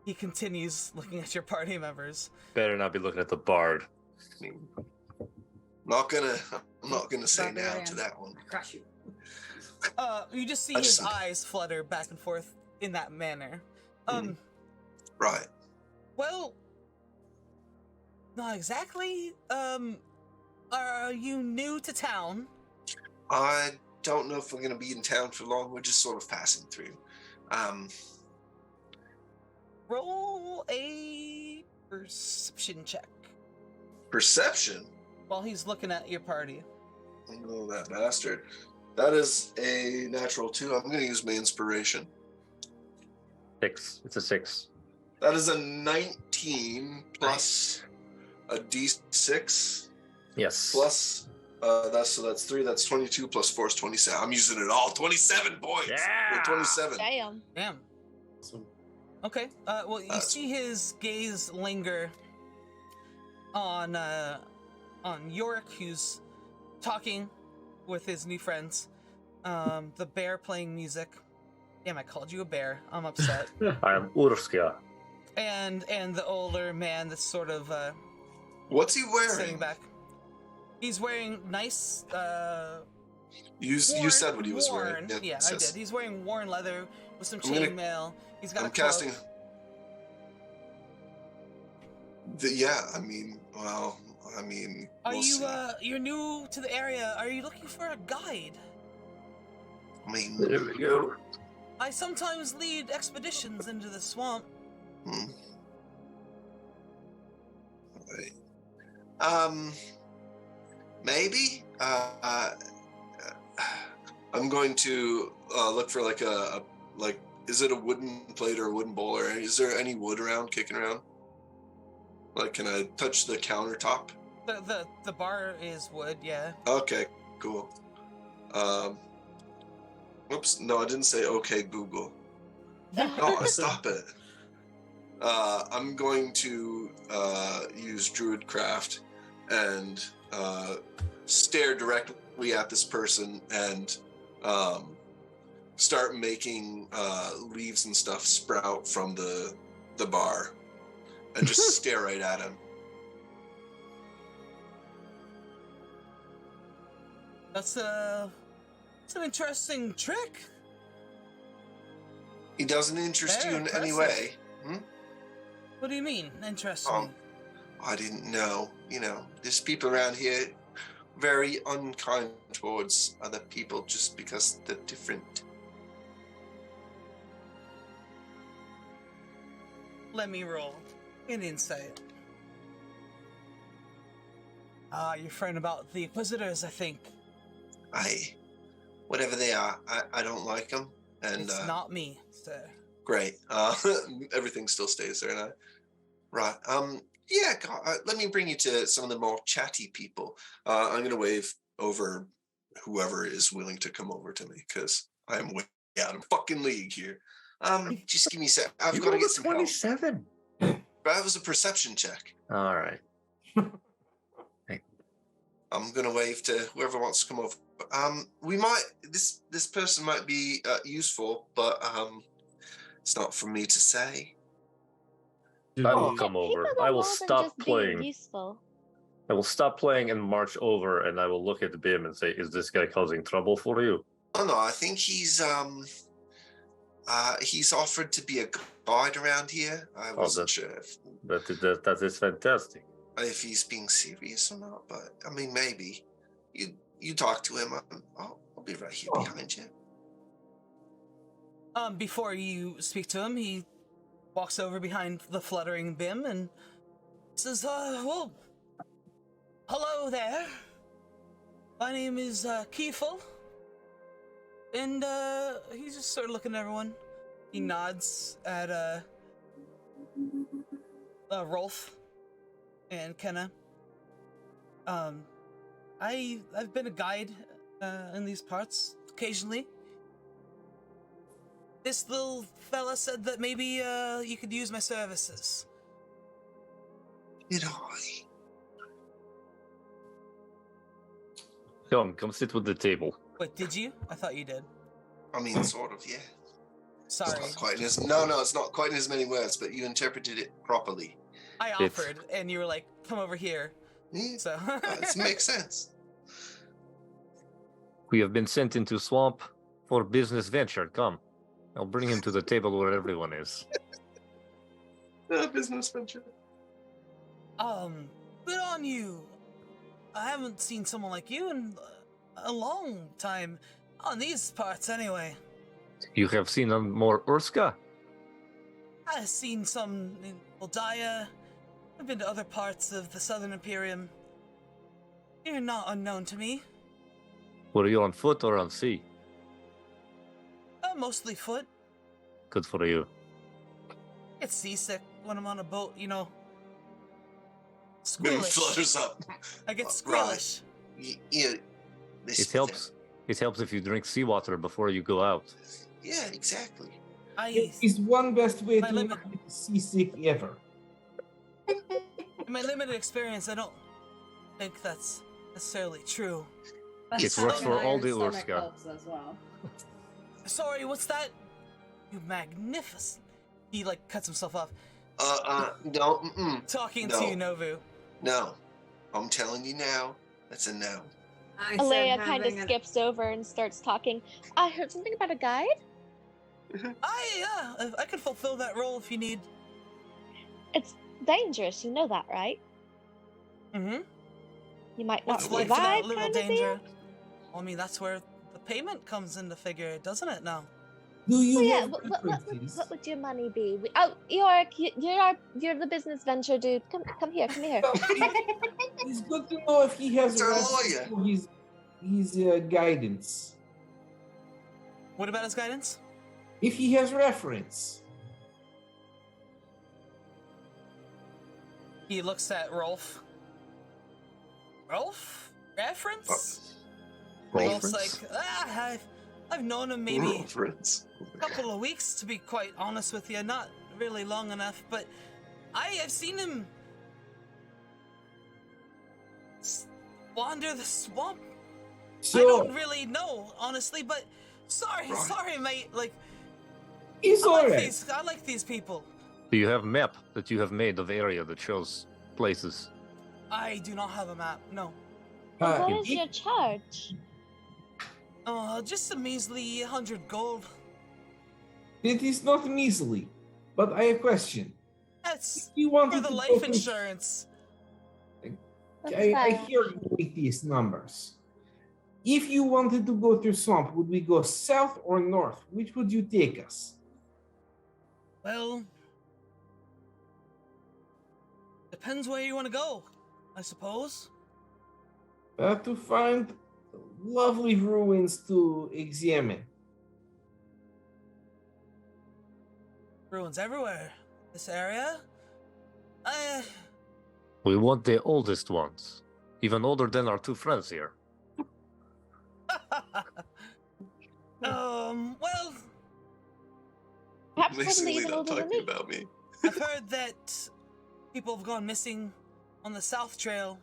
he continues looking at your party members. Better not be looking at the bard. I mean, I'm not gonna say now Barbarian. to that one. Crush you. You just see I his just- eyes flutter back and forth in that manner. Right. Well, not exactly. Are you new to town? I don't know if we're gonna be in town for long. We're just sort of passing through. Roll a perception check Perception? while he's looking at your party. Oh, that bastard. That is a natural 2. I'm going to use my inspiration. 6. It's a 6. That is a 19 plus a d6 Yes. plus that's 3. That's 22 plus 4 is 27. I'm using it all. 27 points. Yeah! 27. Damn. Damn. Awesome. Okay. Well, you see his gaze linger on Yorick, who's talking with his new friends. The bear playing music. Damn, I called you a bear. I'm upset. I am Urska. and the older man that's sort of What's he wearing? sitting back. He's wearing nice. You said what he was wearing. Worn, yeah, I did. He's wearing worn leather with some I'm gonna- chainmail. He's got I'm a cloak. casting. Yeah, I mean, Are we'll you see. you're new to the area? Are you looking for a guide? I mean, There we go. I sometimes lead expeditions into the swamp. Right. Maybe. I'm going to look for like a Is it a wooden plate or a wooden bowl, or is there any wood around kicking around? Like, can I touch the countertop? The bar is wood, yeah. Okay, cool. Whoops, no, I didn't say okay, Google. No, stop it. I'm going to use Druidcraft and stare directly at this person and start making leaves and stuff sprout from the bar and just stare right at him. That's an interesting trick. He doesn't interest Very you in any impressive. way? What do you mean, interesting? I didn't know. There's people around here very unkind towards other people just because they're different. Let me roll an insight. Your friend about the Inquisitors, I think. Whatever they are, I don't like them. And It's not me, sir. great. Everything still stays there now. Right. Yeah, let me bring you to some of the more chatty people. I'm going to wave over whoever is willing to come over to me, because I'm way out of fucking league here. Just give me a sec. I've got to get some help. 27. That was a perception check. All right. I'm going to wave to whoever wants to come over. This person might be useful, but it's not for me to say. I will Do- come People over. are I will more than stop just being playing. Useful. I will stop playing and march over, and I will look at Bim and say, "Is this guy causing trouble for you?" Oh no, I think he's offered to be a guide around here. I wasn't sure That is fantastic. if he's being serious or not, but I mean, maybe you talk to him. I'll be right here behind you. Before you speak to him, he walks over behind the fluttering Bim and says, well, hello there. My name is Kiefel. And he's just sort of looking at everyone. He nods at Rolf and Kenna. I've been a guide in these parts occasionally. This little fella said that maybe you could use my services. Did I? Come sit with the table. Wait, did you? I thought you did. I mean, sort of, yeah. Sorry. It's not quite in as, no, it's not quite in as many words, but you interpreted it properly. I offered, and you were like, come over here. Yeah, So it makes sense. We have been sent into swamp for business venture. Come, I'll bring him to the table where everyone is. Business venture. Good on you. I haven't seen someone like you in a long time. On these parts, anyway. You have seen more Urska? I've seen some in Moldaya, I've been to other parts of the Southern Imperium. You're not unknown to me. Were you on foot or on sea? Mostly foot. Good for you. Get seasick when I'm on a boat, you know. Moon Squealish. flutters up. I get Right. squealish. Yeah, It helps. It helps if you drink seawater before you go out. Yeah, exactly. It is one best way My to limit- not get seasick ever. In my limited experience, I don't think that's necessarily true. It works for all the Urska. as well. Sorry, what's that? You magnificent. He like cuts himself off. No, Talking No. to you, Novu. no. I'm telling you now, that's a no. Alea kind of skips over and starts talking. I heard something about a guide. I could fulfill that role if you need. It's dangerous, you know that, right? Mm-hmm. You might not What's life without survive, a little kind danger? of deal. Well, I mean, that's where the payment comes into figure, doesn't it? Now. Do you Oh, yeah. have preferences? What would your money be? You're the business venture dude. Come here. Well, it's good to know if he has It's our reference lawyer. for his guidance. What about his guidance? If he has reference. He looks at Rolf. Rolf? Reference? Rolf's like, I've known him maybe Reference. a couple of weeks, to be quite honest with you. Not really long enough, but I've seen him wander the swamp. So I don't really know, honestly, but sorry, mate. Like, it's alright. I like these people. Do you have map that you have made of area that shows places? I do not have a map. No. What is your charge? Just a measly 100 gold. It is not measly, but I have a question. That's You want for to the go life to- insurance. I hear you with these numbers. If you wanted to go through swamp, would we go south or north? Which would you take us? Well, depends where you want to go, I suppose. To find lovely ruins to examine. Ruins everywhere. This area. We want the oldest ones, even older than our two friends here. Well, Perhaps Basically somebody even not older than talking me. about me. I've heard that people have gone missing on the South Trail,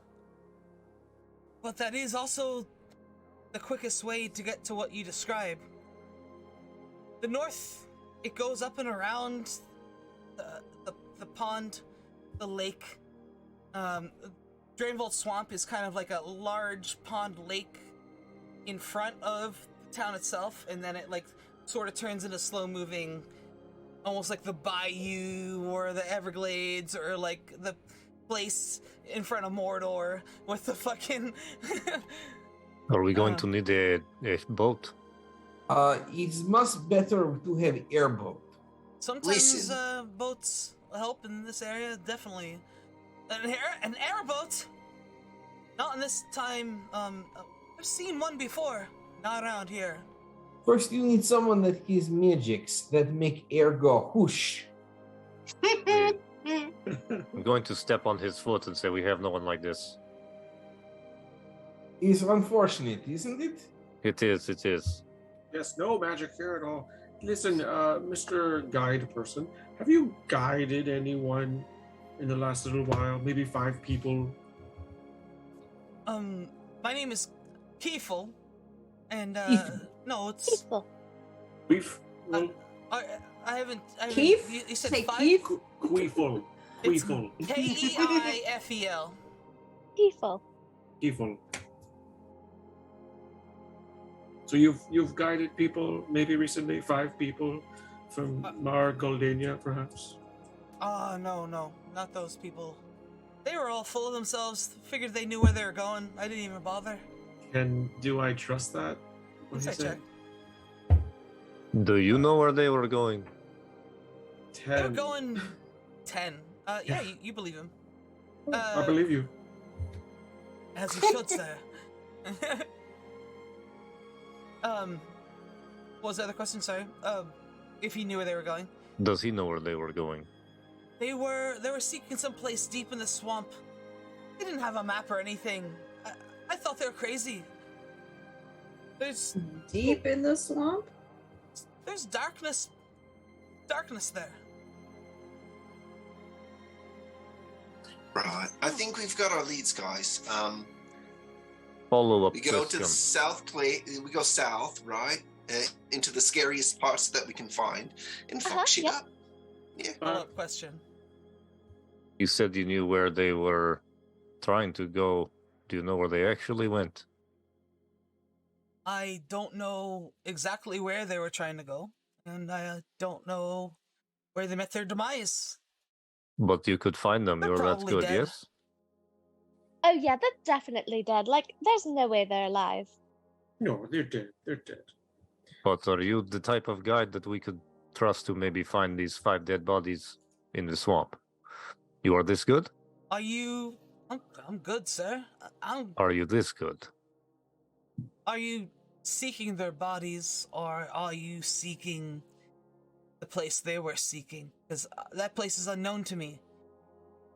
but that is also the quickest way to get to what you describe. The north, it goes up and around the pond, the lake. Draenvold Swamp is kind of like a large pond lake in front of the town itself, and then it like sort of turns into slow-moving, almost like the bayou or the Everglades or like the place in front of Mordor with the fucking. Are we going to need a boat? It's much better to have airboat. Sometimes Listen. boats help in this area, definitely. An airboat? Not in this time. I've seen one before. Not around here. First, you need someone that has magics that make air go whoosh. I'm going to step on his foot and say we have no one like this. It's unfortunate, isn't it? It is, it is. Yes, no magic here at all. Listen, Mr. Guide person, have you guided anyone in the last little while? Maybe 5 people? My name is Kiefel, and Kiefel. no, it's Peaceful. We've... I haven't. Keef? You said Say 5? Keef? Queeful. It's Queeful. Keifel. Peaceful. Queeful. So you've guided people, maybe recently, 5 people from Mar Goldania, perhaps? No, not those people. They were all full of themselves. Figured they knew where they were going. I didn't even bother. And do I trust that? What he Insight said? check. Do you know where they were going? They were 10. going 10. Yeah, you believe him. I believe you. As you should, sir. What was the other question? Sorry. If he knew where they were going. Does he know where they were going? They were seeking some place deep in the swamp. They didn't have a map or anything. I thought they were crazy. There's Deep in the swamp? There's darkness there. Right. I think we've got our leads, guys. Follow up We go to question. the south place. We go south, right, into the scariest parts that we can find, and fuck shit yeah. up. Yeah. Follow-up question. You said you knew where they were trying to go. Do you know where they actually went? I don't know exactly where they were trying to go, and I don't know where they met their demise. But you could find them. They're You're that probably good, dead. yes? Oh yeah, they're definitely dead. Like, there's no way they're alive. No, they're dead. They're dead. But are you the type of guy that we could trust to maybe find these 5 dead bodies in the swamp? You are this good? Are you? I'm good, sir. Are you this good? Are you seeking their bodies, or are you seeking the place they were seeking? Because that place is unknown to me.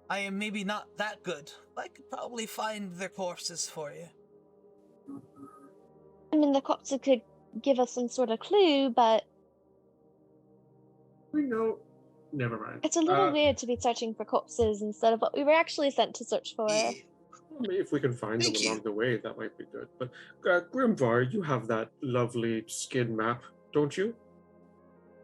I am maybe not that good. I could probably find their corpses for you. I mean, the cops could give us some sort of clue, but We know. Never mind. it's a little weird to be searching for corpses instead of what we were actually sent to search for. Yeah. Maybe if we can find them Thank you. along the way, that might be good. But Grimvar, you have that lovely skin map, don't you?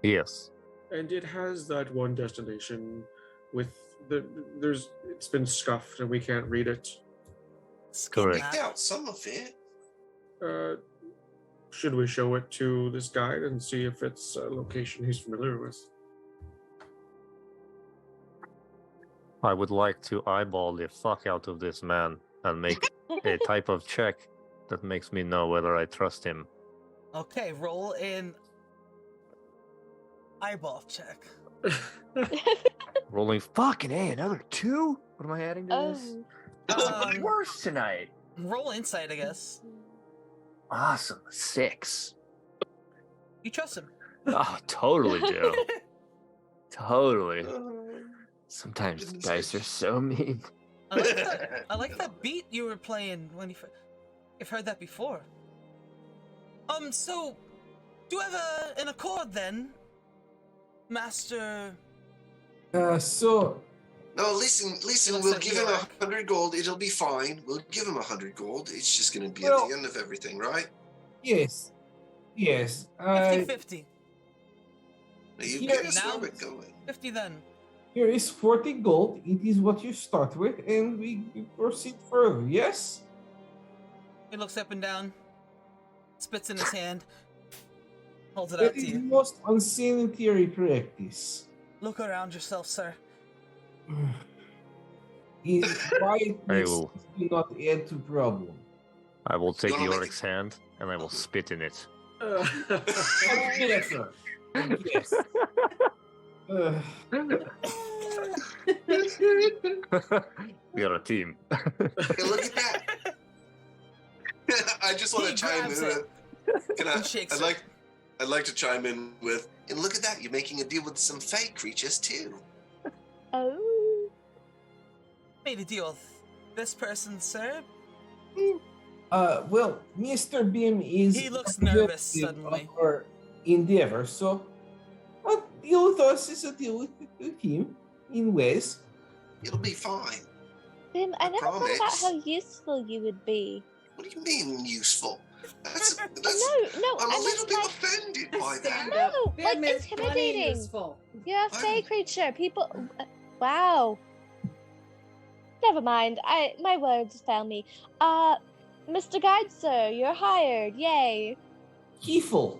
Yes. And it has that one destination with it's been scuffed and we can't read it. Skin Correct. map. Picked out some of it. Should we show it to this guide and see if it's a location he's familiar with? I would like to eyeball the fuck out of this man and make a type of check that makes me know whether I trust him. Okay, roll in eyeball check. Rolling fucking A, another 2? What am I adding to this? Oh, Um, Worse tonight. roll insight, I guess. Awesome. 6. You trust him. Oh, totally do. Totally. Oh, Sometimes Didn't dice say- are so mean. I like that beat you were playing when you've heard that before. So do you have an accord then, Master? So No, listen. looks We'll at give him York. 100 gold. It'll be fine. We'll give him 100 gold. It's just going to be Well- at the end of everything, right? yes. 50-50. You Yeah, get us now- where we're going. 50 then. Here is 40 gold. It is what you start with, and we proceed further. Yes. He looks up and down, spits in his hand, holds it That out to is you. most unsanitary practice. Look around yourself, sir. I Do not add to problem. I will take You wanna make Yorick's hand and I will spit in it. Better. Yes. We are a team. Hey, look at that. I just want He to chime grabs in. it Can I? and shakes I'd like to chime in with. And look at that. You're making a deal with some fake creatures too. oh. Made a deal with this person, sir. Well, Mr. Beam is. He looks nervous representative suddenly. of our endeavor, so a deal with us is a deal with him in ways. It'll be fine. Tim, I never thought about promise. how useful you would be. What do you mean useful? That's. No, I'm I a little meant bit like offended by that. no, like Them is plenty intimidating. useful. You're a I'm- fey creature. People, wow. Never mind. My words fail me. Mr. Guide, sir, you're hired. Yay. Kefil.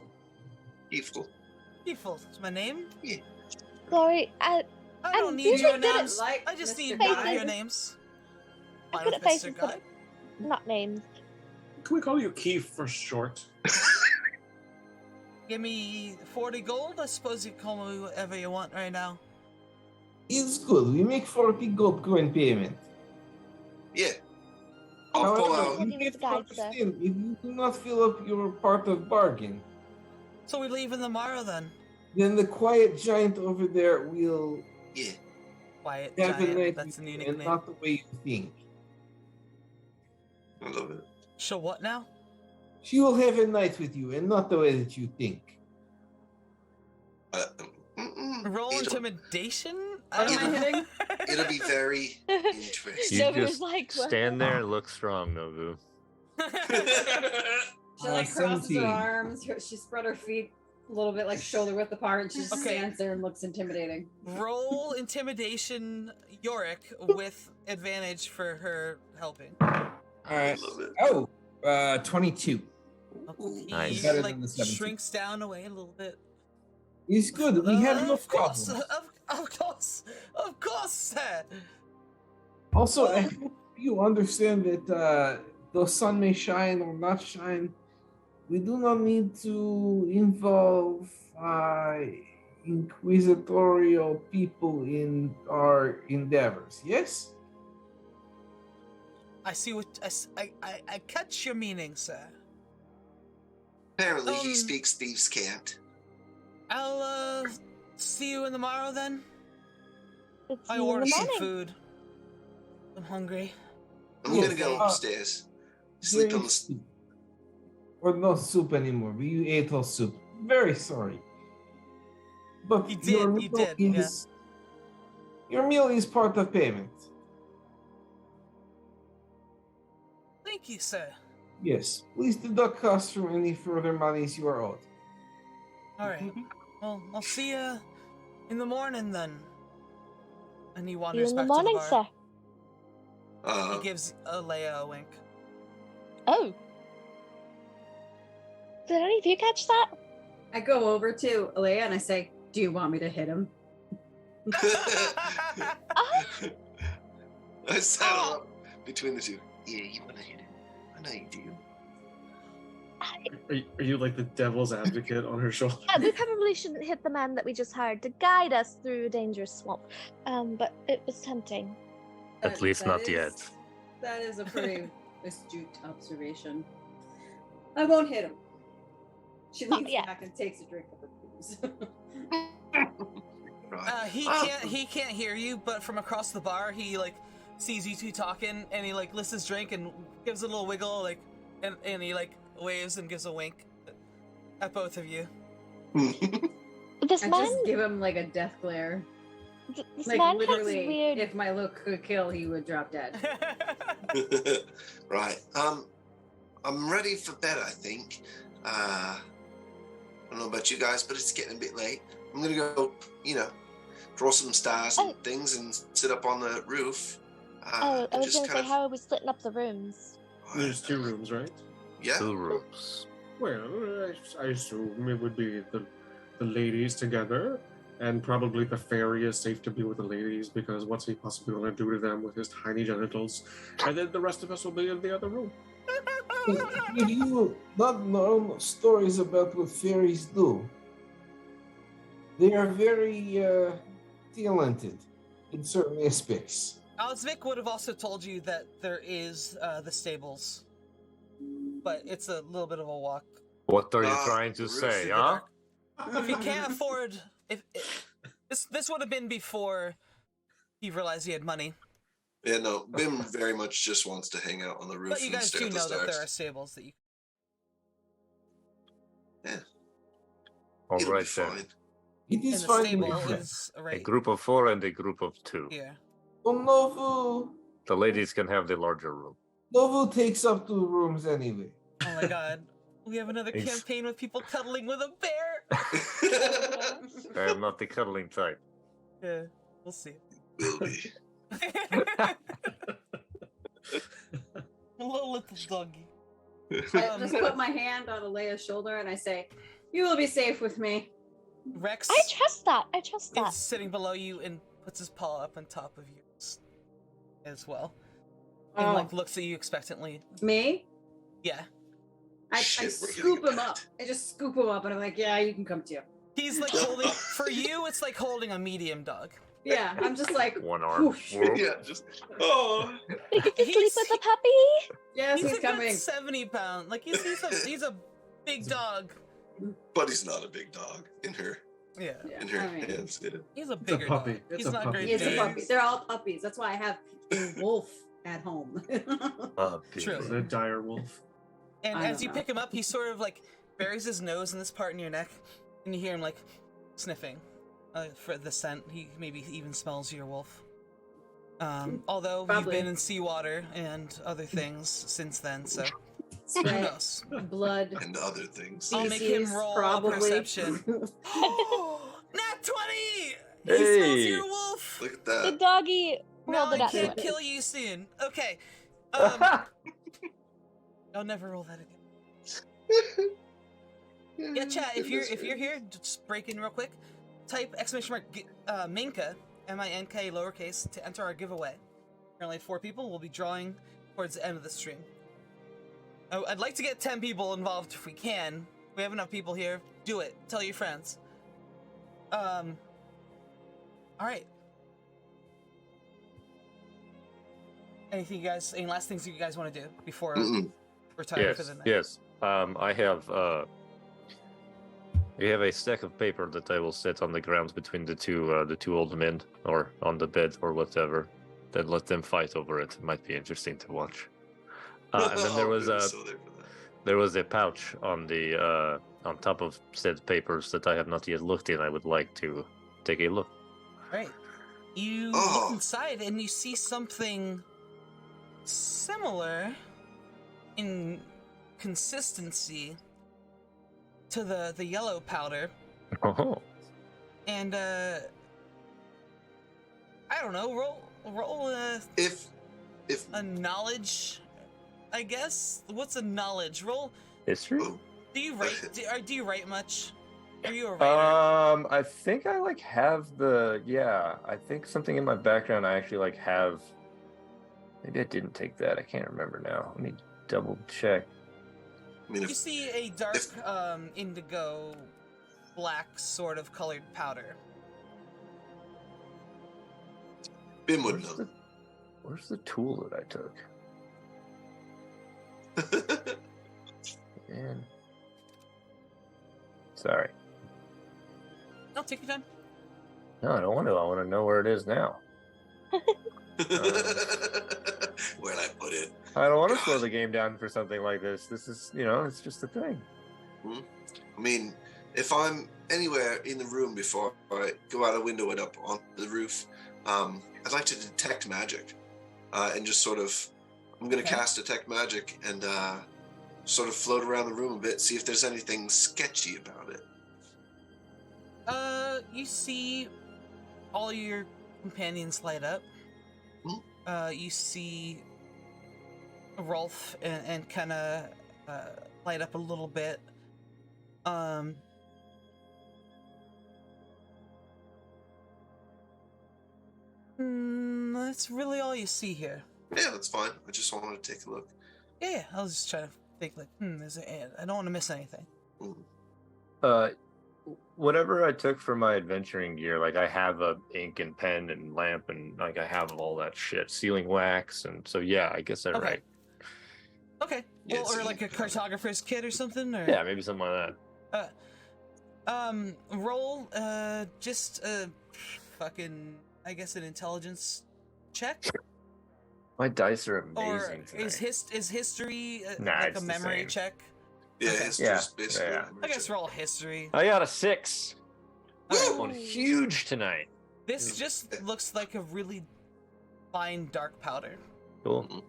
Evil. Default is my name. Glory, I I'm don't need really your good at- names. I just Mr. need Guide. both of your names. I'm Fine good with at Mr. faces, but Guide. not names. Can we call you Keith for short? Give me 40 gold. I suppose you can call me whatever you want right now. It's good. We make 40 gold coin payment. I'll pull However, out. We'll you give have us to guide, sir. understand, if you do not fill up your part of bargain, So we leave in the morrow then. then the quiet giant over there will Yeah. Quiet have a giant. night That's a with new you, and nickname. not the way you think. I love it. So what now? She will have a night with you, and not the way that you think. Roll It'll, intimidation? What am I hitting? it'll be very interesting. You Novu's just like, what? stand there and look strong, Novu. She like crosses her 17. arms. She spread her feet a little bit like shoulder width apart, and she just Okay. stands there and looks intimidating. Roll intimidation, Yorick, with advantage for her helping. All right. love it. Oh, 22. He Nice. Better like than the 17. shrinks down away a little bit. It's good. We have no Of course, problem. of course, sir. Also, I hope you understand that the sun may shine or not shine. We do not need to involve inquisitorial people in our endeavors. Yes? I see what I catch your meaning, sir. Apparently, he speaks thieves' cant. I'll see you in the morrow then. It's I you in ordered the some morning. food. I'm hungry. I'm Yes, gonna go upstairs. Sleep on the. Or no soup anymore. We ate all soup. Very sorry. But You your did, you meal did, yeah. is your meal is part of payment. Thank you, sir. Yes. Please deduct costs from any further monies you are owed. All right. Well, I'll see you in the morning then. And he See you wanders in the back morning, to the bar. sir. He gives Leia a wink. Oh. Did any of you catch that? I go over to Alea and I say, "Do you want me to hit him?" I saddle up between the two. Yeah, you wanna hit him. I know you do. Are you like the devil's advocate on her shoulder? Yeah, we probably shouldn't hit the man that we just hired to guide us through a dangerous swamp. But it was tempting. At least not yet. That is a pretty astute observation. I won't hit him. She Not leans yet. back and takes a drink of her booze. Right. He can't hear you, but from across the bar, he like sees you two talking, and he like lifts his drink and gives a little wiggle, like, and he like waves and gives a wink at both of you. This I man, just give him like a death glare. this Like man has literally, weird. if my look could kill, he would drop dead. Right. I'm ready for bed, I think. I don't know about you guys, but it's getting a bit late. I'm gonna go, draw some stars and things and sit up on the roof. I and was gonna say, how are we splitting up the rooms? There's 2 rooms, right? Yeah. 2 rooms. Well, I assume it would be the ladies together, and probably the fairy is safe to be with the ladies because what's he possibly going to do to them with his tiny genitals? And then the rest of us will be in the other room. If you not know stories about what fairies do, they are very talented in certain aspects. Alzvik would have also told you that there is the stables, but it's a little bit of a walk. What are you trying to roof say, in the huh? dark. If he can't afford, if this would have been before he realized he had money. Yeah, no, Bim very much just wants to hang out on the roof But you and guys stare do at the know that stars. there are stables that you. Yeah. All It'll be right then. fine. It is And the fine. stable with me. is A right group of 4 and a group of 2. here. Oh, Novu. The ladies can have the larger room. Novu takes up 2 rooms anyway. Oh my god. We have another Thanks. campaign with people cuddling with a bear. I am not the cuddling type. Yeah, we'll see. Will be. A little doggy. I just put my hand on Alea's shoulder and I say, "You will be safe with me." Rex I trust that. I trust is that. sitting below you and puts his paw up on top of yours as well. And Oh. like looks at you expectantly. Me? Yeah. I Shit, we're scoop getting him up. I just scoop him up and I'm like, "Yeah, you can come too." He's like holding for you it's like holding a medium dog. Yeah, I'm just like, One arm. whoosh. Yeah, just oh. We get to sleep He's- with the puppy. Yes, He's he's a good coming. 70 pound. Like he's a big dog. But he's not a big dog in her Yeah. Yeah, in her I mean, hands. Yeah. He's a a bigger puppy. dog. It's He's a not puppy. great. he is a big. puppy. They're all puppies. That's why I have a wolf at home. True. The dire wolf. And I as don't you know. pick him up, he sort of like buries his nose in this part in your neck, and you hear him like sniffing for the scent. He maybe even smells your wolf. Although Probably. you've been in seawater and other things since then, so who Sweat, knows? blood, And other things. I'll make him feces, roll a probably. perception. Nat 20! He smells Hey. your wolf. Look at The that. doggy Now rolled I it out. can't kill you soon. Okay. I'll never roll that again. Yeah, chat. If you're here, just break in real quick. Type Minka M-I-N-K lowercase to enter our giveaway. Currently 4 people. We'll be drawing towards the end of the stream. I'd like to get 10 people involved if we can. We have enough people here. Do it. Tell your friends. All right. Any last things you guys want to do before retiring for Yes, the night? yes. I have a stack of paper that I will set on the ground between the two old men, or on the bed, or whatever. Then let them fight over it. It might be interesting to watch. And then there Oh, was good, a so there for that. there was a pouch on the on top of said papers that I have not yet looked in. I would like to take a look. Right. You Oh. look inside and you see something similar in consistency to the yellow powder. Oh, And I don't know, roll If a knowledge, I guess. What's a knowledge? Roll. history. oh, Do you write? Do you write much? Are you a writer? I think I have I think something in my background I actually have. Maybe I didn't take that. I can't remember now. Let me double check. I mean, You if see a dark if- indigo black sort of colored powder. Bim would Where's know. the, where's the tool that I took? Man. Sorry. No, take your time. No, I don't want to. I want to know where it is now. Where'd I put it? I don't want to slow the game down for something like this. This is, it's just a thing. I mean, if I'm anywhere in the room before I go out a window and up on the roof, I'd like to detect magic, and just sort of, I'm going to Okay. cast detect magic and sort of float around the room a bit, see if there's anything sketchy about it. You see all your companions light up. You see Rolf and kind of light up a little bit. That's really all you see here. Yeah, that's fine. I just wanted to take a look. Yeah, I was just trying to think like, I don't want to miss anything. Whatever I took for my adventuring gear, like I have a ink and pen and lamp and like I have all that shit, sealing wax, and so yeah, I guess I'm Okay. right. Okay. Yeah, Well, so or you like a can- cartographer's kit or something, or Yeah, maybe something like that. roll just fucking, I guess, an intelligence check. My dice are Or amazing is tonight. is history Nah, like it's a the memory same. check? Yeah, Okay. it's Yeah, just basically. yeah. I guess roll history. I got a 6. Alright, Going huge tonight. this just looks like a really fine dark powder, Cool.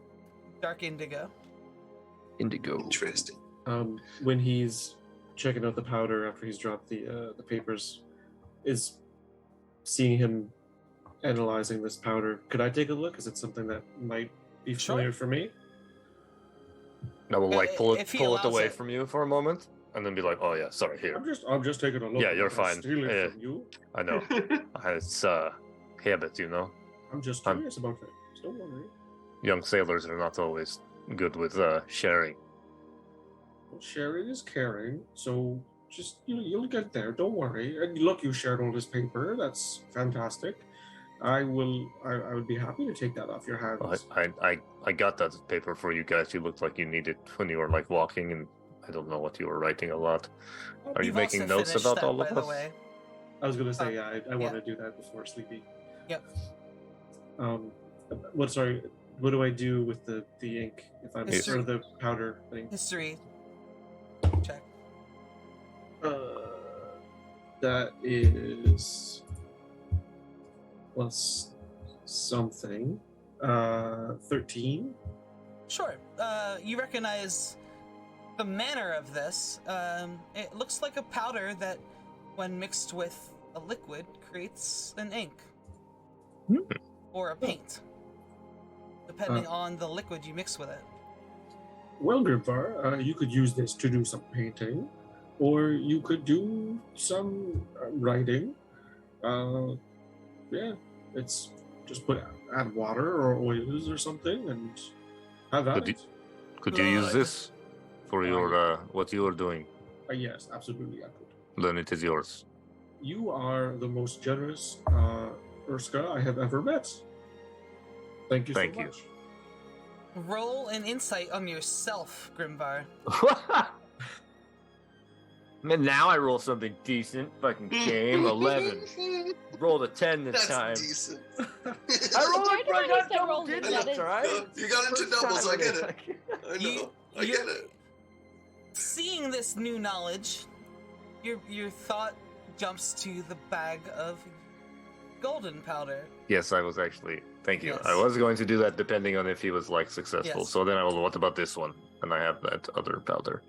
dark indigo. Indigo. Interesting. When he's checking out the powder after he's dropped the papers, is seeing him analyzing this powder. Could I take a look? Is it something that might be Sure. familiar for me? I will like pull if it he allows away it. from you for a moment, and then be like, "Oh yeah, sorry, here." I'm just taking a look. Yeah, I'm you're not gonna fine. Steal it Yeah. from you. I know. It's habit, I'm just I'm- curious about things. Don't worry. Young sailors are not always good with sharing. Well, sharing is caring, so just you'll get there. Don't worry. And look, you shared all this paper. That's fantastic. I will. I would be happy to take that off your hands. I got that paper for you guys. You looked like you needed when you were like walking, and I don't know what you were writing a lot. Are you You've making also notes finished about that, all by of the us? way. I was gonna say, yeah, I want yeah. to do that before sleeping. Yep. Sorry, what do I do with the ink if I'm History. or the powder thing? History check. That is plus something. 13. Sure. You recognize the manner of this. It looks like a powder that, when mixed with a liquid, creates an ink. Or a paint. Depending on the liquid you mix with it. Well, Grimvar, you could use this to do some painting, or you could do some writing. Yeah, it's just add water or oils or something and have at it. Could you use this for your what you are doing? Yes, absolutely, I could. Then it is yours. You are the most generous Urska I have ever met. Thank you so much. Roll an insight on yourself, Grimvar. Man, now I roll something decent. Fucking game 11. Rolled a 10 this time. That's decent. I rolled You're it, bro. I the one got who said double roll digits, digits. right? You got into First doubles, time I get in it. I know. I get it. Seeing this new knowledge, your thought jumps to the bag of golden powder. Yes, I was actually. Thank you. Yes. I was going to do that depending on if he was like successful. Yes. So then I will. What about this one? And I have that other powder.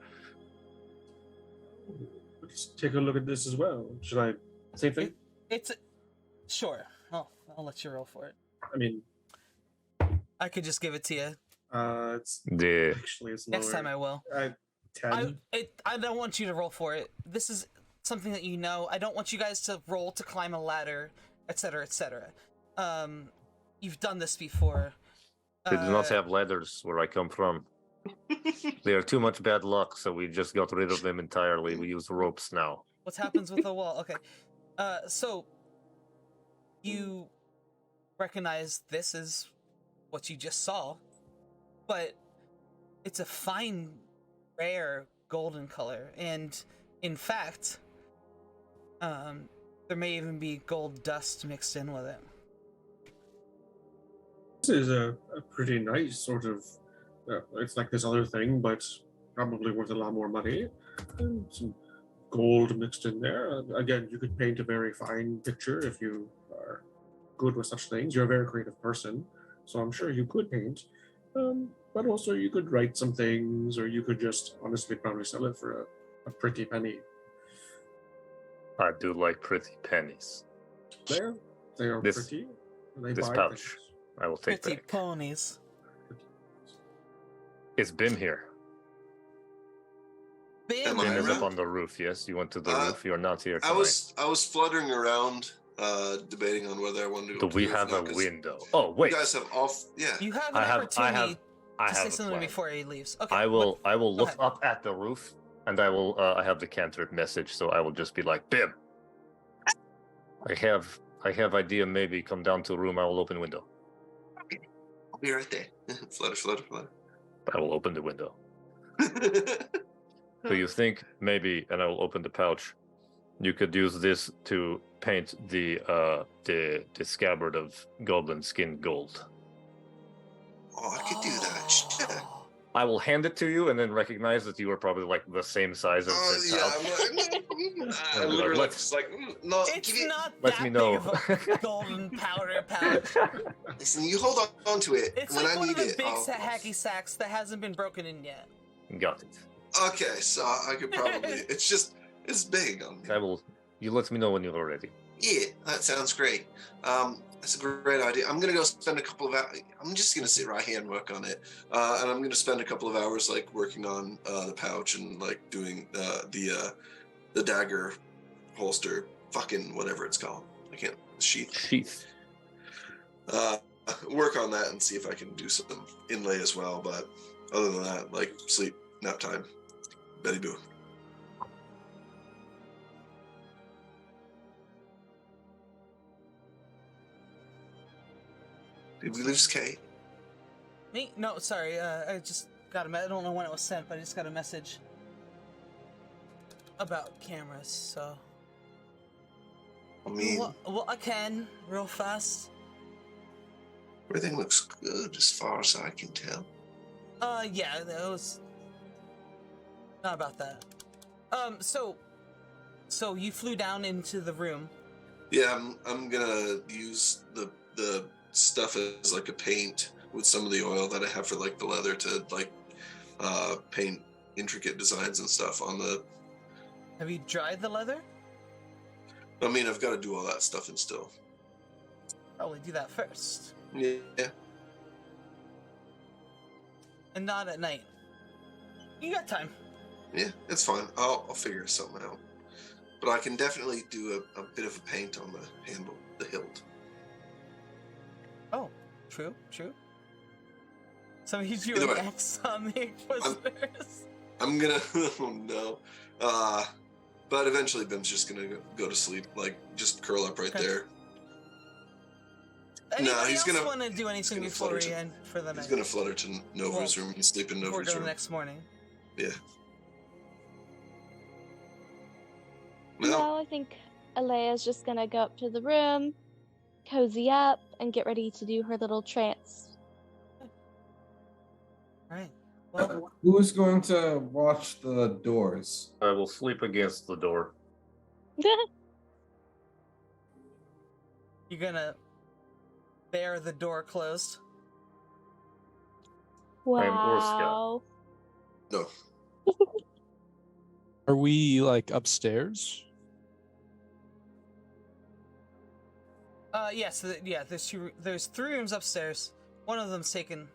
Let's take a look at this as well. Should I? Same thing. Sure. I'll let you roll for it. I mean, I could just give it to you. It's actually it's Next lower. time I will. 10. I don't want you to roll for it. This is something that you know. I don't want you guys to roll to climb a ladder, etc., etc. You've done this before. They do not have ladders where I come from. They are too much bad luck, so we just got rid of them entirely. We use ropes now. What happens with the wall? Okay. So you recognize this is what you just saw, but it's a fine, rare golden color, and in fact, there may even be gold dust mixed in with it. This is a pretty nice sort of. It's like this other thing, but probably worth a lot more money. And some gold mixed in there. Again, you could paint a very fine picture if you are good with such things. You're a very creative person, so I'm sure you could paint. But also you could write some things, or you could just honestly probably sell it for a pretty penny. I do like pretty pennies. They are pretty. They this buy pouch, things. I will take Pretty back. ponies. It's Bim here. Bim Bim is up on the roof. Yes, you went to the roof. You're not here tonight. I was fluttering around, debating on whether I wanted to. Do we have a window? Oh wait. You guys have off. Yeah. You have an opportunity I to have say a something plan. before he leaves. Okay. I will look ahead. up at the roof, and I will. I have the cantrip message, so I will just be like, Bim. I have idea. Maybe come down to a room. I will open window. Okay. I'll be right there. Flutter, flutter, flutter. I will open the window. So you think maybe, and I will open the pouch. You could use this to paint the scabbard of goblin skin gold. Oh, I could do that. Shit. I will hand it to you, and then recognize that you are probably like the same size as this Yeah, pouch. I'm And be literally let's- just like, no. It's not Let that me know. big of a golden powder pouch. Listen, you hold on to it. It's when like I one need of the it. big I'll- hacky sacks that hasn't been broken in yet. Got it. Okay, so I could probably. It's big on me. I will. You let me know when you're ready. Yeah, that sounds great. That's a great idea. I'm gonna go spend a couple of hours. I'm just gonna sit right here and work on it, and I'm gonna spend a couple of hours like working on the pouch and like doing the dagger holster, fucking whatever it's called. I can't sheath. Work on that and see if I can do some inlay as well. But other than that, like sleep, nap time, Betty Boo. Did we lose Kate? Me? No, sorry. I just got a I don't know when it was sent, but I just got a message about cameras, so... I mean, Well, I can, real fast. everything looks good as far as I can tell. Yeah, that was... Not about that. So you flew down into the room. Yeah, I'm gonna use the stuff as like a paint with some of the oil that I have for like the leather to like paint intricate designs and stuff on the... Have you dried the leather? I mean, I've got to do all that stuff and still. Probably do that first. Yeah. And not at night. You got time. Yeah, it's fine. I'll figure something out. But I can definitely do a bit of a paint on the handle, the hilt. Oh, true. So he's Either your way. X on the Inquisitors. I'm gonna... Oh, no. But eventually Bim's just gonna go to sleep, like, just curl up right Okay. there. Anybody he's else gonna- want to do anything gonna before flutter we to- end for the He's night? gonna flutter to Nova's room and sleep in Before we Nova's go the room. next morning. Yeah. No, I think Alea's just gonna go up to the room, cozy up, and get ready to do her little trance. Right. Well, Who's going to watch the doors? I will sleep against the door. you're gonna bear the door closed. Wow. No. Are we like upstairs? Yes. There's 3 rooms upstairs. One of them's taken.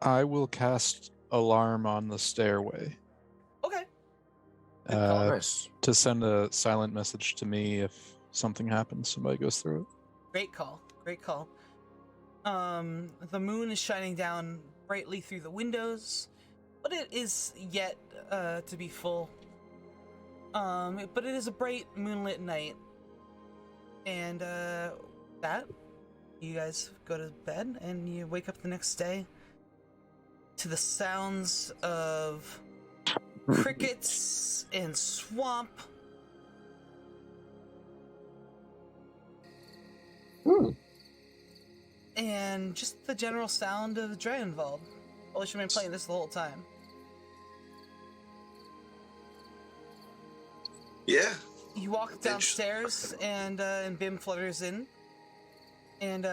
I will cast alarm on the stairway Okay. Good call. Nice. to send a silent message to me if something happens. Somebody goes through it. Great call. The moon is shining down brightly through the windows, but it is yet to be full. But it is a bright moonlit night, and that you guys go to bed and you wake up the next day to the sounds of crickets and swamp. And just the general sound of Draenvold. Well, she's been playing this the whole time. Yeah. You walk downstairs, and Bim flutters in, and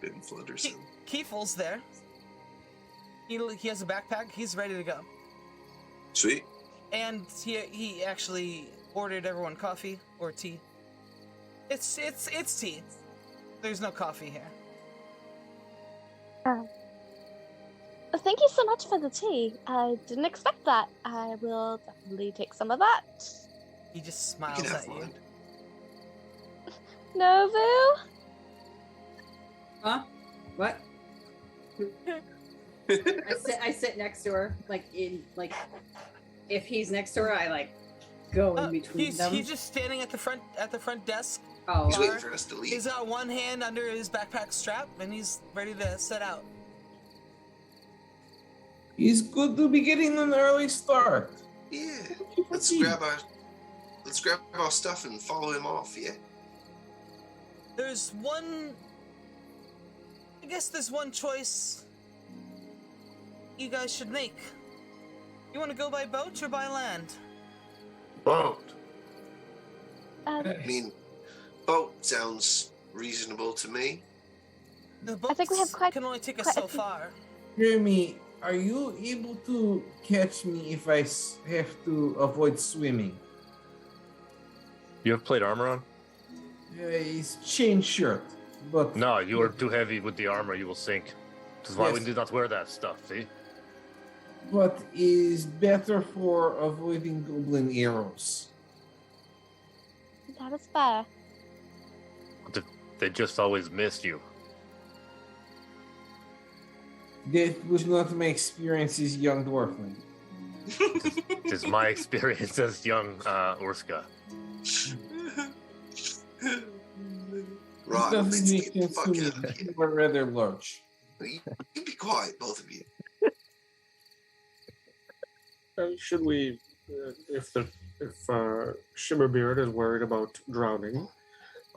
Bim flutters in. Kiefel's there. He has a backpack. He's ready to go, Sweet. and he actually ordered everyone coffee or tea. It's tea. There's no coffee here. Thank you so much for the tea. I didn't expect that. I will definitely take some of that. He just You smiles can have at you. one. Novu? Huh? What? I sit next to her, if he's next to her, I go in between them. He's just standing at the front desk. Oh, He's waiting for us to leave. He's got one hand under his backpack strap, and he's ready to set out. It's good to be getting an early start. Yeah. Let's grab our stuff and follow him off, yeah? There's one choice you guys should make. You want to go by boat or by land? Boat. I mean, boat sounds reasonable to me. The I think we have boats can only take us quite a so few- far. Jeremy, are you able to catch me if I have to avoid swimming? You have plate armor on? It's chain shirt, but No, you are too heavy with the armor. You will sink. This is why we Yes. do not wear that stuff. See? but is better for avoiding goblin arrows. That is fair. They just always miss you. That was not my experience as young dwarfling. It is my experience as young Urska. Right, Doesn't let's make get the sense fuck to me. out of here. We're rather large. You be quiet, both of you. Should we, if Shimmerbeard is worried about drowning,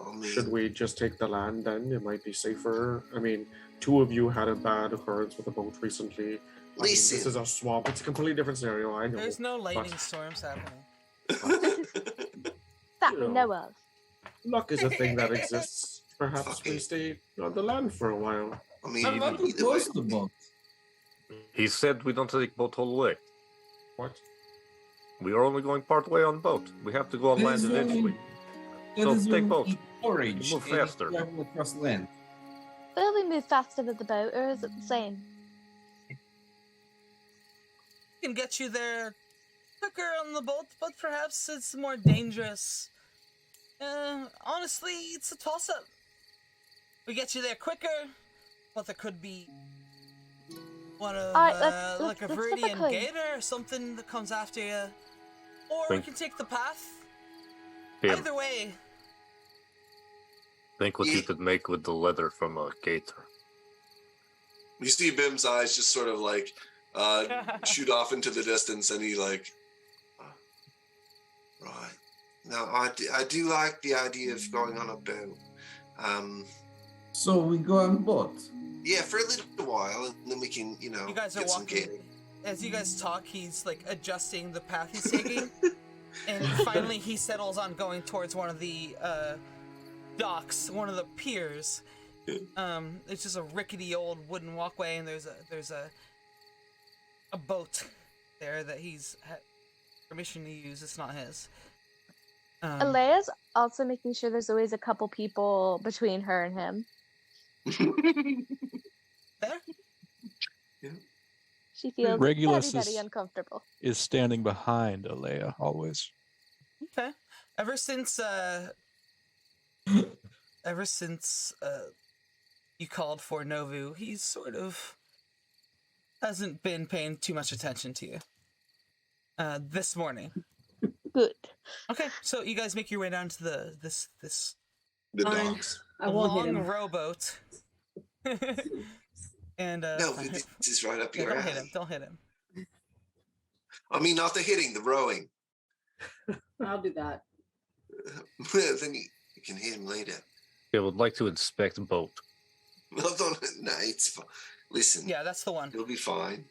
I mean, should we just take the land then? It might be safer. I mean, two of you had a bad occurrence with a boat recently. I mean, this listen. is a swamp. It's a completely different scenario, I know. There's no lightning but storms happening. That You we know. know of. luck is a thing that exists. Perhaps Fuck we it. stay on the land for a while. I mean, I'm not too either way. close to the boat. He said we don't take boat all the way. What? We are only going part way on boat. We have to go on land There's only- eventually. That So is take when we boat. eat porridge Move and we faster. travel across land. Will we move faster with the boat, or is it the same? Can get you there quicker on the boat, but perhaps it's more dangerous. Honestly, it's a toss-up. We get you there quicker, but there could be one of Alright, like a let's flip a Viridian coin. gator or something that comes after you, or we Think- can take the path. Bim, Either way, think what Yeah. you could make with the leather from a gator. You see Bim's eyes just sort of like shoot off into the distance, and he like, right. Now I do like the idea of going on a boat. So we go on boat. Yeah, for a little while, and then we can, you guys are get some walking. cake. As you guys talk, he's like adjusting the path he's taking, and finally he settles on going towards one of the docks, one of the piers. It's just a rickety old wooden walkway, and there's a boat there that he's had permission to use. It's not his. Alea's also making sure there's always a couple people between her and him. There? She feels Regulus very, very is- uncomfortable. Is standing behind Alea always. Okay. Ever since you called for Novu, he's sort of hasn't been paying too much attention to you. This morning. Good. Okay, so you guys make your way down to this The Fine. dogs. I won't hit long him. rowboat. And No, this is right up yeah, your don't hit him. alley. Don't hit him. I mean, not the hitting, the rowing. I'll do that. Then you can hit him later. I would like to inspect the boat. No, it's fine. Listen, Yeah, that's the one. you'll be fine.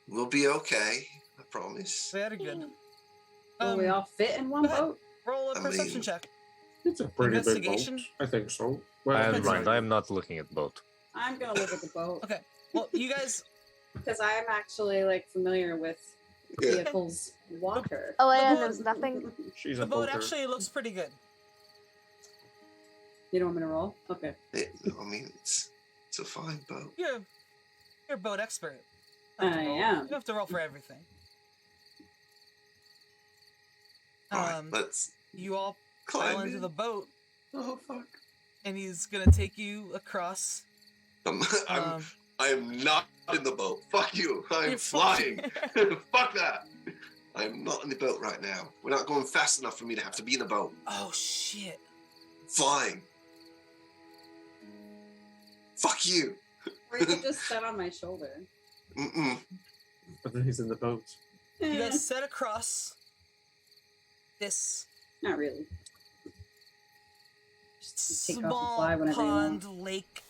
We'll be okay. I promise. Very good. Will we all fit in one go ahead. boat? Roll a I perception mean- check. It's a pretty big boat. Investigation? I think so. Well, I am depends blind. on- I am not looking at the boat. I'm gonna look at the boat Okay. Well, you guys. because I'm actually like familiar with Yeah. vehicles water. Alea boat- knows nothing. she's The a boat boater. actually looks pretty good. You don't want me to roll? Okay. I mean, it's a fine boat. You're a boat expert. You don't have to I roll. am. You don't have to roll for everything. Right, let's You all climb pile into in. the boat, Oh fuck! and he's gonna take you across. I'm Um, I am not in the boat. Fuck you! I'm you're flying. Fuck that! I'm not in the boat right now. We're not going fast enough for me to have to be in the boat. Oh shit! Flying. Fuck you. Or you could just sit on my shoulder. Mm-mm. But then he's in the boat. You Eh, guys set across this not really. Take off and small fly whenever you want. pond lake.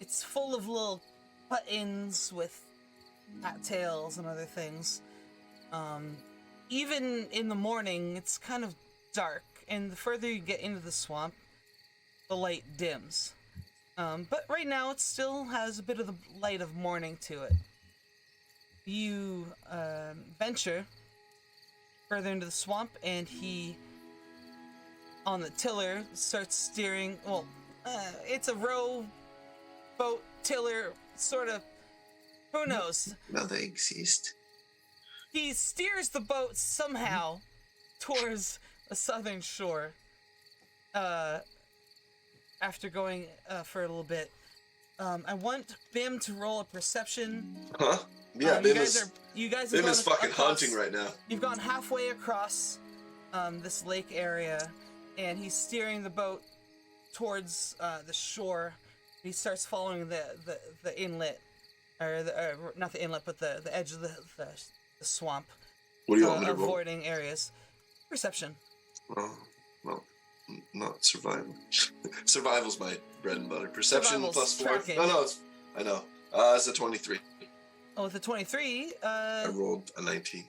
It's full of little cut-ins with cattails and other things. Even in the morning, it's kind of dark, and the further you get into the swamp, the light dims. But right now, it still has a bit of the light of morning to it. You venture further into the swamp, and he, on the tiller, starts steering. Well, it's a row boat tiller, sort of. Who knows? No, they exist. He steers the boat somehow towards the southern shore. After going for a little bit, I want Bim to roll a perception. Huh? Yeah, Bim you guys have Bim gone is fucking across- hunting right now. You've gone halfway across this lake area, and he's steering the boat towards the shore. He starts following the inlet, or not the inlet, but the edge of the swamp. What do you want me to roll? Avoiding areas. Perception. Oh, well, not survival. Survival's my bread and butter. Perception Survival's +4. tracking. Oh no, I know. It's a 23. Oh, with a 23, I rolled a 19.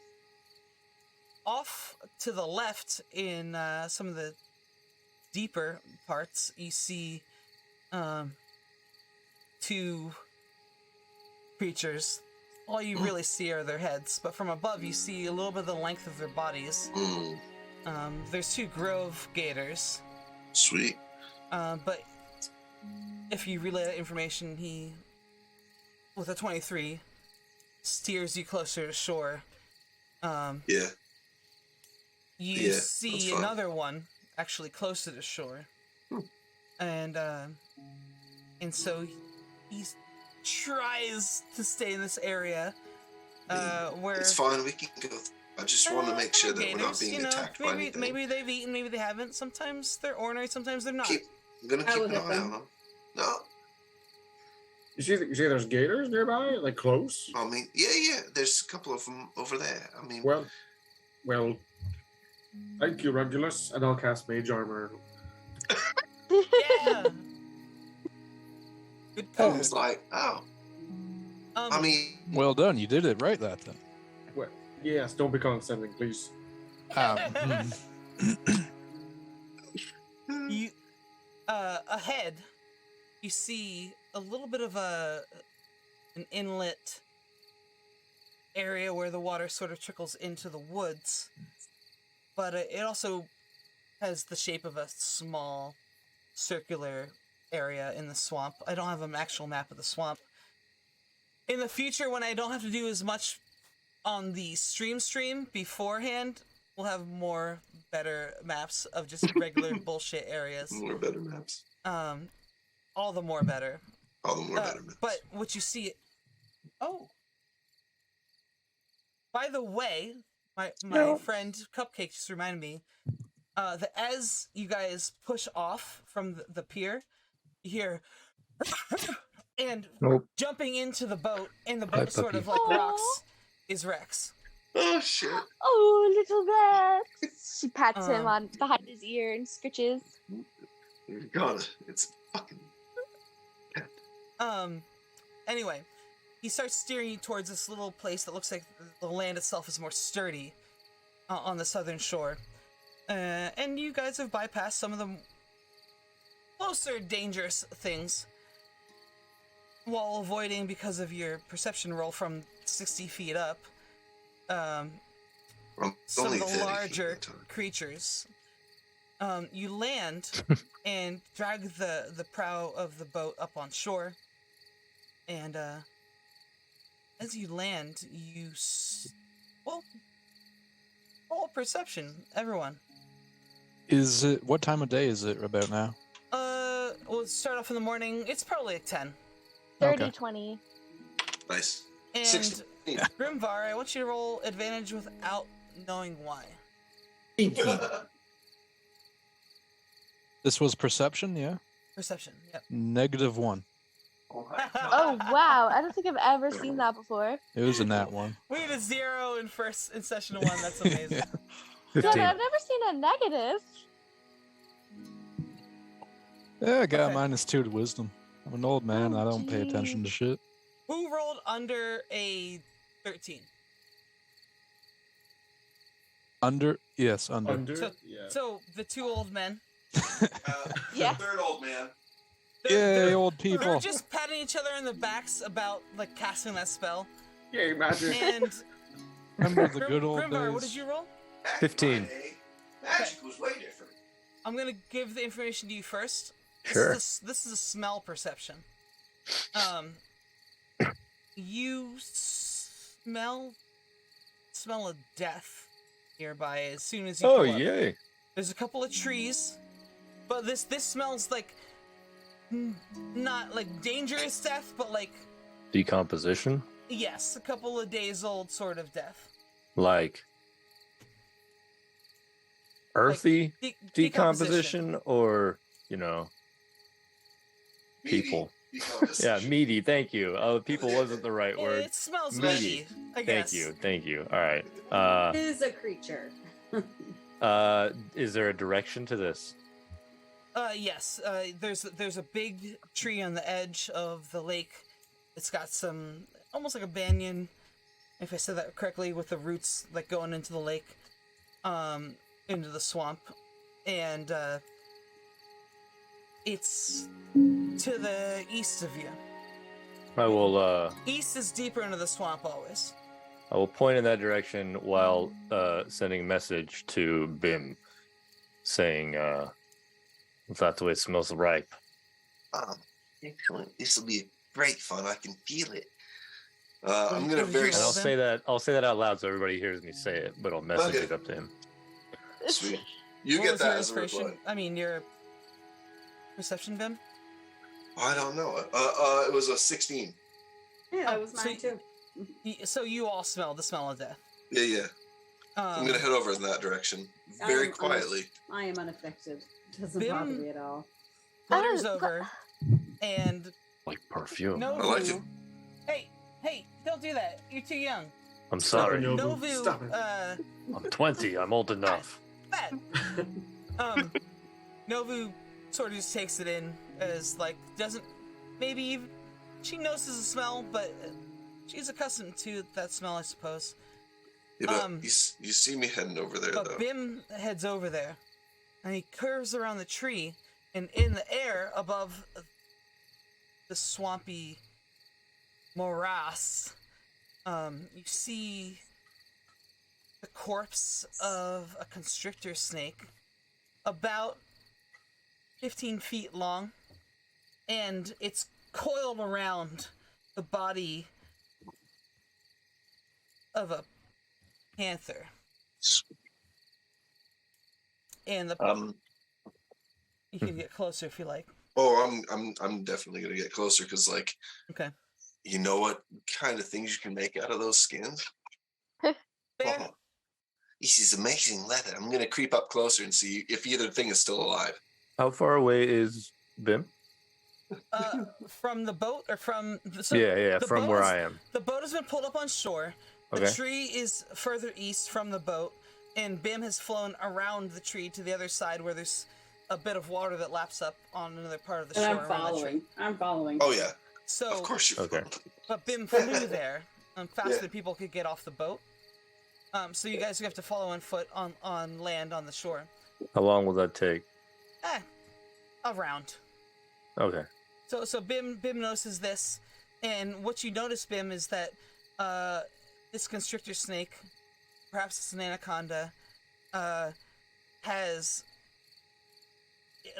off to the left in some of the deeper parts, you see two creatures. All you really see are their heads, but from above you see a little bit of the length of their bodies. There's two grove gators. Sweet. But if you relay that information, he, with a 23, steers you closer to shore. Yeah. You Yeah, see that's fine. another one actually closer to shore. And so he tries to stay in this area where It's fine, we can go. I just want to make sure that we're not gators, being attacked by anything. maybe they've eaten, maybe they haven't. Sometimes they're ornery, sometimes they're not. I'm gonna I keep will an hit eye them. on them. No, You see there's gators nearby, like close? I mean, yeah, there's a couple of them over there. I mean, Well, thank you, Regulus, and I'll cast Mage Armor. Yeah. Good I call. was like, oh, I mean, Well done, you did it right that time. Well, yes, don't be condescending, please. You, ahead, you see a little bit of an inlet area where the water sort of trickles into the woods, but it also has the shape of a small circular area in the swamp. I don't have an actual map of the swamp. In the future, when I don't have to do as much on the stream beforehand, we'll have better maps of just regular bullshit areas. more better maps. All the more better. All the more better maps. But what you see... Oh. By the way, my friend Cupcake just reminded me that as you guys push off from the pier, you hear... and jumping into the boat, and the boat sort of like rocks, is Rex. Oh shit! Oh, little Rex! She pats him on behind his ear and scritches. God, it's fucking. Anyway, he starts steering you towards this little place that looks like the land itself is more sturdy on the southern shore. And you guys have bypassed some of the closer dangerous things while avoiding, because of your perception roll from 60 feet up, some of the larger creatures. You land and drag the prow of the boat up on shore, and as you land, you roll perception, everyone. Is it, what time of day is it about now? We'll start off in the morning. It's probably like 10. 30, Okay. 20. Nice. And 16. Grimvar, I want you to roll advantage without knowing why. This was perception, yeah? Perception, yep. -1. Oh, wow. I don't think I've ever seen that before. It was a nat 1. We had a 0 in session 1. That's amazing. Yeah, but I've never seen a negative. Yeah, I got Okay. -2 to wisdom. I'm an old man, Oh, I don't pay attention to shit. Who rolled under a 13? Yes, under. So, so the two old men. Yeah. Third old man. Yay, old They're people. just patting each other in the backs about like casting that spell. Yeah, imagine. And Remember the good old Grimvar, what days? did you roll? 15. Magic was way different. I'm gonna give the information to you first. Sure. This is a smell perception. You smell a death nearby as soon as you Oh, pull up. yay. There's a couple of trees, but this smells like not like dangerous death, but like, Decomposition? yes, a couple of days old sort of death. Like earthy Decomposition. decomposition, or, you know, People. Meaty Yeah, conversation. meaty. Thank you. People wasn't the right word. It smells Meaty. meaty, I guess. Thank you. All right. Is a creature. Is there a direction to this? Yes. There's a big tree on the edge of the lake. It's got some almost like a banyan, if I said that correctly, with the roots like going into the lake, into the swamp, and it's to the east of you. I will. East is deeper into the swamp always. I will point in that direction while sending a message to Bim, saying, "That way it smells ripe." Excellent. This will be great fun. I can feel it. I'm gonna very. And I'll say that out loud so everybody hears me say it, but I'll message it up to him. Sweet. You What get was that your as a inspiration? reply. I mean, your perception, Bim? I don't know. It was a 16. Yeah, that was so mine too. So you all smell the smell of death. Yeah. I'm gonna head over in that direction very quietly. I am unaffected. Doesn't Bim- bother me at all. Flutters over, and Like perfume. Novu. I like it. Hey, don't do that. You're too young. I'm Stop sorry. it, Nobu. Novu, Stop it. I'm 20. I'm old enough. That. Novu sort of just takes it in as like doesn't maybe even she notices the smell, but she's accustomed to that smell, I suppose. Yeah, but you see me heading over there But though. Bim heads over there, and he curves around the tree, and in the air above the swampy morass, you see the corpse of a constrictor snake, about 15 feet long, and it's coiled around the body of a panther. And the you can get closer if you like. Oh, I'm definitely gonna get closer because, like, Okay. you know what kind of things you can make out of those skins? Fair. Oh, this is amazing leather. I'm gonna creep up closer and see if either thing is still alive. How far away is Bim? From the boat or from the, From boat where is- I am. The boat has been pulled up on shore. The Okay. tree is further east from the boat, and Bim has flown around the tree to the other side where there's a bit of water that laps up on another part of the And shore. I'm around the tree. following. I'm following. Oh yeah, So, of course you. Okay. but Bim flew there faster Yeah. than people could get off the boat. So you guys have to follow on foot on land on the shore. How long will that take? Around. Okay. So Bim notices this, and what you notice, Bim, is that this constrictor snake, perhaps it's an anaconda, has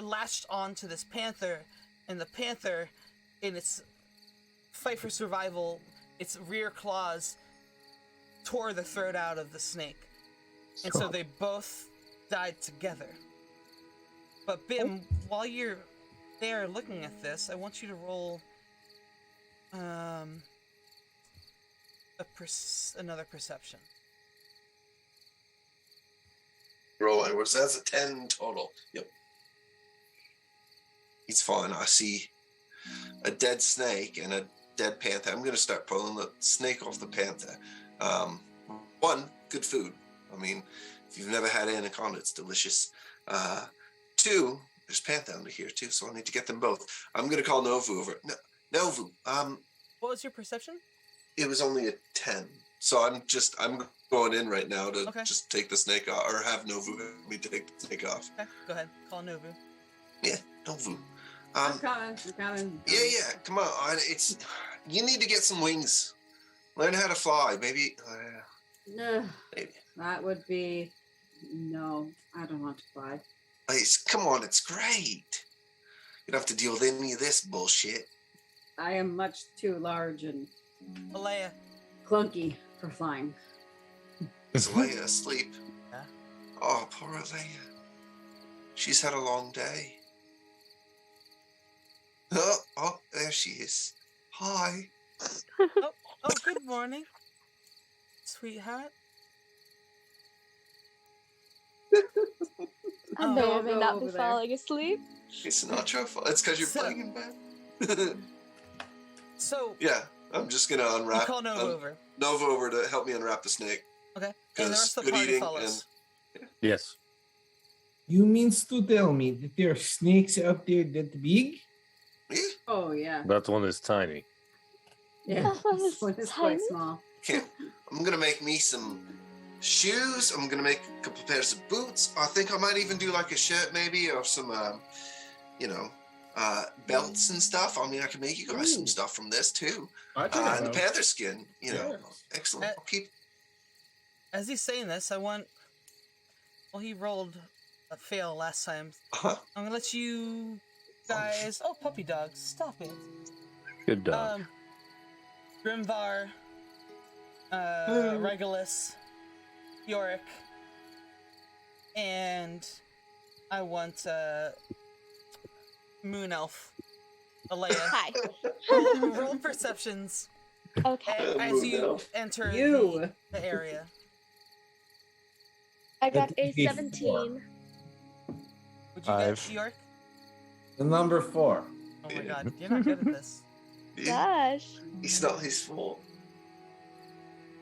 latched onto this panther, and the panther, in its fight for survival, its rear claws tore the throat out of the snake, and so they both died together. But Bim, while you're there looking at this, I want you to roll another perception. Rolling. That's a 10 total. Yep. It's fine. I see a dead snake and a dead panther. I'm gonna start pulling the snake off the panther. One, good food. I mean, if you've never had anaconda, it's delicious. Two, there's panther under here too, so I need to get them both. I'm gonna call Novu over. No, Novu. What was your perception? It was only a 10, so I'm going in right now to Okay. just take the snake off, or have Novu help me take the snake off. Okay, go ahead. Call Novu. Yeah, Novu. I'm coming. I'm coming. Yeah. Come on. You need to get some wings. Learn how to fly. Maybe. No, Maybe. that would be no. I don't want to fly. Come on. It's great. You don't have to deal with any of this bullshit. I am much too large and Alea. clunky for flying. Is Leia asleep? Yeah. Oh, poor Leia. She's had a long day. Oh, there she is. Hi. Oh, good morning, sweetheart. I may Oh, or may go not over be there. falling asleep. It's not your fault. It's because you're So- playing in bed. So Yeah, I'm just gonna you unwrap. call Nova over. Nova over to help me unwrap the snake. Okay. And the rest of the good party eating follows. Yes. You means to tell me that there are snakes out there that big? Oh yeah. That one is tiny. Yeah. That one This is one is tiny. quite small. I'm gonna make me some shoes. I'm gonna make a couple pairs of boots. I think I might even do like a shirt maybe, or some, belts and stuff. I mean, I can make you guys some stuff from this too. I And the panther skin, Yeah. excellent. I'll keep. As he's saying this, I want. Well, he rolled a fail last time. Uh-huh. I'm gonna let you guys. Oh, puppy dog, stop it. Good dog. Grimvar, Regulus, Yorick, and I want Moon Elf, Alea. Hi. Roll perceptions Okay. as you enter You. the area. I got a That's a 17. Would you Five. get York? The number 4. Oh my god, you're not good at this. Gosh. It's not his fault.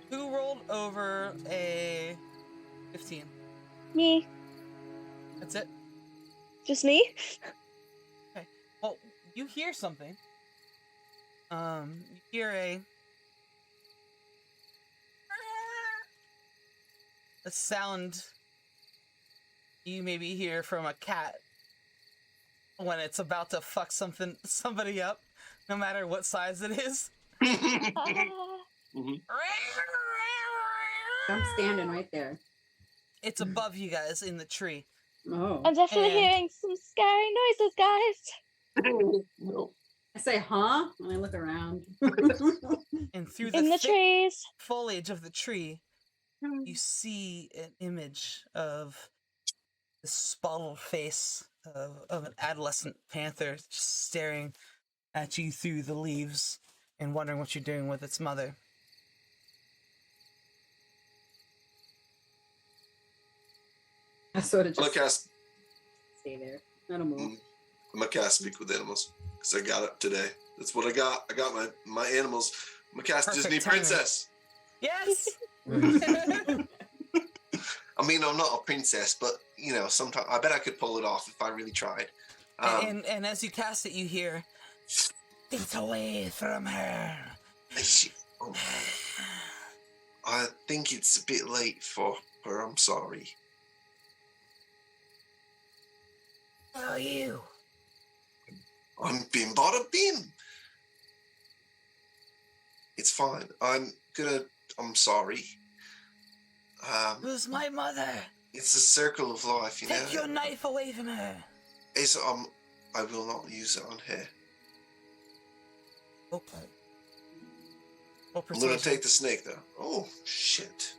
Who rolled over a 15? Me. That's it? Just me? Okay. Well, you hear something. You hear a sound you maybe hear from a cat when it's about to fuck somebody up, no matter what size it is. I'm standing right there. It's above you guys in the tree. Oh. I'm definitely And- hearing some scary noises, guys. No. I say, huh? When I look around. And through the, In the thick trees. foliage of the tree, you see an image of the spotted face of an adolescent panther just staring at you through the leaves and wondering what you're doing with its mother. I sort of I'm gonna just cast. stay there. I don't move. I'm gonna cast Speak with Animals because I got it today. That's what I got. I got my animals. I'm gonna cast Perfect Disney timing. Princess. Yes! I mean, I'm not a princess, but sometimes I bet I could pull it off if I really tried. And as you cast it, you hear, "Get away from her." Oh, I think it's a bit late for her. I'm sorry. Oh, you. I'm bim bada bim. It's fine. I'm sorry. Who's my mother? It's a circle of life, you know. Take your knife away from her. It's, I will not use it on her. Okay. Roll I'm persuasion. gonna take the snake though. Oh shit.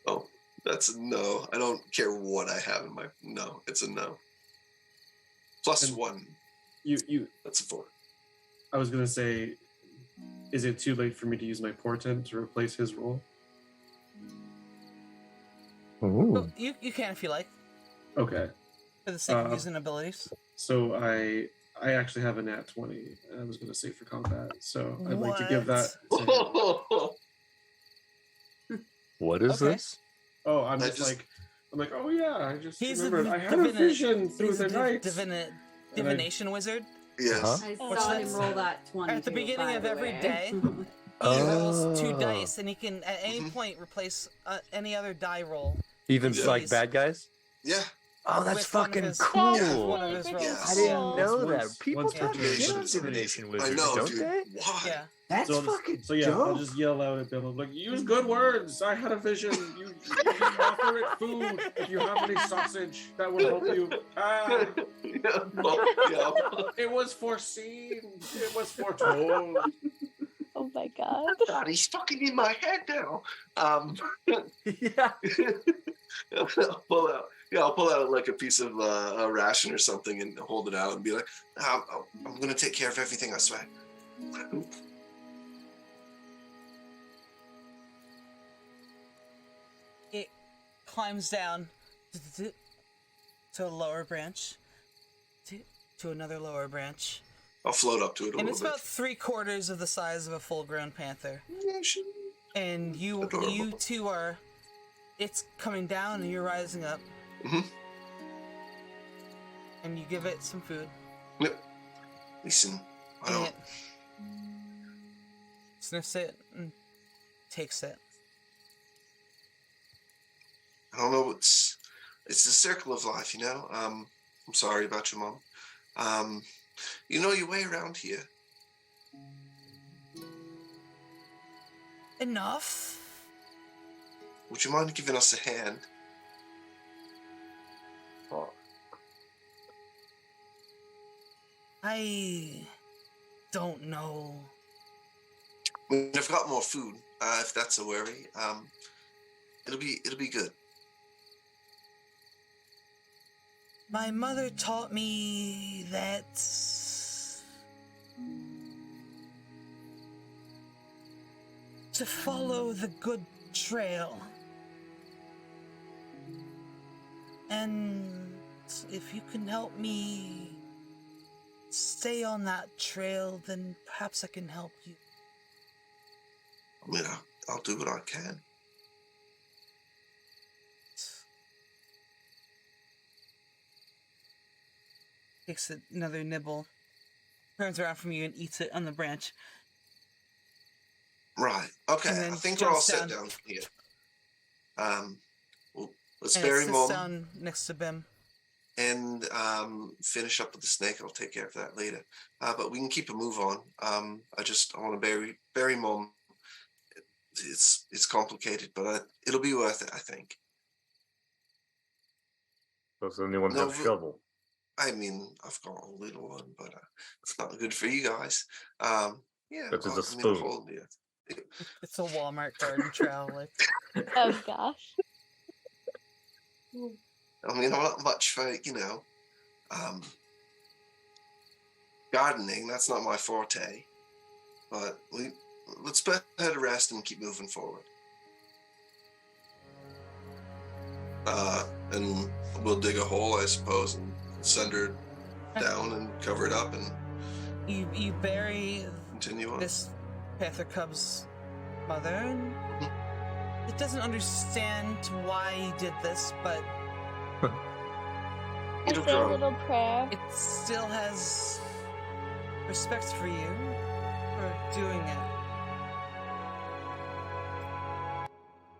Oh, that's a no. I don't care what I have in my no. It's a no. Plus And- 1. You. That's a 4. I was gonna say, is it too late for me to use my portent to replace his role? Well, you can if you like, Okay. for the sake of using abilities. So I actually have a nat 20. I was gonna say for combat, so I'd like to give that. To him. What is Okay. this? Oh, I'm I just just- like, I'm like, oh yeah, I just He's remembered. a I had a vision through He's the a night. divination wizard. Yes. Huh? I What's saw that? him roll that 20. At the beginning of every day, he Oh. rolls 2 dice, and he can at any Mhm. point replace any other die roll. Even Yeah. like bad guys? Yeah. Oh, that's With one of fucking his- cool. with one of his Really rolls. Yes. I didn't cool. know Once- that. People once talk per shit day. on divination I wizards, know, don't dude. they? Why? Yeah. That's So I'll just- fucking So yeah, I'll dope. just yell out at them. I'm like, use good words. I had a vision. You offer it food. If you have any sausage, that will help you. Ah, it was foreseen. It was foretold. Oh my god. God, he's fucking in my head now. Yeah. I'll pull out like a piece of a ration or something and hold it out and be like, I'm gonna take care of everything, I swear. It climbs down to a lower branch, to another lower branch. I'll float up to it a And little it's bit. about 3/4 of the size of a full-grown panther. And you Adorable. two are... It's coming down and you're rising up. Mm-hmm. And you give it some food. Yep. Listen, I And don't... it sniffs it and takes it. I don't know. It's the circle of life, you know. I'm sorry about your mom. You know your way around here. Enough. Would you mind giving us a hand? I don't know. I mean, I've got more food. If that's a worry, it'll be good. My mother taught me that to follow the good trail. And if you can help me stay on that trail, then perhaps I can help you. I mean, I'll do what I can. Takes another nibble, turns around from you and eats it on the branch. Right. Okay. And I then think we're all goes set down. down here. Well, let's And it bury sits Mom down next to Bim. and finish up with the snake. I'll take care of that later. But we can keep a move on. I want to bury Mom. It's complicated, but it'll be worth it, I think. Does anyone No, have shovel? I mean, I've got a little one, but it's not good for you guys. Yeah. But it's a I'll spoon. hold you. It's a Walmart garden trowel. Like, Oh gosh. I mean, I'm not much for, gardening. That's not my forte. But let's put her to rest and keep moving forward. And we'll dig a hole, I suppose, and send her down and cover it up and you bury continue on. this panther cub's mother, and it doesn't understand why you did this, but I It'll say a grow. little prayer. it still has respect for you for doing it.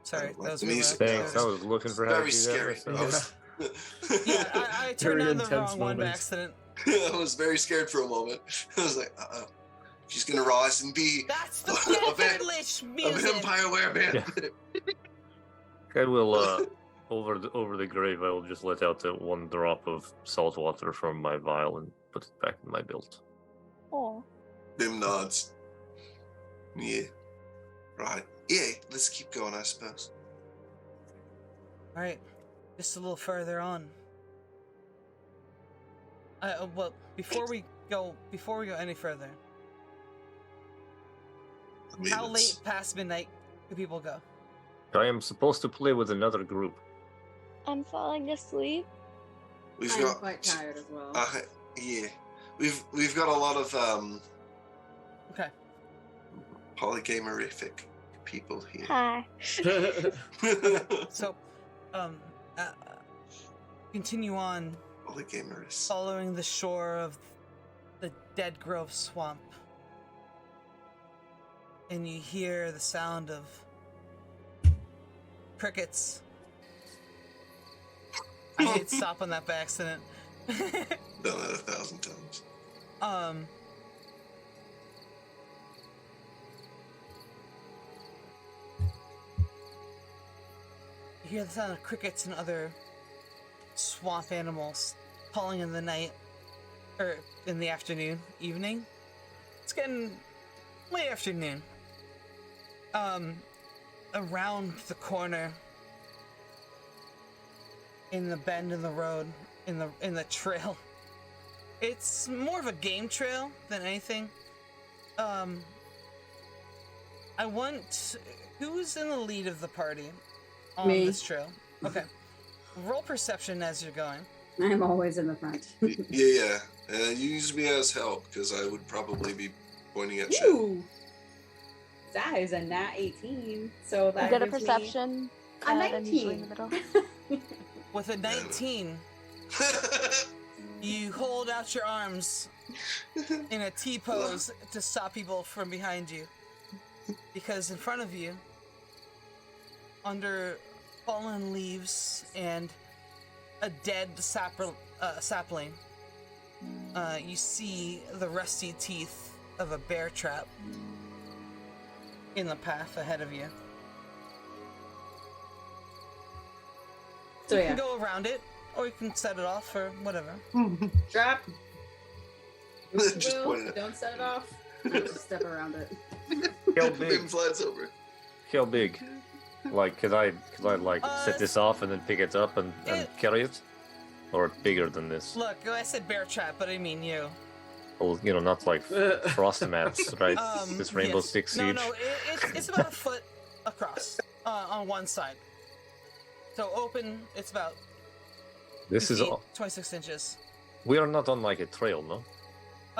Sorry, like that was the real music. loud. Thanks. I was looking for how to Very do scary. that. I was, Yeah, I turned Very on the intense wrong one by moment. accident. I was very scared for a moment. I was like, uh-oh. She's going to rise and be That's the a Panther Lich a music! vampire wereman. I will over the grave. I will just let out one drop of salt water from my vial and put it back in my belt. Oh. Bim nods. Yeah. Right. Yeah, let's keep going, I suppose. Alright, just a little further on. Well, before we go any further, I mean, how it's- late past midnight do people go? I am supposed to play with another group. I'm falling asleep. We've I'm got quite tired as well. yeah. We've got a lot of Okay. polygamerific people here. Hi. So, continue on Polygamorous. following the shore of the Dead Grove Swamp. And you hear the sound of crickets. I hit stop on that by accident. Done that 1,000 times. You hear the sound of crickets and other swamp animals calling in the night, or in the afternoon, evening. It's getting late afternoon. Around the corner, in the bend in the road, in the trail. It's more of a game trail than anything. I want who's in the lead of the party on Me. this trail. Okay. Roll perception as you're going. I'm always in the front. Yeah. Use me as help, because I would probably be pointing at Chet. Ooh! That is a nat 18. So that Get a gives me perception. a I'm usually in the 19. middle. With a 19, you hold out your arms in a T pose to stop people from behind you. Because in front of you, under fallen leaves and a dead sapling, you see the rusty teeth of a bear trap in the path ahead of you. So You yeah, can go around it, or you can set it off, or whatever. drop. Just point it. Don't set it off. Just step around it. Kill Bim big. flies over. Kill big. Like, could I like set this off and then pick it up and carry it? Or bigger than this? Look, I said bear trap, but I mean you. Well, you know, not like Frostmans, right? This Rainbow yes. Six Siege. No, it's about a foot across on one side. So open, it's about This 2 is feet, all. 26 inches. We are not on like a trail, no?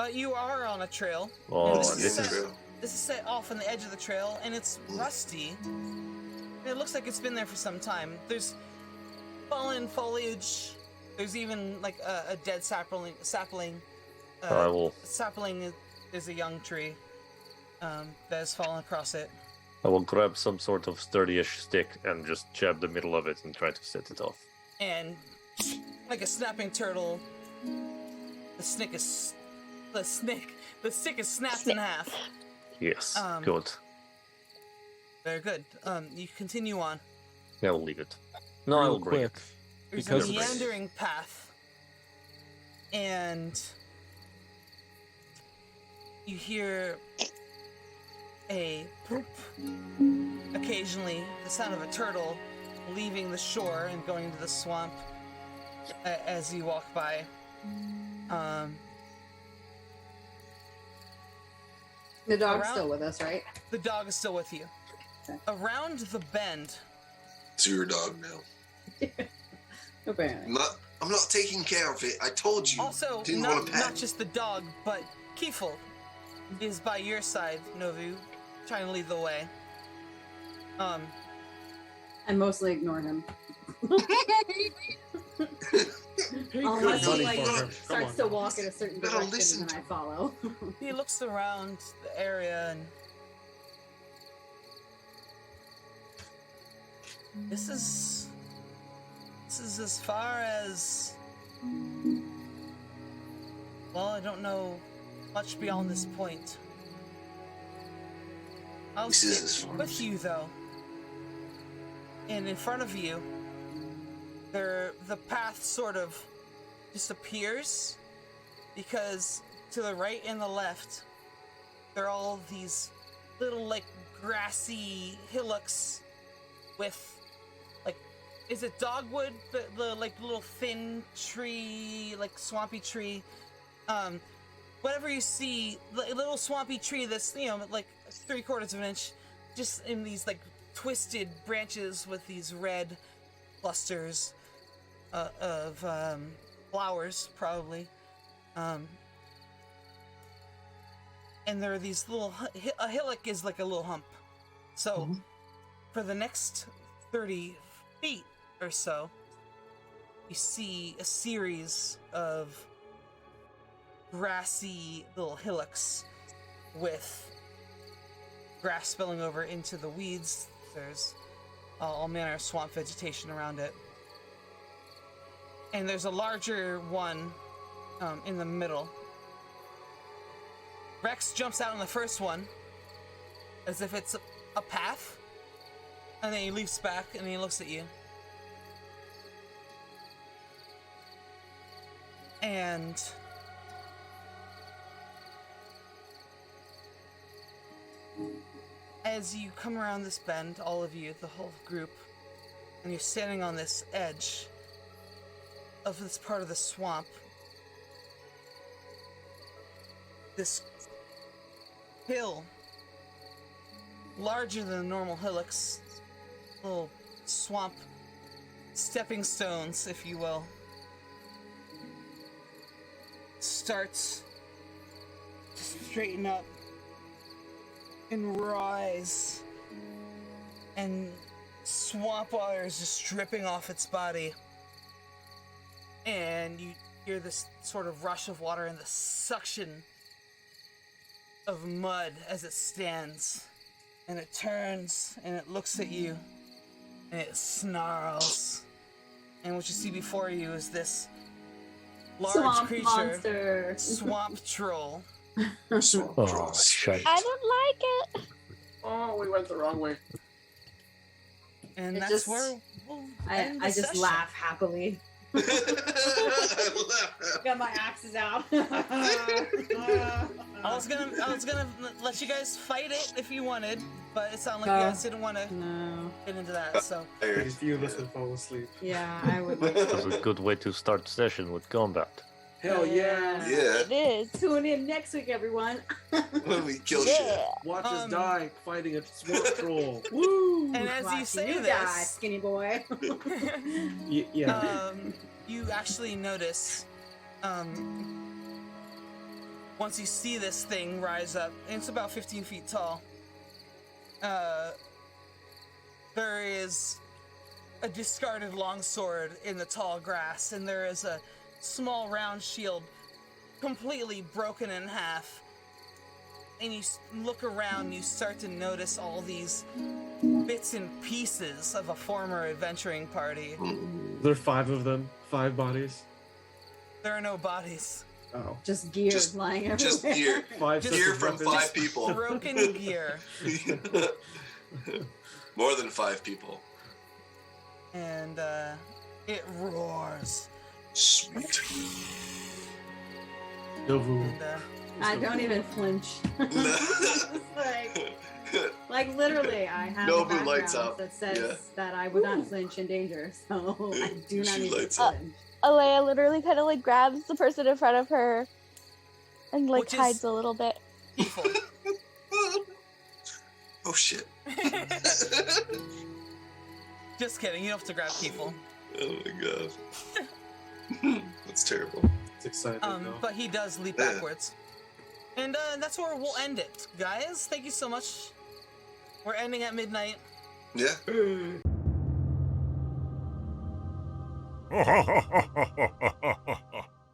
You are on a trail. Oh, and this is. true. This is set off on the edge of the trail, and it's rusty. And it looks like it's been there for some time. There's fallen foliage. There's even like a dead sapling. I will. Sapling is a young tree that has fallen across it. I will grab some sort of sturdy-ish stick and just jab the middle of it and try to set it off. And like a snapping turtle, the stick is snapped in half. Yes, Um, good. Very good. You continue on. I will leave it. No, I Real will bring quick, it. There's because a it's- meandering path, and you hear a poop. Occasionally, the sound of a turtle leaving the shore and going into the swamp as you walk by. The dog's Around- still with us, right? The dog is still with you. Okay. Around the bend, It's your dog now. Apparently. I'm not taking care of it. I told you. also Didn't not, want to pet. not just the dog, but Kiefel is by your side, Novu, trying to lead the way. I mostly ignore him. Unless he Money like for her. Come starts on. to walk in a certain Better direction listen and then I follow. He looks around the area and this is as far as, well, I don't know much beyond this point. I'll This is stick as far with as- you though. And in front of you, the path sort of disappears because to the right and the left, there are all these little like grassy hillocks with like, is it dogwood? The like little thin tree, like swampy tree. Whatever you see, the little swampy tree that's, you know, like 3/4 of an inch, just in these like twisted branches with these red clusters of flowers, probably. And there are these little, a hillock is like a little hump. So for the next 30 feet or so, you see a series of grassy little hillocks with grass spilling over into the weeds. There's all manner of swamp vegetation around it. And there's a larger one in the middle. Rex jumps out on the first one as if it's a path, and then he leaps back and he looks at you. And as you come around this bend, all of you, the whole group, and you're standing on this edge of this part of the swamp, this hill, larger than normal hillocks, little swamp stepping stones, if you will, starts to straighten up and rise, and swamp water is just dripping off its body. And you hear this sort of rush of water and the suction of mud as it stands. And it turns and it looks at you and it snarls. And what you see before you is this large Swamp creature, monster. swamp troll. Swamp Oh, trolls. shite. I don't like it. Oh, we went the wrong way. And It that's just- where we'll end the I just session. laugh happily. I love Got my axes out. I was gonna let you guys fight it if you wanted, but it sounded like you guys didn't want to No. get into that. So that. If you listen, fall asleep. Yeah, I would. That's a good way to start session with combat. Hell yeah! Yeah, It is. Tune in next week, everyone. when we kill shit. Yeah. Watch us Um, die fighting a swamp troll. Woo! And as you Watching say you this- die, skinny boy. Yeah. you actually notice, once you see this thing rise up, and it's about 15 feet tall, there is a discarded longsword in the tall grass, and there is a small round shield completely broken in half. And you look around, you start to notice all these bits and pieces of a former adventuring party. There are 5 of them. 5 bodies. There are no bodies. Oh. Just gear Just- lying everywhere. Just gear. 5 Just- sets Gear of from weapons. 5 people. Broken gear. More than 5 people. And it roars. Sweet. Novu. And I don't even flinch. It's like literally, I have No a blue lights background up. that says Yeah. that I would not flinch in danger, so I do not She need to lights up. flinch. Alea literally kind of like grabs the person in front of her and like Which is- hides a little bit. evil. Oh shit. Just kidding, you don't have to grab people. Oh my god. That's terrible. It's exciting though. But he does leap Yeah. backwards. And that's where we'll end it. Guys, thank you so much. We're ending at midnight. Yeah. Ha ha ha ha ha ha ha.